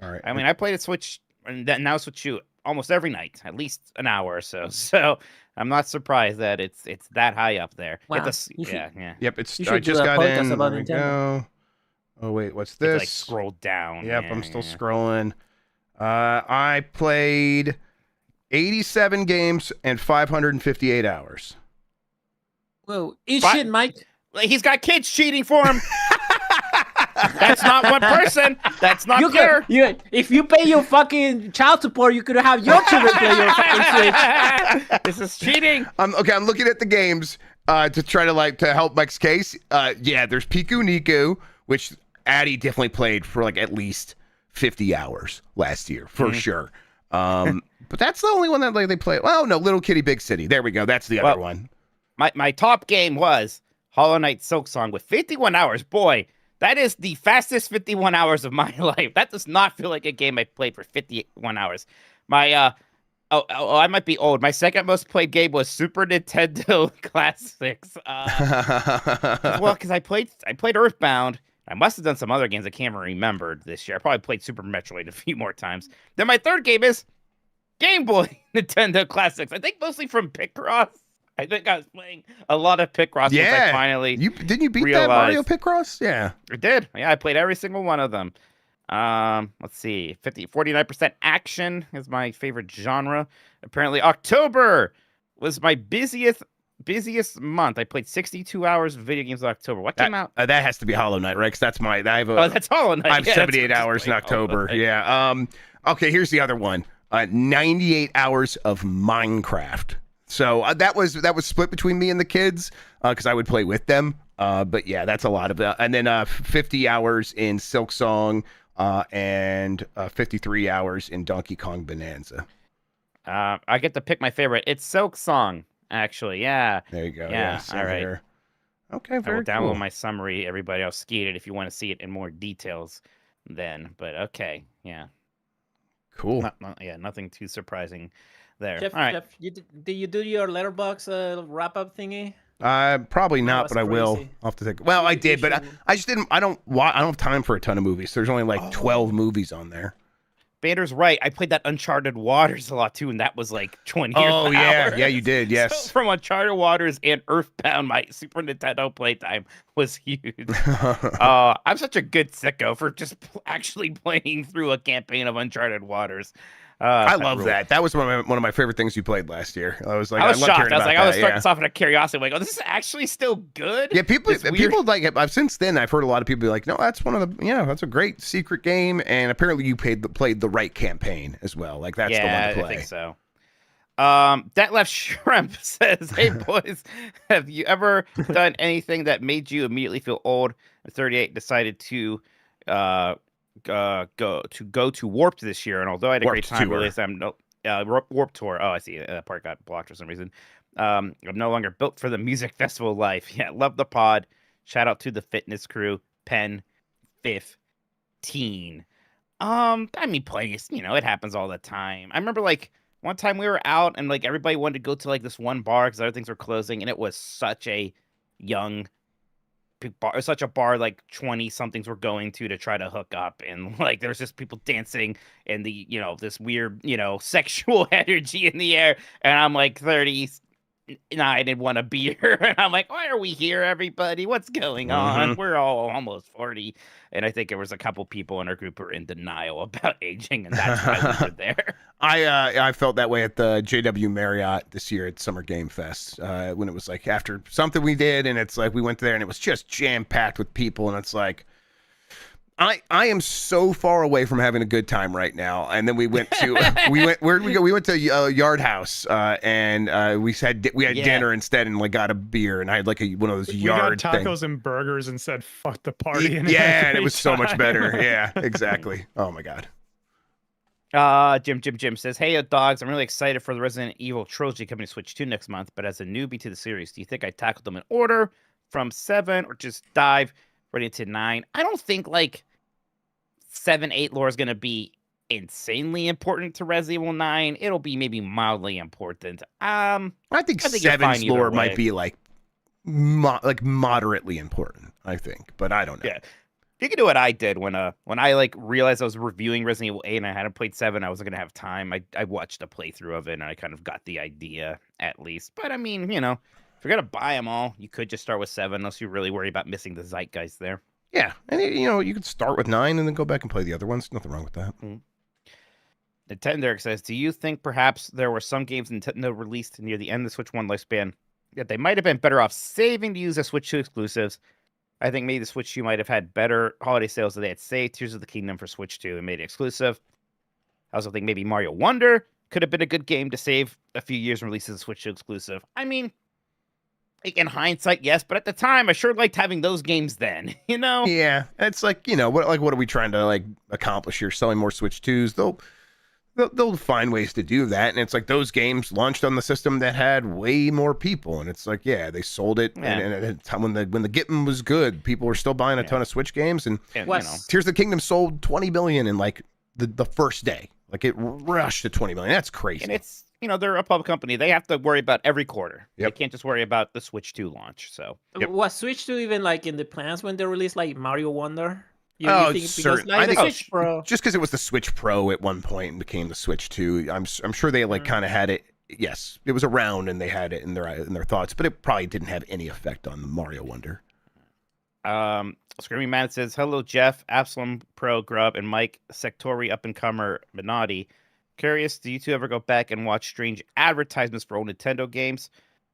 All right. I mean, I played a Switch and now Switch U almost every night, at least an hour or so. So I'm not surprised that it's that high up there. You have Wow. to s- You should- yeah. Yep, it's. You I should do just a got podcast in. about There we Nintendo. go. Oh wait, what's You have to, this? like scroll down. Yep, Yeah, I'm still yeah. scrolling. I played 87 games and 558 hours. Whoa. Eat But- shit, Mike. He's got kids cheating for him. That's not one person. That's not You fair. could, if you pay your fucking child support, you could have your children play your fucking Switch. This is cheating. I'm looking at the games to try to help Mike's case. Yeah, there's Piku Niku, which Addy definitely played for like at least 50 hours last year for sure. But that's the only one that they play. Well, no, Little Kitty Big City. There we go. That's the other one. My top game was Hollow Knight Silksong with 51 hours. Boy, that is the fastest 51 hours of my life. That does not feel like a game I played for 51 hours. My I might be old. My second most played game was Super Nintendo Classics. Well, because I played Earthbound. I must have done some other games I can't even remember this year. I probably played Super Metroid a few more times. Then my third game is Game Boy Nintendo Classics. I think mostly from Picross. I think I was playing a lot of Picross. Since I finally didn't you beat that Mario realized- Picross? Yeah. I did. Yeah, I played every single one of them. Let's see. 49% action is my favorite genre. Apparently October was my busiest month. I played 62 hours of video games in October. What came out? That has to be Hollow Knight, right? 'Cause that's my. I have Oh, that's Hollow Knight. I have Yeah, 78 that's hours in just playing Hollow October. Knight. Yeah. Okay, here's the other one. 98 hours of Minecraft. So that was split between me and the kids because I would play with them. But yeah, that's a lot of that. And then 50 hours in Silksong and 53 hours in Donkey Kong Bonanza. I get to pick my favorite. It's Silksong, actually. Yeah. There you go. Yeah, same all right. here. Okay, I very will download cool. my summary. Everybody, I'll ski it if you want to see it in more details. Then, but okay, yeah. Cool. Nothing too surprising there. Jeff, All right. Jeff, did you do your letterbox wrap up thingy? Probably not, was but I will. crazy. I'll have to think. Well, I You did, but should. I just didn't. I don't have time for a ton of movies. There's only like 12 movies on there. Bander's right. I played that Uncharted Waters a lot too, and that was like 20 Oh yeah, hours. yeah, you did. So Yes. from Uncharted Waters and Earthbound, my Super Nintendo playtime was huge. I'm such a good sicko for just actually playing through a campaign of Uncharted Waters. I love that. That was one of my favorite things you played last year. I was like, I was loved shocked. hearing I was about like, I was that, starting yeah. this off in a curiosity. Like, oh, this is actually still good. Yeah, people It's weird. like it. Since then I've heard a lot of people be like, no, that's one of the that's a great secret game, and apparently you played the right campaign as well. Like that's the one to play. I think so. That left Shrimp says, "Hey boys, have you ever done anything that made you immediately feel old?" At 38, decided to go to Warped this year, and although I had a great Warped time, Tour. realized I'm no Warped Tour. Oh, I see. That part got blocked for some reason. I'm no longer built for the music festival life. Yeah, love the pod. Shout out to the fitness crew. Pen 15. I mean, place, it happens all the time. I remember like one time we were out and like everybody wanted to go to like this one bar because other things were closing, and it was such a young bar, such a bar like 20 somethings were going to try to hook up, and like there's just people dancing and the this weird sexual energy in the air, and I'm like 30 I didn't want a beer. And I'm like, why are we here, everybody? What's going on? We're all almost 40. And I think there was a couple people in our group who were in denial about aging, and that's why we were there. I felt that way at the JW Marriott this year at Summer Game Fest when it was like after something we did, and it's like we went there and it was just jam packed with people, and it's like I am so far away from having a good time right now. And then we went to where did we go? We went to Yard House and we had dinner instead and like got a beer, and I had like one of those yard got tacos things. and burgers and said fuck the party. And and it was so much better. Yeah, exactly. Oh my god. Jim says, hey, dogs, I'm really excited for the Resident Evil trilogy coming to Switch 2 next month, but as a newbie to the series, do you think I tackled them in order from 7 or just dive right into 9? I don't think like 7, 8 lore is going to be insanely important to Resident Evil 9. It'll be maybe mildly important. I think 7's lore might be like moderately important, I think, but I don't know. Yeah. You can do what I did when I like realized I was reviewing Resident Evil 8 and I hadn't played 7. I wasn't going to have time. I watched a playthrough of it and I kind of got the idea at least. But I mean, if you're going to buy them all, you could just start with 7 unless you really worry about missing the zeitgeist there. Yeah, and you could start with 9 and then go back and play the other ones. Nothing wrong with that. Nintendogs says, do you think perhaps there were some games Nintendo released near the end of the Switch 1 lifespan that they might have been better off saving to use as Switch 2 exclusives? I think maybe the Switch 2 might have had better holiday sales if they had saved Tears of the Kingdom for Switch 2 and made it exclusive. I also think maybe Mario Wonder could have been a good game to save a few years and release as a Switch 2 exclusive. I mean, in hindsight, yes, but at the time, I sure liked having those games then, Yeah, it's like, what are we trying to like accomplish here? Selling more Switch 2s? They'll find ways to do that, and it's like those games launched on the system that had way more people, and it's like, yeah, they sold it, and at a time when the Gittin was good, people were still buying a ton of Switch games, and Tears of the Kingdom sold 20 million in like the first day, like it rushed to 20 million. That's crazy. And it's they're a public company; they have to worry about every quarter. Yep. They can't just worry about the Switch 2 launch. So was Switch 2 even like in the plans when they released like Mario Wonder? Certain. I think Switch Pro. Just because it was the Switch Pro at one point and became the Switch 2, I'm sure they like kind of had it. Yes, it was around and they had it in their thoughts, but it probably didn't have any effect on the Mario Wonder. Screaming Man says, hello, Jeff, Absalom Pro, Grubb, and Mike, Sectori, up-and-comer, Minotti. Curious, do you two ever go back and watch strange advertisements for old Nintendo games?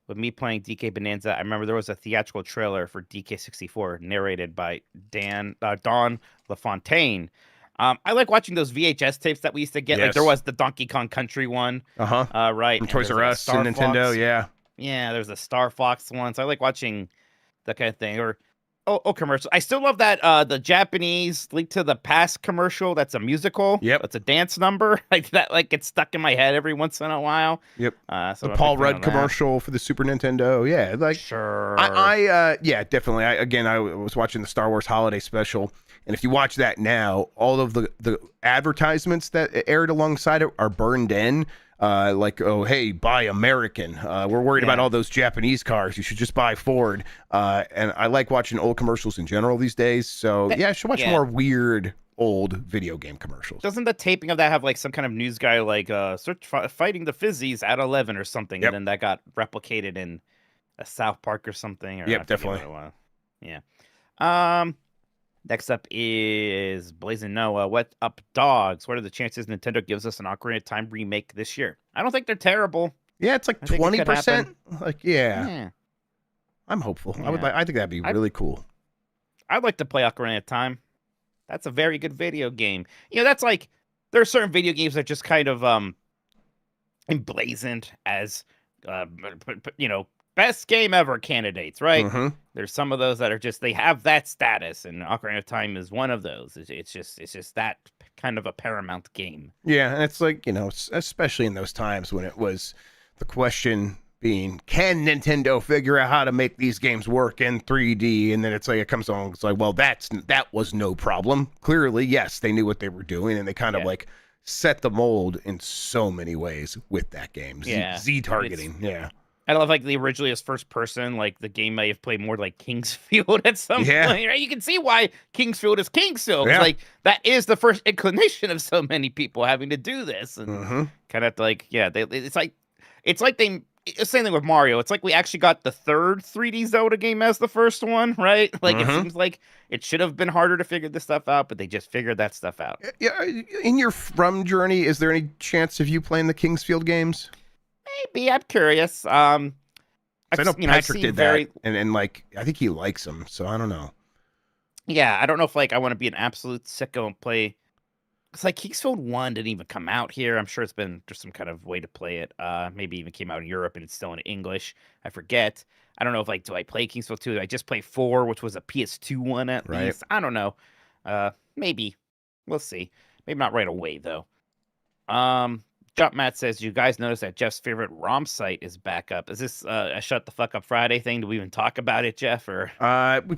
With me playing DK Bonanza, I remember there was a theatrical trailer for DK64 narrated by Don LaFontaine. I like watching those VHS tapes that we used to get. Yes. Like there was the Donkey Kong Country one. Right. From Toys R Us and Nintendo, yeah. Yeah, there's the Star Fox ones. I like watching that kind of thing. Or commercial. I still love that the Japanese Link to the Past commercial. That's a musical. Yep. It's a dance number. Like that gets stuck in my head every once in a while. Yep. So the Paul Rudd commercial for the Super Nintendo. Yeah, like sure. Yeah, definitely. I was watching the Star Wars Holiday Special, and if you watch that now, all of the advertisements that aired alongside it are burned in. Like, oh, hey, buy American. We're worried about all those Japanese cars. You should just buy Ford. And I like watching old commercials in general these days. So, I should watch more weird old video game commercials. Doesn't the taping of that have like some kind of news guy like fighting the fizzies at 11 or something? Yep. And then that got replicated in a South Park or something? Or yep, definitely. Yeah. Next up is Blazing Noah. What up, dogs? What are the chances Nintendo gives us an Ocarina of Time remake this year? I don't think they're terrible. Yeah, it's like 20%. Like, yeah. I'm hopeful. Yeah. I think that'd be really cool. I'd like to play Ocarina of Time. That's a very good video game. That's like there are certain video games that just kind of emblazoned as best game ever candidates, right? Mm-hmm. There's some of those that are just, they have that status, and Ocarina of Time is one of those. It's just that kind of a paramount game. Yeah, and it's like, especially in those times when it was the question being, can Nintendo figure out how to make these games work in 3D? And then it's like, it comes on, it's like, well, that was no problem. Clearly, yes, they knew what they were doing, and they kind of like set the mold in so many ways with that game. Z targeting, I love like originally as first person, like the game may have played more like Kingsfield at some point. Right? You can see why Kingsfield is Kingsfield. Yeah. Like that is the first inclination of so many people having to do this, and kind of like it's like they same thing with Mario. It's like we actually got the third 3D Zelda game as the first one, right? Like it seems like it should have been harder to figure this stuff out, but they just figured that stuff out. Yeah, in your From journey, is there any chance of you playing the Kingsfield games? Maybe. I'm curious. I know Patrick did that, and like I think he likes them, so I don't know. Yeah, I don't know if like I want to be an absolute sicko and play. It's like Kingsfield 1 didn't even come out here. I'm sure there's some kind of way to play it. Maybe even came out in Europe and it's still in English. I forget. I don't know if like, do I play Kingsfield 2? Do I just play 4, which was a PS2 one at least? I don't know. Maybe. We'll see. Maybe not right away though. Jump Matt says, you guys notice that Jeff's favorite ROM site is back up. Is this a Shut the Fuck Up Friday thing? Do we even talk about it, Jeff? Or we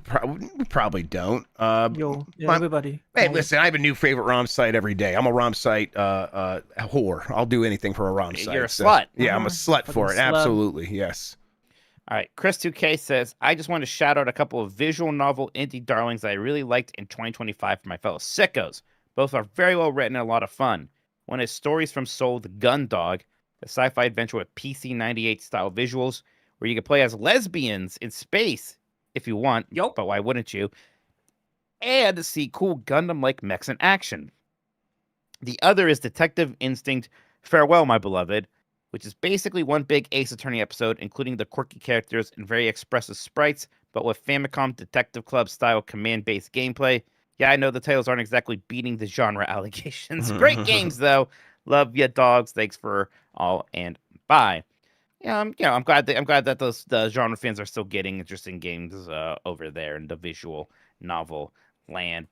probably don't. Everybody. Hey, listen, I have a new favorite ROM site every day. I'm a ROM site whore. I'll do anything for a ROM site. You're a slut. Yeah, I'm a slut for it. Slut. Absolutely, yes. All right, Chris2K says, I just want to shout out a couple of visual novel indie darlings that I really liked in 2025 for my fellow sickos. Both are very well written and a lot of fun. One is Stories from Seoul, The Gun Dog, a sci-fi adventure with PC 98 style visuals, where you can play as lesbians in space if you want. Yup. But why wouldn't you? And see cool Gundam-like mechs in action. The other is Detective Instinct, Farewell, My Beloved, which is basically one big Ace Attorney episode, including the quirky characters and very expressive sprites, but with Famicom Detective Club style command-based gameplay. Yeah, I know the titles aren't exactly beating the genre allegations. Great games, though. Love ya, dogs. Thanks for all and bye. Yeah, I'm glad that the genre fans are still getting interesting games over there in the visual novel land.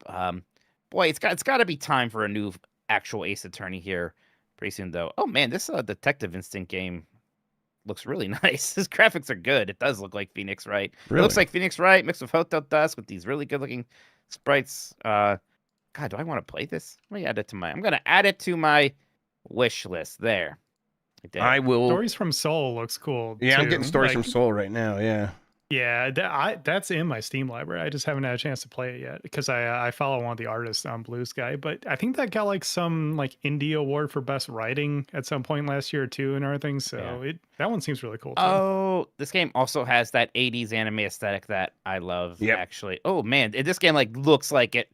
Boy, it's got to be time for a new actual Ace Attorney here pretty soon, though. Oh man, this Detective Instinct game looks really nice. His graphics are good. It does look like Phoenix Wright. Really? It looks like Phoenix Wright mixed with Hotel Dusk with these really good looking sprites. God, do I want to play this? I'm gonna add it to my wish list there. I will. Stories from Seoul looks cool. Yeah, too. I'm getting Stories from Seoul right now. Yeah. Yeah, that's in my Steam library. I just haven't had a chance to play it yet because I follow one of the artists on Blue Sky. But I think that got like some like indie award for best writing at some point last year too and everything. So that one seems really cool too. Oh, this game also has that 80s anime aesthetic that I love. Yep. Actually. Oh man, this game like looks like it.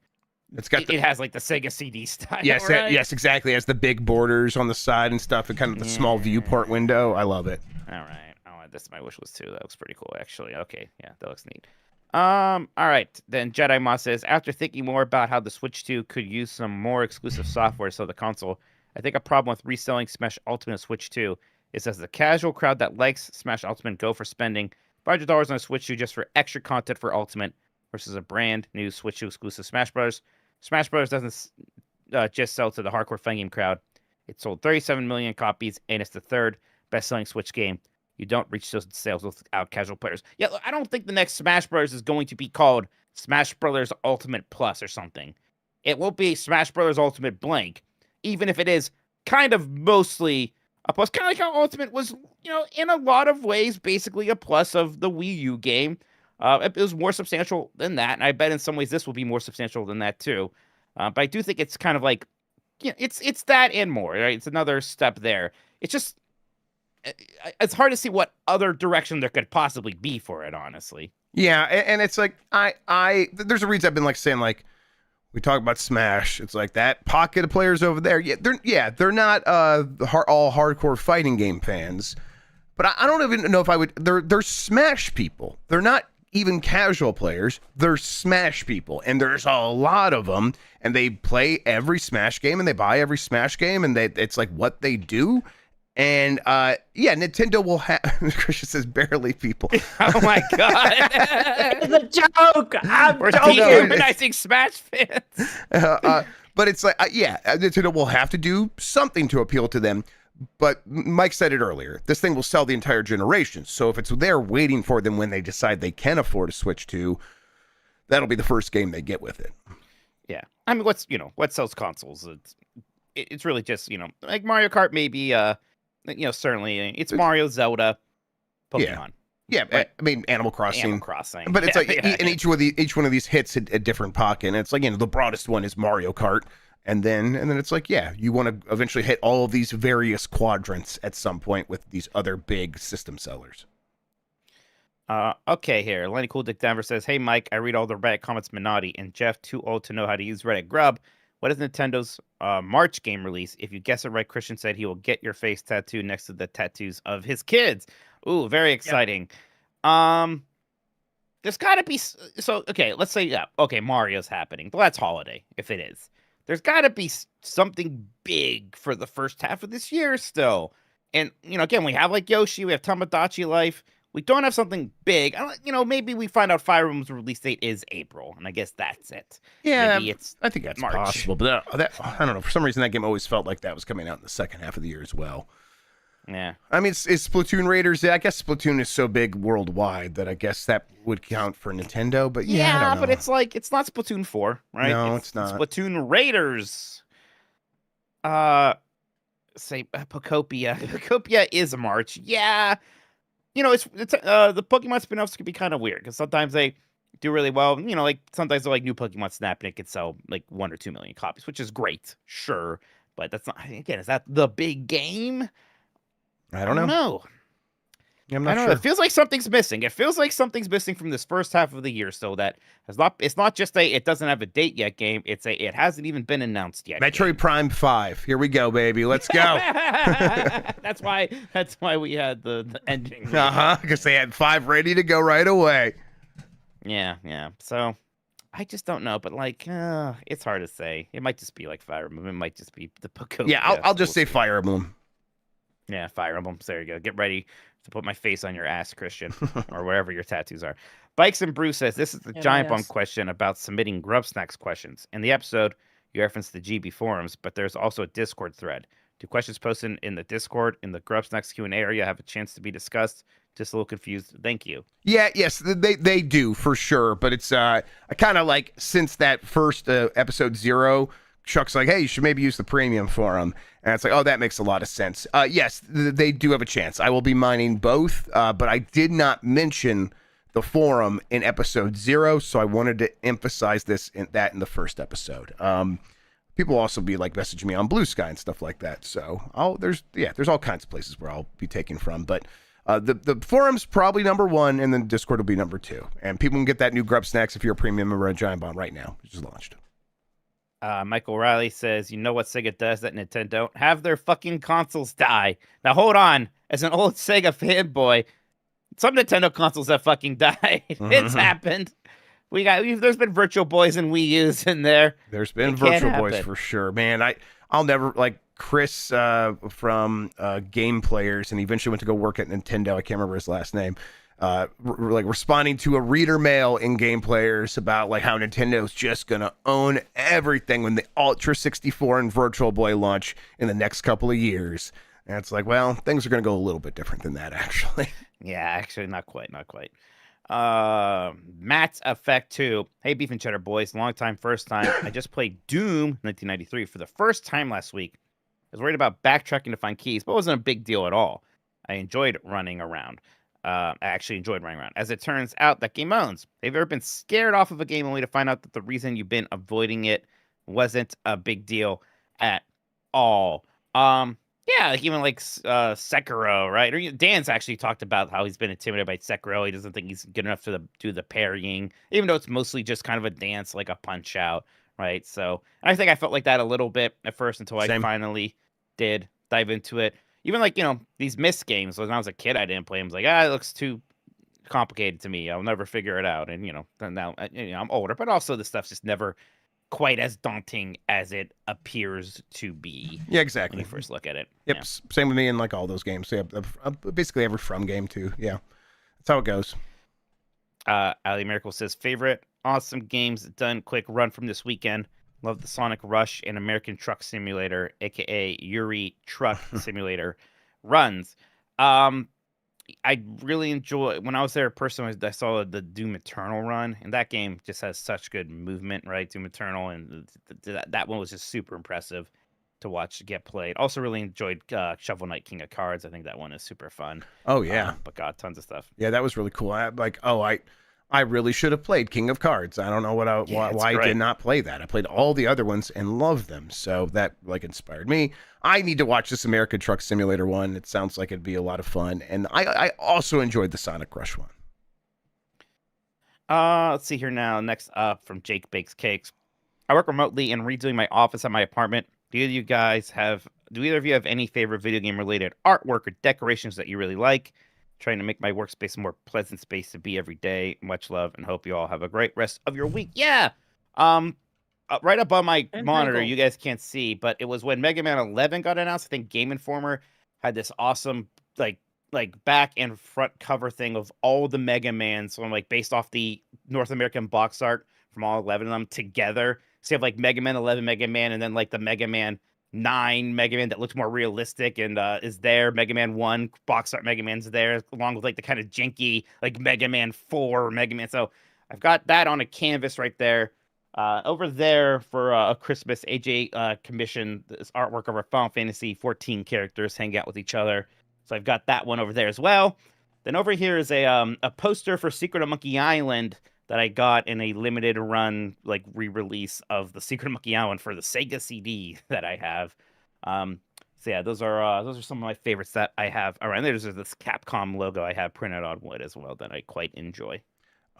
It's got it has like the Sega CD style. Yes, right? yes, exactly. It has the big borders on the side and stuff, and kind of the small viewport window. I love it. All right. This is my wish list too. That looks pretty cool, actually. Okay, yeah, that looks neat. All right. Then Jedi Moss says, after thinking more about how the Switch 2 could use some more exclusive software so the console, I think a problem with reselling Smash Ultimate Switch 2 is as the casual crowd that likes Smash Ultimate go for spending $500 on a Switch 2 just for extra content for Ultimate versus a brand new Switch 2 exclusive Smash Bros. Smash Bros. Doesn't just sell to the hardcore fighting game crowd. It sold 37 million copies, and it's the third best-selling Switch game. You don't reach those sales without casual players. Yeah, I don't think the next Smash Bros. Is going to be called Smash Bros. Ultimate Plus or something. It will be Smash Bros. Ultimate blank, even if it is kind of mostly a plus. Kind of like how Ultimate was, in a lot of ways, basically a plus of the Wii U game. It was more substantial than that, and I bet in some ways this will be more substantial than that too. But I do think it's kind of like, it's that and more, right? It's another step there. It's just, it's hard to see what other direction there could possibly be for it, honestly. Yeah, and it's like there's a reason I've been like saying like we talk about Smash. It's like that pocket of players over there. They're not all hardcore fighting game fans, but I don't even know if I would. They're Smash people. They're not even casual players. They're Smash people, and there's a lot of them, and they play every Smash game and they buy every Smash game, and it's like what they do. And Nintendo will have. Christian says barely people. Oh my god, It's a joke. we're joking. dehumanizing Smash fans. But it's like, Nintendo will have to do something to appeal to them. But Mike said it earlier. This thing will sell the entire generation. So if it's there waiting for them when they decide they can afford a Switch 2, that'll be the first game they get with it. Yeah, I mean, what sells consoles? It's really just like Mario Kart, maybe. Certainly it's Mario, Zelda, Pokemon. Yeah, Right. I mean Animal Crossing. But But it's like and each one of these hits a different pocket. And it's like the broadest one is Mario Kart, And then it's like, yeah, you want to eventually hit all of these various quadrants at some point with these other big system sellers. Okay, here. Lenny Cool Dick Denver says, "Hey, Mike, I read all the Reddit comments Minotti and Jeff, too old to know how to use Reddit. Grubb, what is Nintendo's March game release? If you guess it right, Christian said he will get your face tattooed next to the tattoos of his kids. Ooh, very exciting. Yep. There's got to be... So, okay, let's say, yeah, okay, Mario's happening. Well, that's holiday, if it is. There's got to be something big for the first half of this year still. And, again, we have, like, Yoshi, we have Tamagotchi Life. We don't have something big. Maybe we find out Fire Emblem's release date is April, and I guess that's it. Yeah, maybe it's I think that's March. possible. But I don't know. For some reason, that game always felt like that was coming out in the second half of the year as well. Yeah. I mean, it's Splatoon Raiders. I guess Splatoon is so big worldwide that I guess that would count for Nintendo. But I don't know. But it's like, it's not Splatoon 4, right? No, it's not. Splatoon Raiders. Say Pokopia. Pokopia is March. Yeah. It's the Pokemon spin-offs can be kind of weird because sometimes they do really well. Like sometimes they're like new Pokemon Snap and it could sell like 1 or 2 million copies, which is great, sure. But that's not, again, is that the big game? I don't know. I'm not sure. It feels like something's missing. It feels like something's missing from this first half of the year. So that it's not just it doesn't have a date yet game. It hasn't even been announced yet. Metroid Prime 5. Here we go, baby. Let's go. That's why we had the ending. Because they had 5 ready to go right away. Yeah. So I just don't know, but like, it's hard to say. It might just be like Fire Emblem. It might just be the Pokemon. Yeah, I'll just say Fire Emblem. Yeah, Fire Emblem. There you go. Get ready to put my face on your ass, Christian, or wherever your tattoos are. Bikes and Bruce says, this is the giant bomb question about submitting Grub Snacks questions. In the episode, you referenced the GB forums, but there's also a Discord thread. Do questions posted in the Discord in the Grub Snacks Q&A area have a chance to be discussed? Just a little confused. Thank you. Yes, they do for sure. But it's I kind of like since that first episode 0, Chuck's like, hey, you should maybe use the premium forum. And it's like, oh, that makes a lot of sense. Yes, they do have a chance. I will be mining both, but I did not mention the forum in episode 0, so I wanted to emphasize in the first episode. People also be like messaging me on Blue Sky and stuff like that. So there's all kinds of places where I'll be taken from. But the forum's probably number 1, and then Discord will be number 2. And people can get that new Grub Snacks if you're a premium member of Giant Bomb right now, which is launched. Michael Riley says, you know what Sega does that Nintendo don't? Have their fucking consoles die. Now, hold on. As an old Sega fanboy, some Nintendo consoles have fucking died. It's happened. There's been Virtual Boys and Wii U's in there. There's been Virtual Boys for sure. Man, I'll never, like Chris from Game Players, and he eventually went to go work at Nintendo. I can't remember his last name. Like responding to a reader mail in Game Players about like how Nintendo's just gonna own everything when the Ultra 64 and Virtual Boy launch in the next couple of years. And it's like, well, things are gonna go a little bit different than that, actually. Yeah, actually, not quite. Matt's Effect 2. Hey, Beef and Cheddar boys, long time, first time. I just played Doom 1993 for the first time last week. I was worried about backtracking to find keys, but it wasn't a big deal at all. I enjoyed running around. I actually enjoyed running around. As it turns out, that game owns. Have you ever been scared off of a game only to find out that the reason you've been avoiding it wasn't a big deal at all? Yeah, like even like Sekiro, right? Or Dan's actually talked about how he's been intimidated by Sekiro. He doesn't think he's good enough to do the parrying, even though it's mostly just kind of a dance, like a punch out, right? So I think I felt like that a little bit at first until I finally did dive into it. Even like, these Myst games, when I was a kid, I didn't play them. I was like, it looks too complicated to me. I'll never figure it out. And, now I'm older, but also the stuff's just never quite as daunting as it appears to be. Yeah, exactly. When you first look at it. Yep. Yeah. Same with me in like all those games. So yeah, basically every From game too. Yeah. That's how it goes. Ali Miracle says, favorite awesome games done quick run from this weekend. Love the Sonic Rush and American Truck Simulator, aka Yuri Truck Simulator runs. I really enjoy when I was there personally. I saw the Doom Eternal run, and that game just has such good movement, right? Doom Eternal, and that one was just super impressive to watch get played. Also, really enjoyed Shovel Knight King of Cards. I think that one is super fun. Oh yeah, but God, tons of stuff. Yeah, that was really cool. I really should have played King of Cards. I don't know why I did not play that. I played all the other ones and loved them. So that like inspired me. I need to watch this American Truck Simulator one. It sounds like it'd be a lot of fun. And I also enjoyed the Sonic Rush one. Let's see here now. Next up from Jake Bakes Cakes. I work remotely and redoing my office at my apartment. Do either of you have any favorite video game related artwork or decorations that you really like? Trying to make my workspace a more pleasant space to be every day. Much love and hope you all have a great rest of your week. Yeah. Right above my monitor, you guys can't see, but it was when Mega Man 11 got announced. I think Game Informer had this awesome like back and front cover thing of all the Mega Mans, so like based off the North American box art from all 11 of them together. So you have like Mega Man 11 Mega Man, and then like the Mega Man 9 Mega Man that looks more realistic and is there. Mega Man 1 box art Mega Man's there, along with like the kind of janky like Mega Man 4 Mega Man. So I've got that on a canvas right there. Over there for a Christmas, AJ commissioned this artwork of our Final Fantasy 14 characters hang out with each other. So I've got that one over there as well. Then over here is a poster for Secret of Monkey Island that I got in a limited run, like re-release of the Secret of Monkey Island for the Sega CD that I have. So yeah, those are some of my favorites that I have around. There's this Capcom logo I have printed on wood as well that I quite enjoy.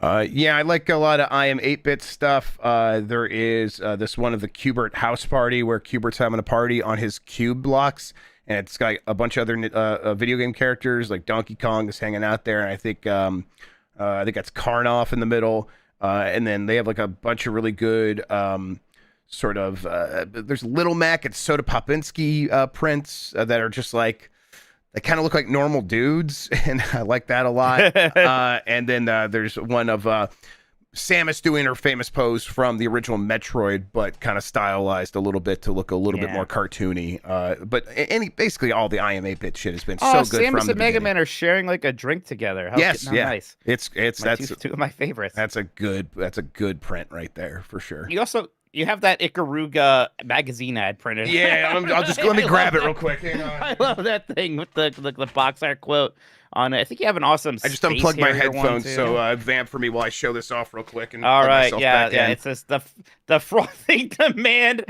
Yeah, I like a lot of I Am 8-Bit stuff. There is this one of the Q*bert House Party where Q*bert's having a party on his cube blocks, and it's got a bunch of other video game characters like Donkey Kong is hanging out there, and I think that's Karnoff in the middle, and then they have like a bunch of really good there's Little Mac and Soda Popinski prints that are just like, they kind of look like normal dudes, and I like that a lot. And then there's one of Samus doing her famous pose from the original Metroid, but kind of stylized a little bit to look a little bit more cartoony. But basically all the I Am 8-Bit shit has been so good. Samus from the and Mega Man are sharing like a drink together. Yes, yeah, nice. That's two of my favorites. That's a good print right there for sure. You have that Ikaruga magazine ad printed. Yeah, I'll just let me grab it real quick. Hang on. I love that thing with the box art quote on it. I think you have an awesome. I just unplugged my headphones, so vamp for me while I show this off real quick. And all right, yeah. It says the frothing demand.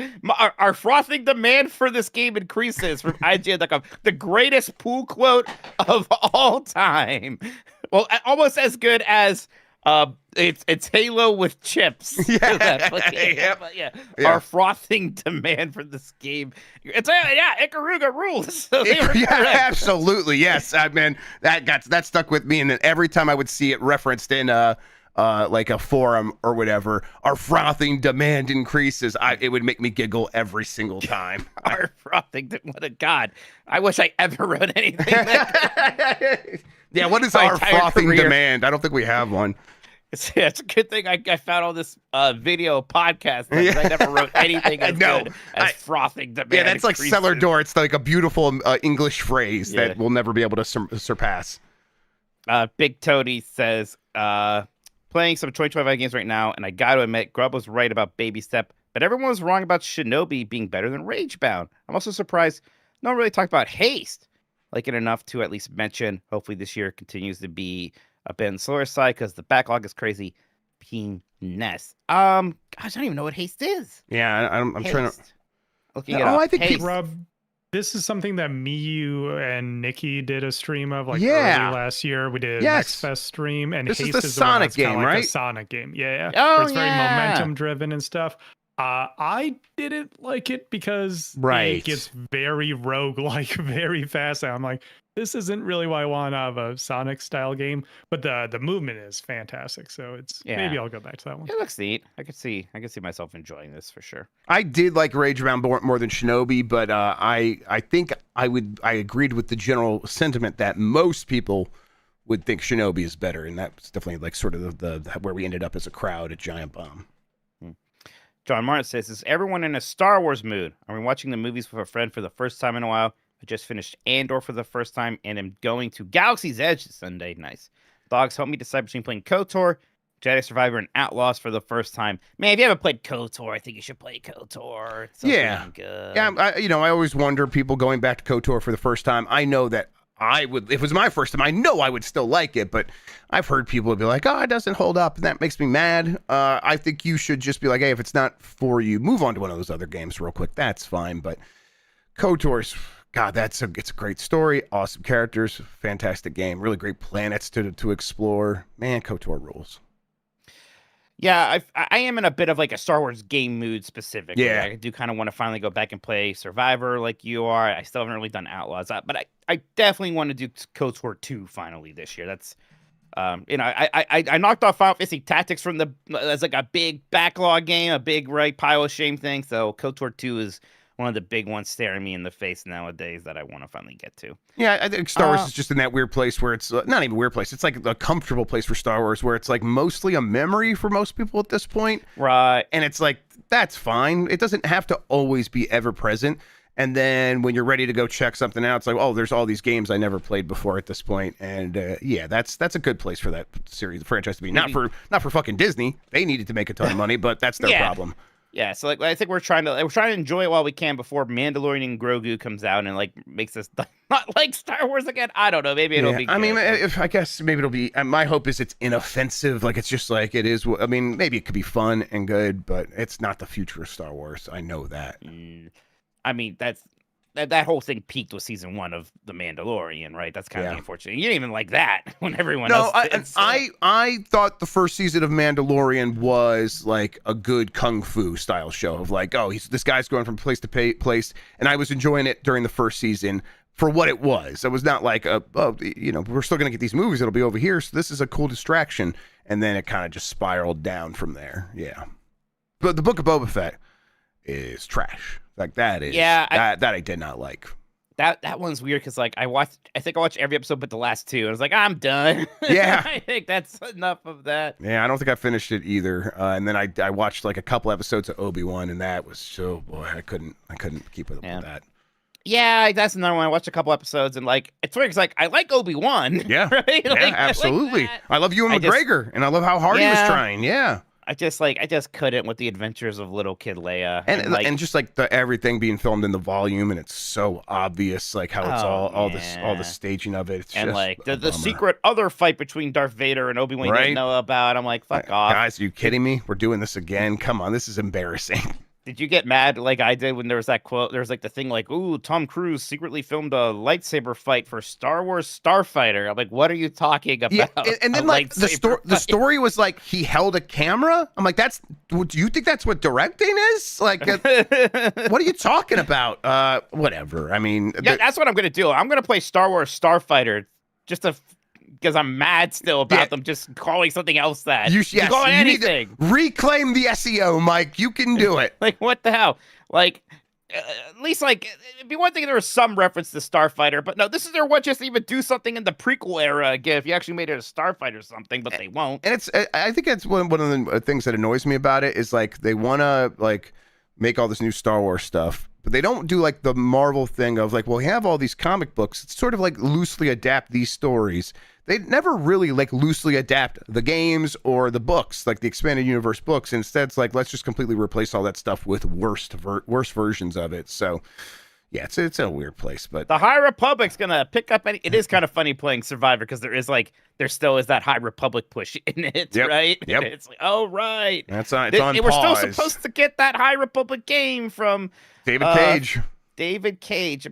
Our frothing demand for this game increases from IGN.com. The greatest pool quote of all time. Well, almost as good as. It's Halo with chips. Yeah. Our frothing demand for this game. It's Ikaruga rules. So absolutely, yes. I mean that stuck with me, and then every time I would see it referenced in like a forum or whatever, our frothing demand increases. It would make me giggle every single time. Our frothing, what a god! I wish I ever wrote anything. Yeah, what is our frothing demand? I don't think we have one. It's a good thing I found all this video podcast. I never wrote anything as good as frothing demand. Yeah, that's like cellar door. It's like a beautiful English phrase that we'll never be able to surpass. Big Toady says, playing some 2025 games right now, and I got to admit, Grubb was right about Baby Step, but everyone was wrong about Shinobi being better than Ragebound. I'm also surprised no one really talked about Haste. Like it enough to at least mention. Hopefully this year continues to be a bit on the slower side because the backlog is crazy. Penis. Gosh, I don't even know what Haste is. Yeah, I'm trying to. Looking it up. I think Haste. Rob, this is something that me, you, and Nikki did a stream of early last year. We did a Next Fest stream, and this Haste is the is Sonic game, like right? a Sonic game, yeah. Oh, it's very momentum driven and stuff. I didn't like it because it gets very rogue-like very fast. I'm like, this isn't really what I want out of a Sonic style game, but the movement is fantastic. So maybe I'll go back to that one. It looks neat. I could see myself enjoying this for sure. I did like Ragebound more than Shinobi, but I think I agreed with the general sentiment that most people would think Shinobi is better, and that's definitely like sort of the where we ended up as a crowd at Giant Bomb. John Martin says, is everyone in a Star Wars mood? Are we watching the movies with a friend for the first time in a while? I just finished Andor for the first time and am going to Galaxy's Edge this Sunday. Nice. Dogs, help me decide between playing KOTOR, Jedi Survivor, and Outlaws for the first time. Man, if you haven't played KOTOR, I think you should play KOTOR. It's so good. Yeah, I always wonder people going back to KOTOR for the first time. I know that I would, if it was my first time, I know I would still like it, but I've heard people be like, oh, it doesn't hold up, and that makes me mad. I think you should just be like, hey, if it's not for you, move on to one of those other games real quick. That's fine. But KOTOR's, God, it's a great story, awesome characters, fantastic game, really great planets to explore. Man, KOTOR rules. Yeah, I am in a bit of like a Star Wars game mood specifically. Yeah. I do kind of want to finally go back and play Survivor like you are. I still haven't really done Outlaws, but I definitely want to do KOTOR 2 finally this year. That's, I knocked off Final Fantasy Tactics from as like a big backlog game, a big pile of shame thing. So KOTOR 2 is one of the big ones staring me in the face nowadays that I want to finally get to. Yeah, I think Star Wars is just in that weird place where it's not even a weird place. It's like a comfortable place for Star Wars where it's like mostly a memory for most people at this point. Right. And it's like, that's fine. It doesn't have to always be ever present. And then when you're ready to go check something out, it's like, oh, there's all these games I never played before at this point. And yeah, that's a good place for that series, the franchise to be. Not for fucking Disney. They needed to make a ton of money, but that's their problem. Yeah, so like I think we're trying to enjoy it while we can before Mandalorian and Grogu comes out and like makes us not like Star Wars again. I don't know. Maybe it'll be good. I mean, I guess maybe it'll be. My hope is it's inoffensive. Like it's just like it is. I mean, maybe it could be fun and good, but it's not the future of Star Wars. I know that. I mean, that whole thing peaked with season 1 of The Mandalorian, right? That's kind of unfortunate. You didn't even like that when everyone else did. I thought the first season of Mandalorian was like a good kung fu style show of like, oh, this guy's going from place to place, and I was enjoying it during the first season for what it was. It was not like we're still gonna get these movies. It'll be over here, so this is a cool distraction, and then it kind of just spiraled down from there. Yeah, but the Book of Boba Fett is trash. Like that is that I did not like. That one's weird because like I think I watched every episode but the last 2. And I was like, I'm done. Yeah. I think that's enough of that. Yeah, I don't think I finished it either. And then I watched like a couple episodes of Obi-Wan, and that was so I couldn't keep up with that. Yeah, that's another one. I watched a couple episodes and like it's weird because like I like Obi-Wan. Yeah. Right? Yeah, absolutely. I love Ewan McGregor, and I love how hard he was trying. Yeah. I just couldn't with the adventures of little kid Leia, and just like everything being filmed in the volume, and it's so obvious, like how it's all the staging of it. It's and just like the secret other fight between Darth Vader and Obi-Wan you didn't know about. I'm like, fuck off, guys! Are you kidding me? We're doing this again? Come on, this is embarrassing. Did you get mad like I did when there was that quote? There was like the thing like, ooh, Tom Cruise secretly filmed a lightsaber fight for Star Wars Starfighter. I'm like, what are you talking about? Yeah, and then like the story was like he held a camera. I'm like, do you think that's what directing is? Like, what are you talking about? Whatever. I mean, yeah, that's what I'm gonna do. I'm gonna play Star Wars Starfighter just to. Because I'm mad still about them just calling something else that. You anything. Need to reclaim the SEO, Mike. You can do it. Like, what the hell? Like, at least, like, it'd be one thing if there was some reference to Starfighter, but no, this is their one just even do something in the prequel era again if you actually made it a Starfighter or something, but they won't. And I think that's one of the things that annoys me about it is, like, they want to, like, make all this new Star Wars stuff, but they don't do, like, the Marvel thing of, like, well, we have all these comic books. It's sort of, like, loosely adapt these stories. They never really like loosely adapt the games or the books, like the expanded universe books. Instead, it's like, let's just completely replace all that stuff with worse versions of it. So, yeah, it's a weird place. But the High Republic's gonna pick up any. It is kind of funny playing Survivor because there still is that High Republic push in it, right? Yep. It's like, oh right, that's on. It's on we're pause. still supposed to get that High Republic game from David Cage. David Cage.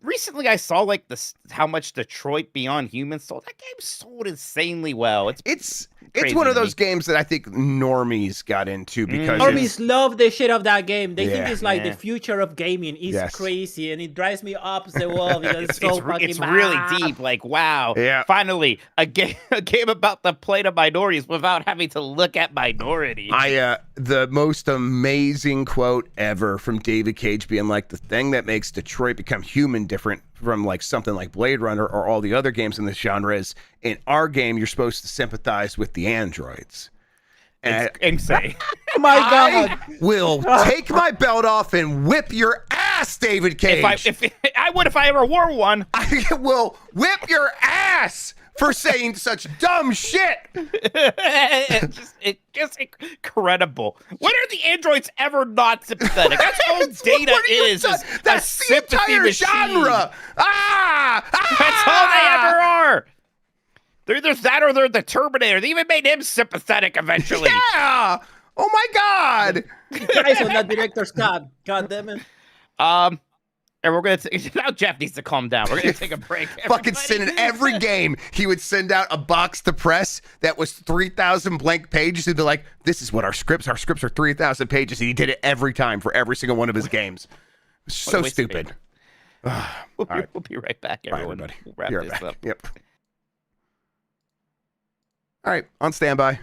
Recently I saw like how much Detroit Beyond Human sold. That game sold insanely well. It's one of those games that I think normies got into because normies love the shit of that game. They think it's like the future of gaming. It's crazy, and it drives me up the wall because it's so fucking it's really deep. Like, wow, finally a game about the plight of minorities without having to look at minorities. The most amazing quote ever from David Cage being like, the thing that makes Detroit become human different from like something like Blade Runner or all the other games in this genre is, in our game you're supposed to sympathize with the androids. And say, oh my God, I will take my belt off and whip your ass, David Cage. If I would if I ever wore one. I will whip your ass for saying such dumb shit. It's just incredible. When are the androids ever not sympathetic? That's all Data What are you is talking- a That's the sympathy entire machine. genre. That's all they ever are. They're either that or they're the Terminator. They even made him sympathetic eventually. Yeah. Oh my God. Guys on that director's cut. God damn it. And we're gonna now Jeff needs to calm down. We're gonna take a break. Fucking send in every game. He would send out a box to press that was 3,000 blank pages. He'd be like, "This is what our scripts. Our scripts are 3,000 pages." And he did it every time for every single one of his games. So stupid. We'll be right back, everyone. Bye, everybody. We'll wrap Be right this back. up. Yep. All right, on standby.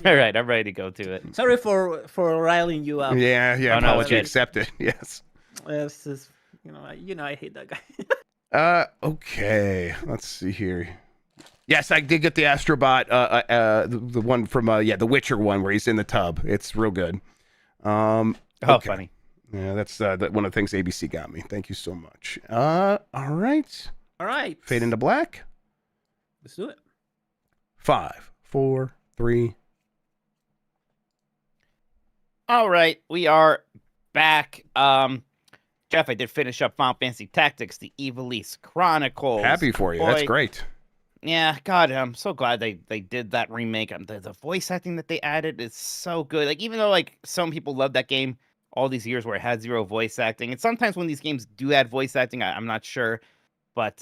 All right, I'm ready to go to it. Sorry for riling you up. Yeah, Oh, no, apology okay. accepted. Yes. It's just, I hate that guy. Okay. Let's see here. Yes, I did get the Astrobot, the one from the Witcher one where he's in the tub. It's real good. Oh, okay. funny. Yeah, that's one of the things ABC got me. Thank you so much. All right. All right. Fade into black. Let's do it. 5, 4, 3. All right, we are back. Jeff, I did finish up Final Fantasy Tactics, the Evilise Chronicles. Happy for you. Boy, That's great. Yeah, God, I'm so glad they did that remake. The voice acting that they added is so good. Like, even though like some people love that game all these years where it had zero voice acting, and sometimes when these games do add voice acting, I'm not sure, but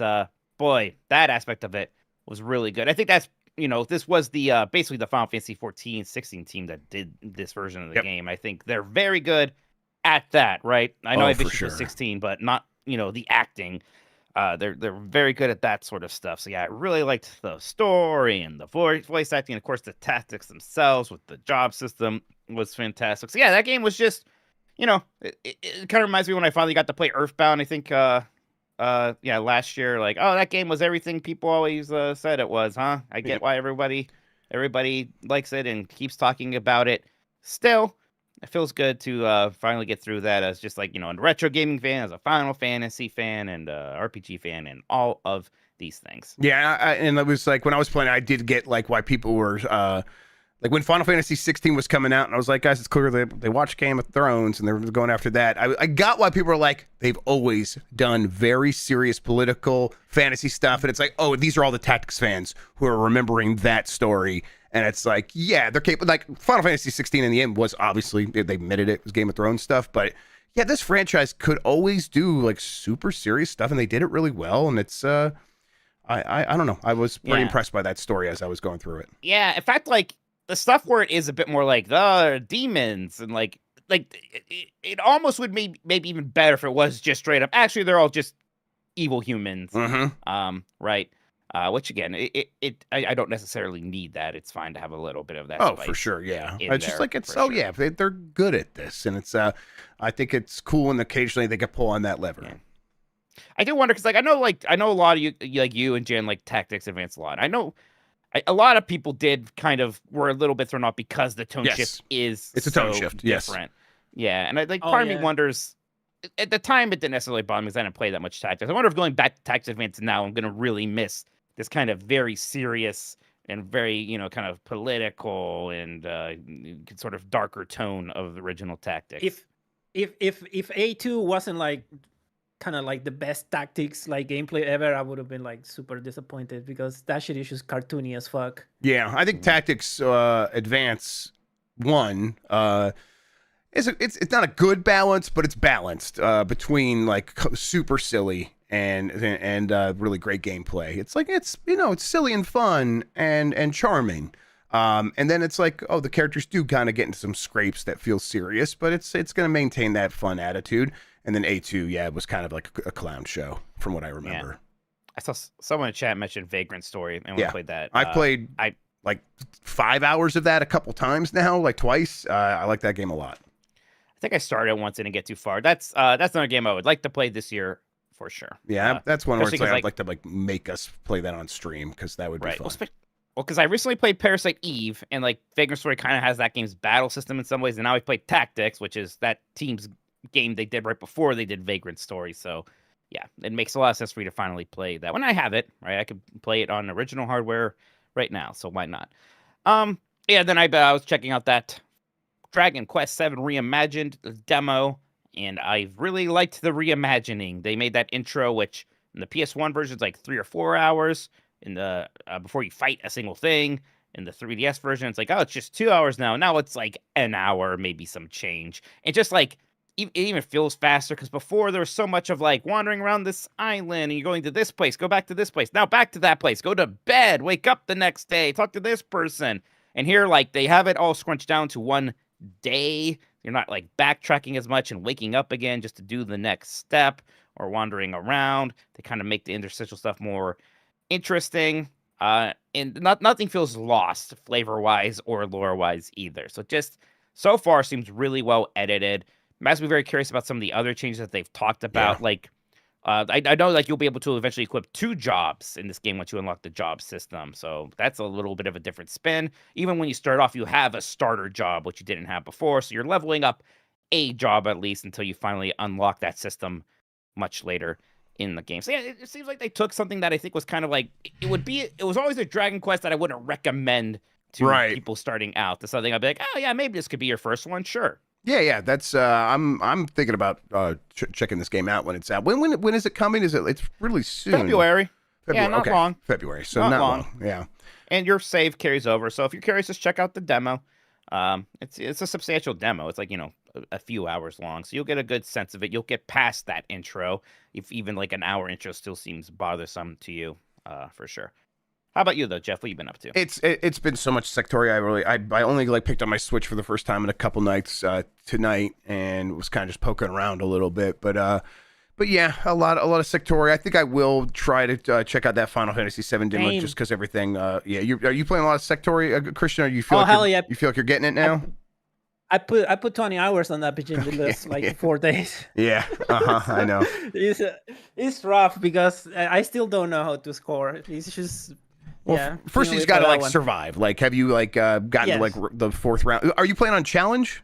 boy, that aspect of it was really good. I think that's this was the basically the Final Fantasy 14-16 team that did this version of the game. I think they're very good at that, right? I know I've for issues sure. with 16, but not the acting. They're very good at that sort of stuff. So yeah, I really liked the story and the voice acting, and of course the tactics themselves with the job system was fantastic. So yeah, that game was just, it kind of reminds me when I finally got to play Earthbound. I think last year, like, oh, that game was everything people always said it was, huh? I get why everybody likes it and keeps talking about it. Still, it feels good to finally get through that as just like, a retro gaming fan, as a Final Fantasy fan, and RPG fan, and all of these things. Yeah, and it was like when I was playing, I did get like why people were like when Final Fantasy 16 was coming out, and I was like, guys, it's clear they watched Game of Thrones and they were going after that. I got why people were like, they've always done very serious political fantasy stuff, and it's like, oh, these are all the Tactics fans who are remembering that story. And it's like, yeah, they're capable. Like Final Fantasy 16 in the end was obviously, they admitted it was Game of Thrones stuff, but yeah, this franchise could always do like super serious stuff, and they did it really well. And it's I don't know, I was pretty impressed by that story as I was going through it. Yeah, in fact, like the stuff where it is a bit more like the demons and like it almost would maybe even better if it was just straight up. Actually, they're all just evil humans. Mm-hmm. Right. Which again, I don't necessarily need that. It's fine to have a little bit of that. Oh, for sure, yeah. It's just like sure. They're good at this, and it's I think it's cool, and occasionally they could pull on that lever. Yeah. I do wonder because I know a lot of you and Jan like Tactics Advance a lot. I know a lot of people were a little bit thrown off because the tone shift is a tone shift different. Yeah, and part of me wonders. At the time, it didn't necessarily bother me because I didn't play that much Tactics. I wonder if going back to Tactics Advance now, I'm going to really miss this kind of very serious and very, kind of political and sort of darker tone of the original Tactics. If A2 wasn't like kind of like the best Tactics like gameplay ever, I would have been like super disappointed because that shit is just cartoony as fuck. Yeah, I think Tactics Advance 1 it's not a good balance, but it's balanced between like super silly and really great gameplay. It's like it's silly and fun and charming. And then it's like, oh, the characters do kind of get into some scrapes that feel serious, but it's going to maintain that fun attitude. And then A2, it was kind of like a clown show from what I remember. Yeah. I saw someone in chat mention Vagrant Story, and we played that. I played like 5 hours of that a couple times now, like twice. I like that game a lot. I think I started once and didn't get too far. That's another game I would like to play this year for sure. Yeah, that's one where it's like, I'd like to make us play that on stream because that would be fun. Well, because I recently played Parasite Eve, and like Vagrant Story kind of has that game's battle system in some ways, and now I played Tactics, which is that team's game they did right before they did Vagrant Story. So, yeah, it makes a lot of sense for me to finally play that when I have it, right? I could play it on original hardware right now, so why not? Yeah, then I was checking out that Dragon Quest VII Reimagined demo, and I really liked the reimagining. They made that intro, which in the PS1 version is like 3 or 4 hours. In the before you fight a single thing. In the 3DS version, it's like, oh, it's just 2 hours now. Now it's like an hour, maybe some change. It just like it even feels faster because before there was so much of like wandering around this island and you're going to this place, go back to this place, now back to that place, go to bed, wake up the next day, talk to this person. And here, like, they have it all scrunched down to one day. You're not like backtracking as much and waking up again just to do the next step or wandering around. They kind of make the interstitial stuff more interesting. And nothing feels lost flavor-wise or lore-wise either. So just so far seems really well edited. I'm actually very curious about some of the other changes that they've talked about. Yeah. Like, I know like you'll be able to eventually equip 2 jobs in this game once you unlock the job system. So that's a little bit of a different spin. Even when you start off, you have a starter job, which you didn't have before. So you're leveling up a job at least until you finally unlock that system much later in the game. So yeah, it seems like they took something that I think was kind of like, it was always a Dragon Quest that I wouldn't recommend to people starting out. To something I'd be like, oh yeah, maybe this could be your first one. Sure. Yeah. That's I'm thinking about checking this game out when it's out. When is it coming? It's really soon. February. Yeah, not long. February. So not long. Yeah. And your save carries over. So if you're curious, just check out the demo. It's a substantial demo. It's like, a few hours long. So you'll get a good sense of it. You'll get past that intro. If even like an hour intro still seems bothersome to you, for sure. How about you though, Jeff? What you been up to? It's been so much Sectoria. I only like picked up my Switch for the first time in a couple nights tonight, and was kind of just poking around a little bit. But yeah, a lot of Sectoria. I think I will try to check out that Final Fantasy VII demo just because everything. Yeah, are you playing a lot of Sectoria, Christian? Or you feel you feel like you're getting it now? I put 20 hours on that bitch in the 4 days. Yeah, I know. It's rough because I still don't know how to score. It's just. Well, yeah, first he's got to like survive. Like, have you like gotten to like the 4th round? Are you playing on challenge?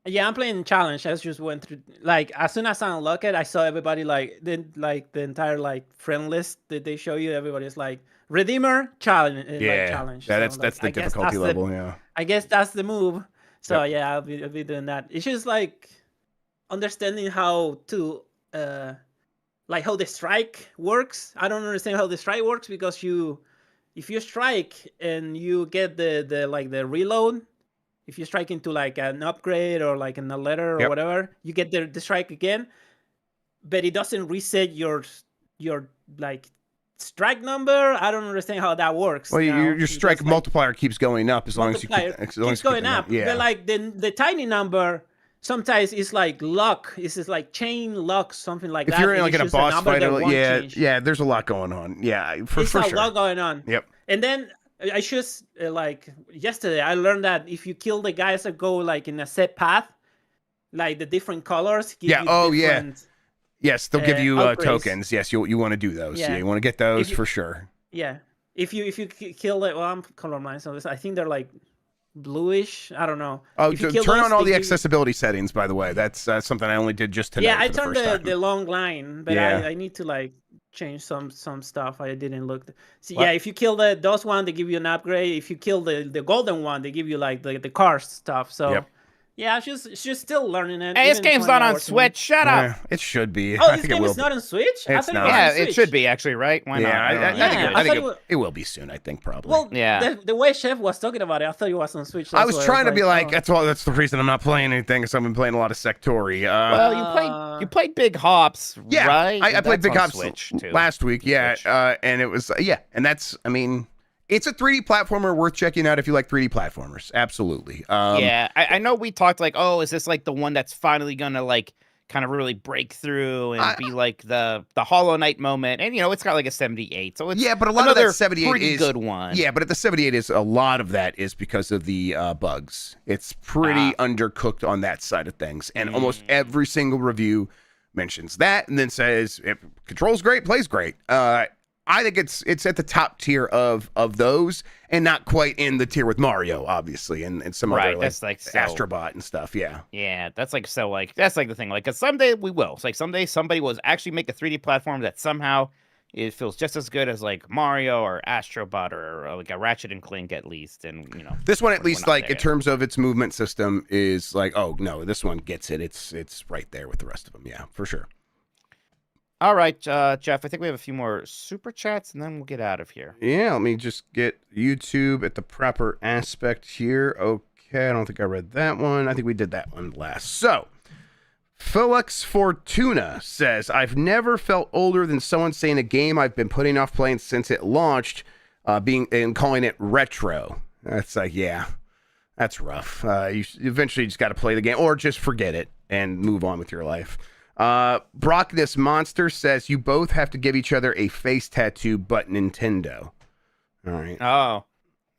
Yeah, I'm playing challenge. I just went through like as soon as I unlock it, I saw everybody like the entire like friend list that they show you. Everybody's like Redeemer challenge. Yeah, challenge. Yeah, that's the difficulty level. Yeah, I guess that's the move. So yeah, I'll be doing that. It's just like understanding how to like how the strike works. I don't understand how the strike works because if you strike and you get the reload, if you strike into like an upgrade or like in a letter or whatever, you get the strike again, but it doesn't reset your like strike number. I don't understand how that works. Well, your strike multiplier keeps going up as long as you keep going up. Yeah. But like the tiny number sometimes it's like luck. It's just like chain luck, something like that. If you're in like in a boss fight, yeah, there's a lot going on. Yeah, for sure. There's a lot going on. Yep. And then I just like yesterday I learned that if you kill the guys that go like in a set path, like the different colors. Yes, they'll give you tokens. Yes, you want to do those. Yeah, you want to get those for sure. Yeah, if you kill it, well, I'm colorblind, so I think they're like bluish. I don't know. Oh, turn on all the accessibility settings. By the way, that's something I only did just tonight. Yeah, I turned the long line, but I need to like change some stuff. I didn't look. So yeah, if you kill those one, they give you an upgrade. If you kill the golden one, they give you like the car stuff. So. Yeah, it's just still learning it. Hey, this game's not on Switch. Shut up. It should be. Oh, this game is not on Switch? It's not. Yeah, it should be actually, right? Why not? I think it will be soon. I think probably. Well, the way Chef was talking about it, I thought it was on Switch. I was trying to be like, that's the reason I'm not playing anything. So I've been playing a lot of Sectoria. Well, you played Big Hops, right? I played Big Hops Switch too. last week. Yeah, and it was and that's it's a 3D platformer worth checking out if you like 3D platformers. Absolutely. I know we talked like, oh, is this like the one that's finally gonna like kind of really break through and be like the Hollow Knight moment? And it's got like a 78, so it's but a lot of that 78 is good one. Yeah, but the 78 is a lot of that is because of the bugs. It's pretty undercooked on that side of things, and almost every single review mentions that and then says it controls great, plays great. I think it's at the top tier of those, and not quite in the tier with Mario, obviously, and some other that's like so, Astrobot and stuff. Yeah. Yeah, that's like so like that's like the thing. Like, 'cause someday we will. It's like someday somebody will actually make a 3D platform that somehow it feels just as good as like Mario or Astrobot or like a Ratchet and Clank at least. And this one at we're least not like there in yet. terms of its movement system is like, oh no, this one gets it. It's right there with the rest of them. Yeah, for sure. All right, Jeff, I think we have a few more super chats and then we'll get out of here. Yeah, let me just get YouTube at the proper aspect here. Okay, I don't think I read that one. I think we did that one last. So, Felix Fortuna says, I've never felt older than someone saying a game I've been putting off playing since it launched, and calling it retro. That's like, yeah, that's rough. You eventually just got to play the game or just forget it and move on with your life. Brockness Monster says you both have to give each other a face tattoo, but Nintendo. All right. Oh,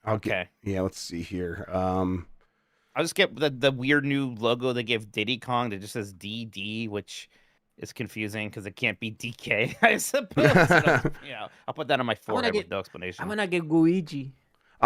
Okay. Yeah, let's see here. I'll just get the weird new logo they give Diddy Kong that just says DD, which is confusing because it can't be DK, I suppose. I'll put that on my forehead with no explanation. I'm gonna get Luigi.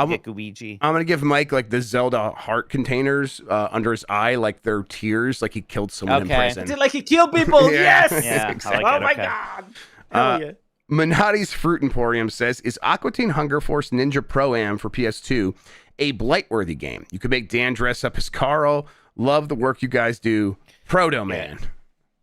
Get Luigi. I'm gonna give Mike like the Zelda heart containers under his eye, like they're tears, like he killed someone in Okay. prison. Is it like he killed people? Yeah. Yes. Yeah, Exactly. I Oh like it. my Okay. god. Hell yeah. Manati's Fruit Emporium says, is Aqua Teen Hunger Force Ninja Pro-Am for PS2 a Blight-worthy game? You could make Dan dress up as Carl. Love the work you guys do. Proto Man.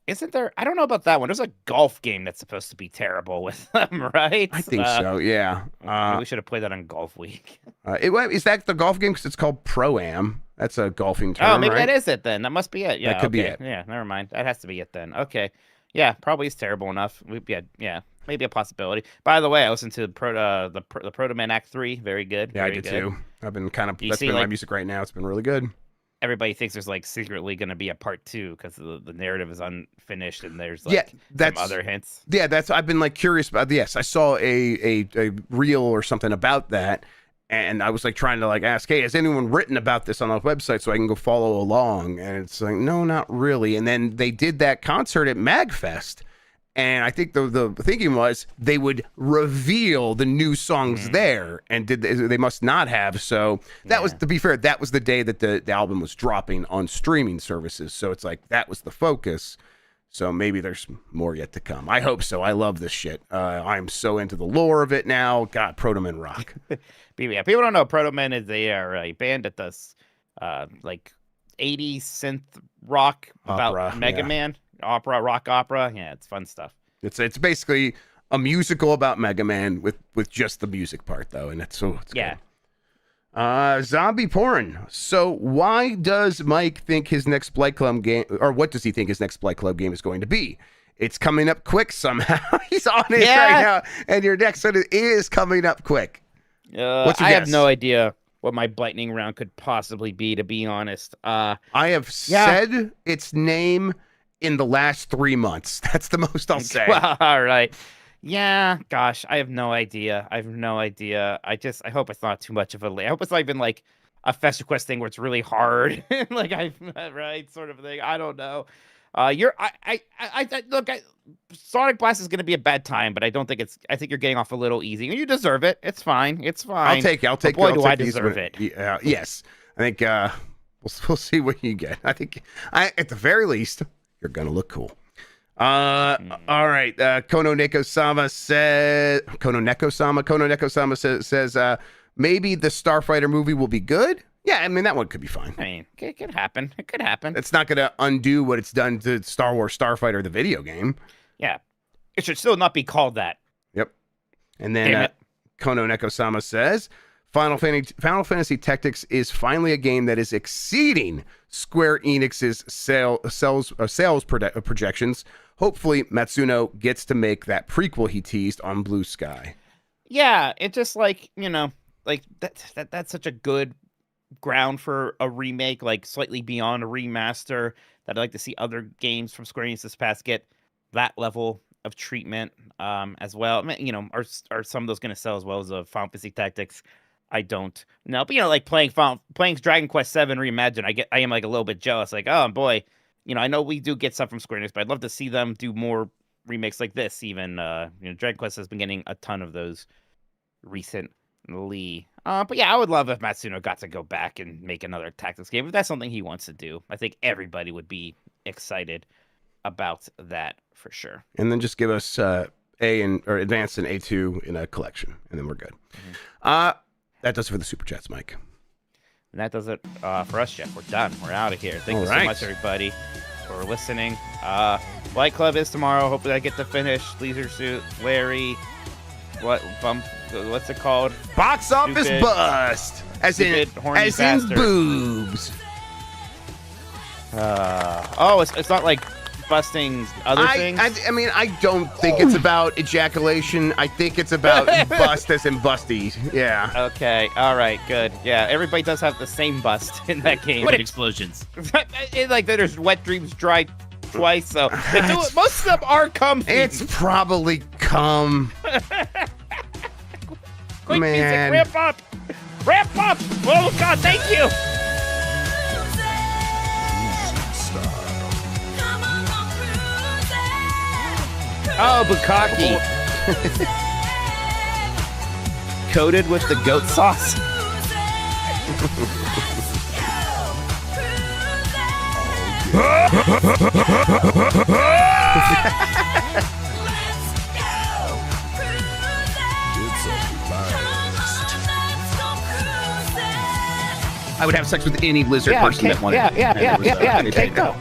Isn't there? I don't know about that one. There's a golf game that's supposed to be terrible with them, right? I think so, yeah. Maybe we should have played that on Golf Week. Is that the golf game? Because it's called Pro-Am. That's a golfing term, Oh, maybe right? that is it then. That must be it. Yeah, That could be okay. it. Yeah, never mind. That has to be it then. Okay. Yeah, probably is terrible enough. Yeah, maybe a possibility. By the way, I listened to the Proto Man Act 3. Very good. Yeah, very I did good. too. I've been You that's see, been my like- music right now. It's been really good. Everybody thinks there's like secretly going to be a part 2 because the narrative is unfinished and there's Yeah, like that's some other hints. Yeah, I've been like curious about. Yes, I saw a reel or something about that, and I was like trying to like ask, hey, has anyone written about this on the website so I can go follow along? And it's like, no, not really. And then they did that concert at MagFest, and I think the thinking was they would reveal the new songs there, and they must not have. So that was, to be fair, that was the day that the album was dropping on streaming services. So it's like that was the focus. So maybe there's more yet to come. I hope so. I love this shit. I'm so into the lore of it now. God, Proto Man rock. Yeah, people don't know Proto Man is they are a band that does like 80s synth rock Opera, about Mega yeah. Man rock opera. Yeah, it's fun stuff. It's basically a musical about Mega Man with just the music part though, and it's Yeah. good. Zombie porn. So why does Mike think his next Blight Club game, or what does he think his next Blight Club game is going to be? It's coming up quick somehow. He's on it right now, and your next one is coming up quick. What's your I have guess? no idea what my lightning round could possibly be, to be honest. I have said its name in the last 3 months. That's the most I'll say. Well, all right. Yeah, gosh, I have no idea. I hope it's not too much of I hope it's not even like a Festa Quest thing where it's really hard. Like right sort of thing. I don't know. Look, Sonic Blast is going to be a bad time, but I think you're getting off a little easy. You deserve it. It's fine. It's fine. I'll take it. But boy, do I these deserve when- it. Yeah, yes. I think we'll see what you get. I think at the very least you're gonna look cool. All right. Kono Neko-sama says maybe the Starfighter movie will be good. Yeah, I mean that one could be fine. I mean, it could happen. It could happen. It's not gonna undo what it's done to Star Wars Starfighter, the video game. Yeah. It should still not be called that. Yep. And Damn then it. Kono Neko-sama says Final Fantasy Tactics is finally a game that is exceeding Square Enix's sales projections. Hopefully, Matsuno gets to make that prequel he teased on Blue Sky. Yeah, it's just like, like that's such a good ground for a remake, like slightly beyond a remaster, that I'd like to see other games from Square Enix this past get that level of treatment as well. I mean, are some of those going to sell as well as Final Fantasy Tactics? I don't know, but like playing Dragon Quest VII Reimagined, I am like a little bit jealous. Like, oh boy, I know we do get stuff from Square Enix, but I'd love to see them do more remakes like this. Even Dragon Quest has been getting a ton of those recently. But yeah, I would love if Matsuno got to go back and make another tactics game. If that's something he wants to do, I think everybody would be excited about that for sure. And then just give us or advanced and A2 in a collection, and then we're good. That does it for the super chats, Mike. And that does it for us, Jeff. We're done. We're out of here. Thank you so much, everybody, for listening. Flight Club is tomorrow. Hopefully I get to finish Leisure Suit, Larry. What's it called? Box office bust. As in boobs. It's not like busting other things? I mean, I don't think it's about ejaculation. I think it's about bust as in busty. Yeah. Okay. All right. Good. Yeah. Everybody does have the same bust in that game. What explosions? Like there's wet dreams dry twice. So most of them are cum. It's probably cum. Quick Man. music. Ramp up. Ramp up. Oh God. Thank you. Oh, bukkake. Coated with the goat sauce. I would have sex with any lizard person that wanted. Yeah. Nintendo. Kicked up.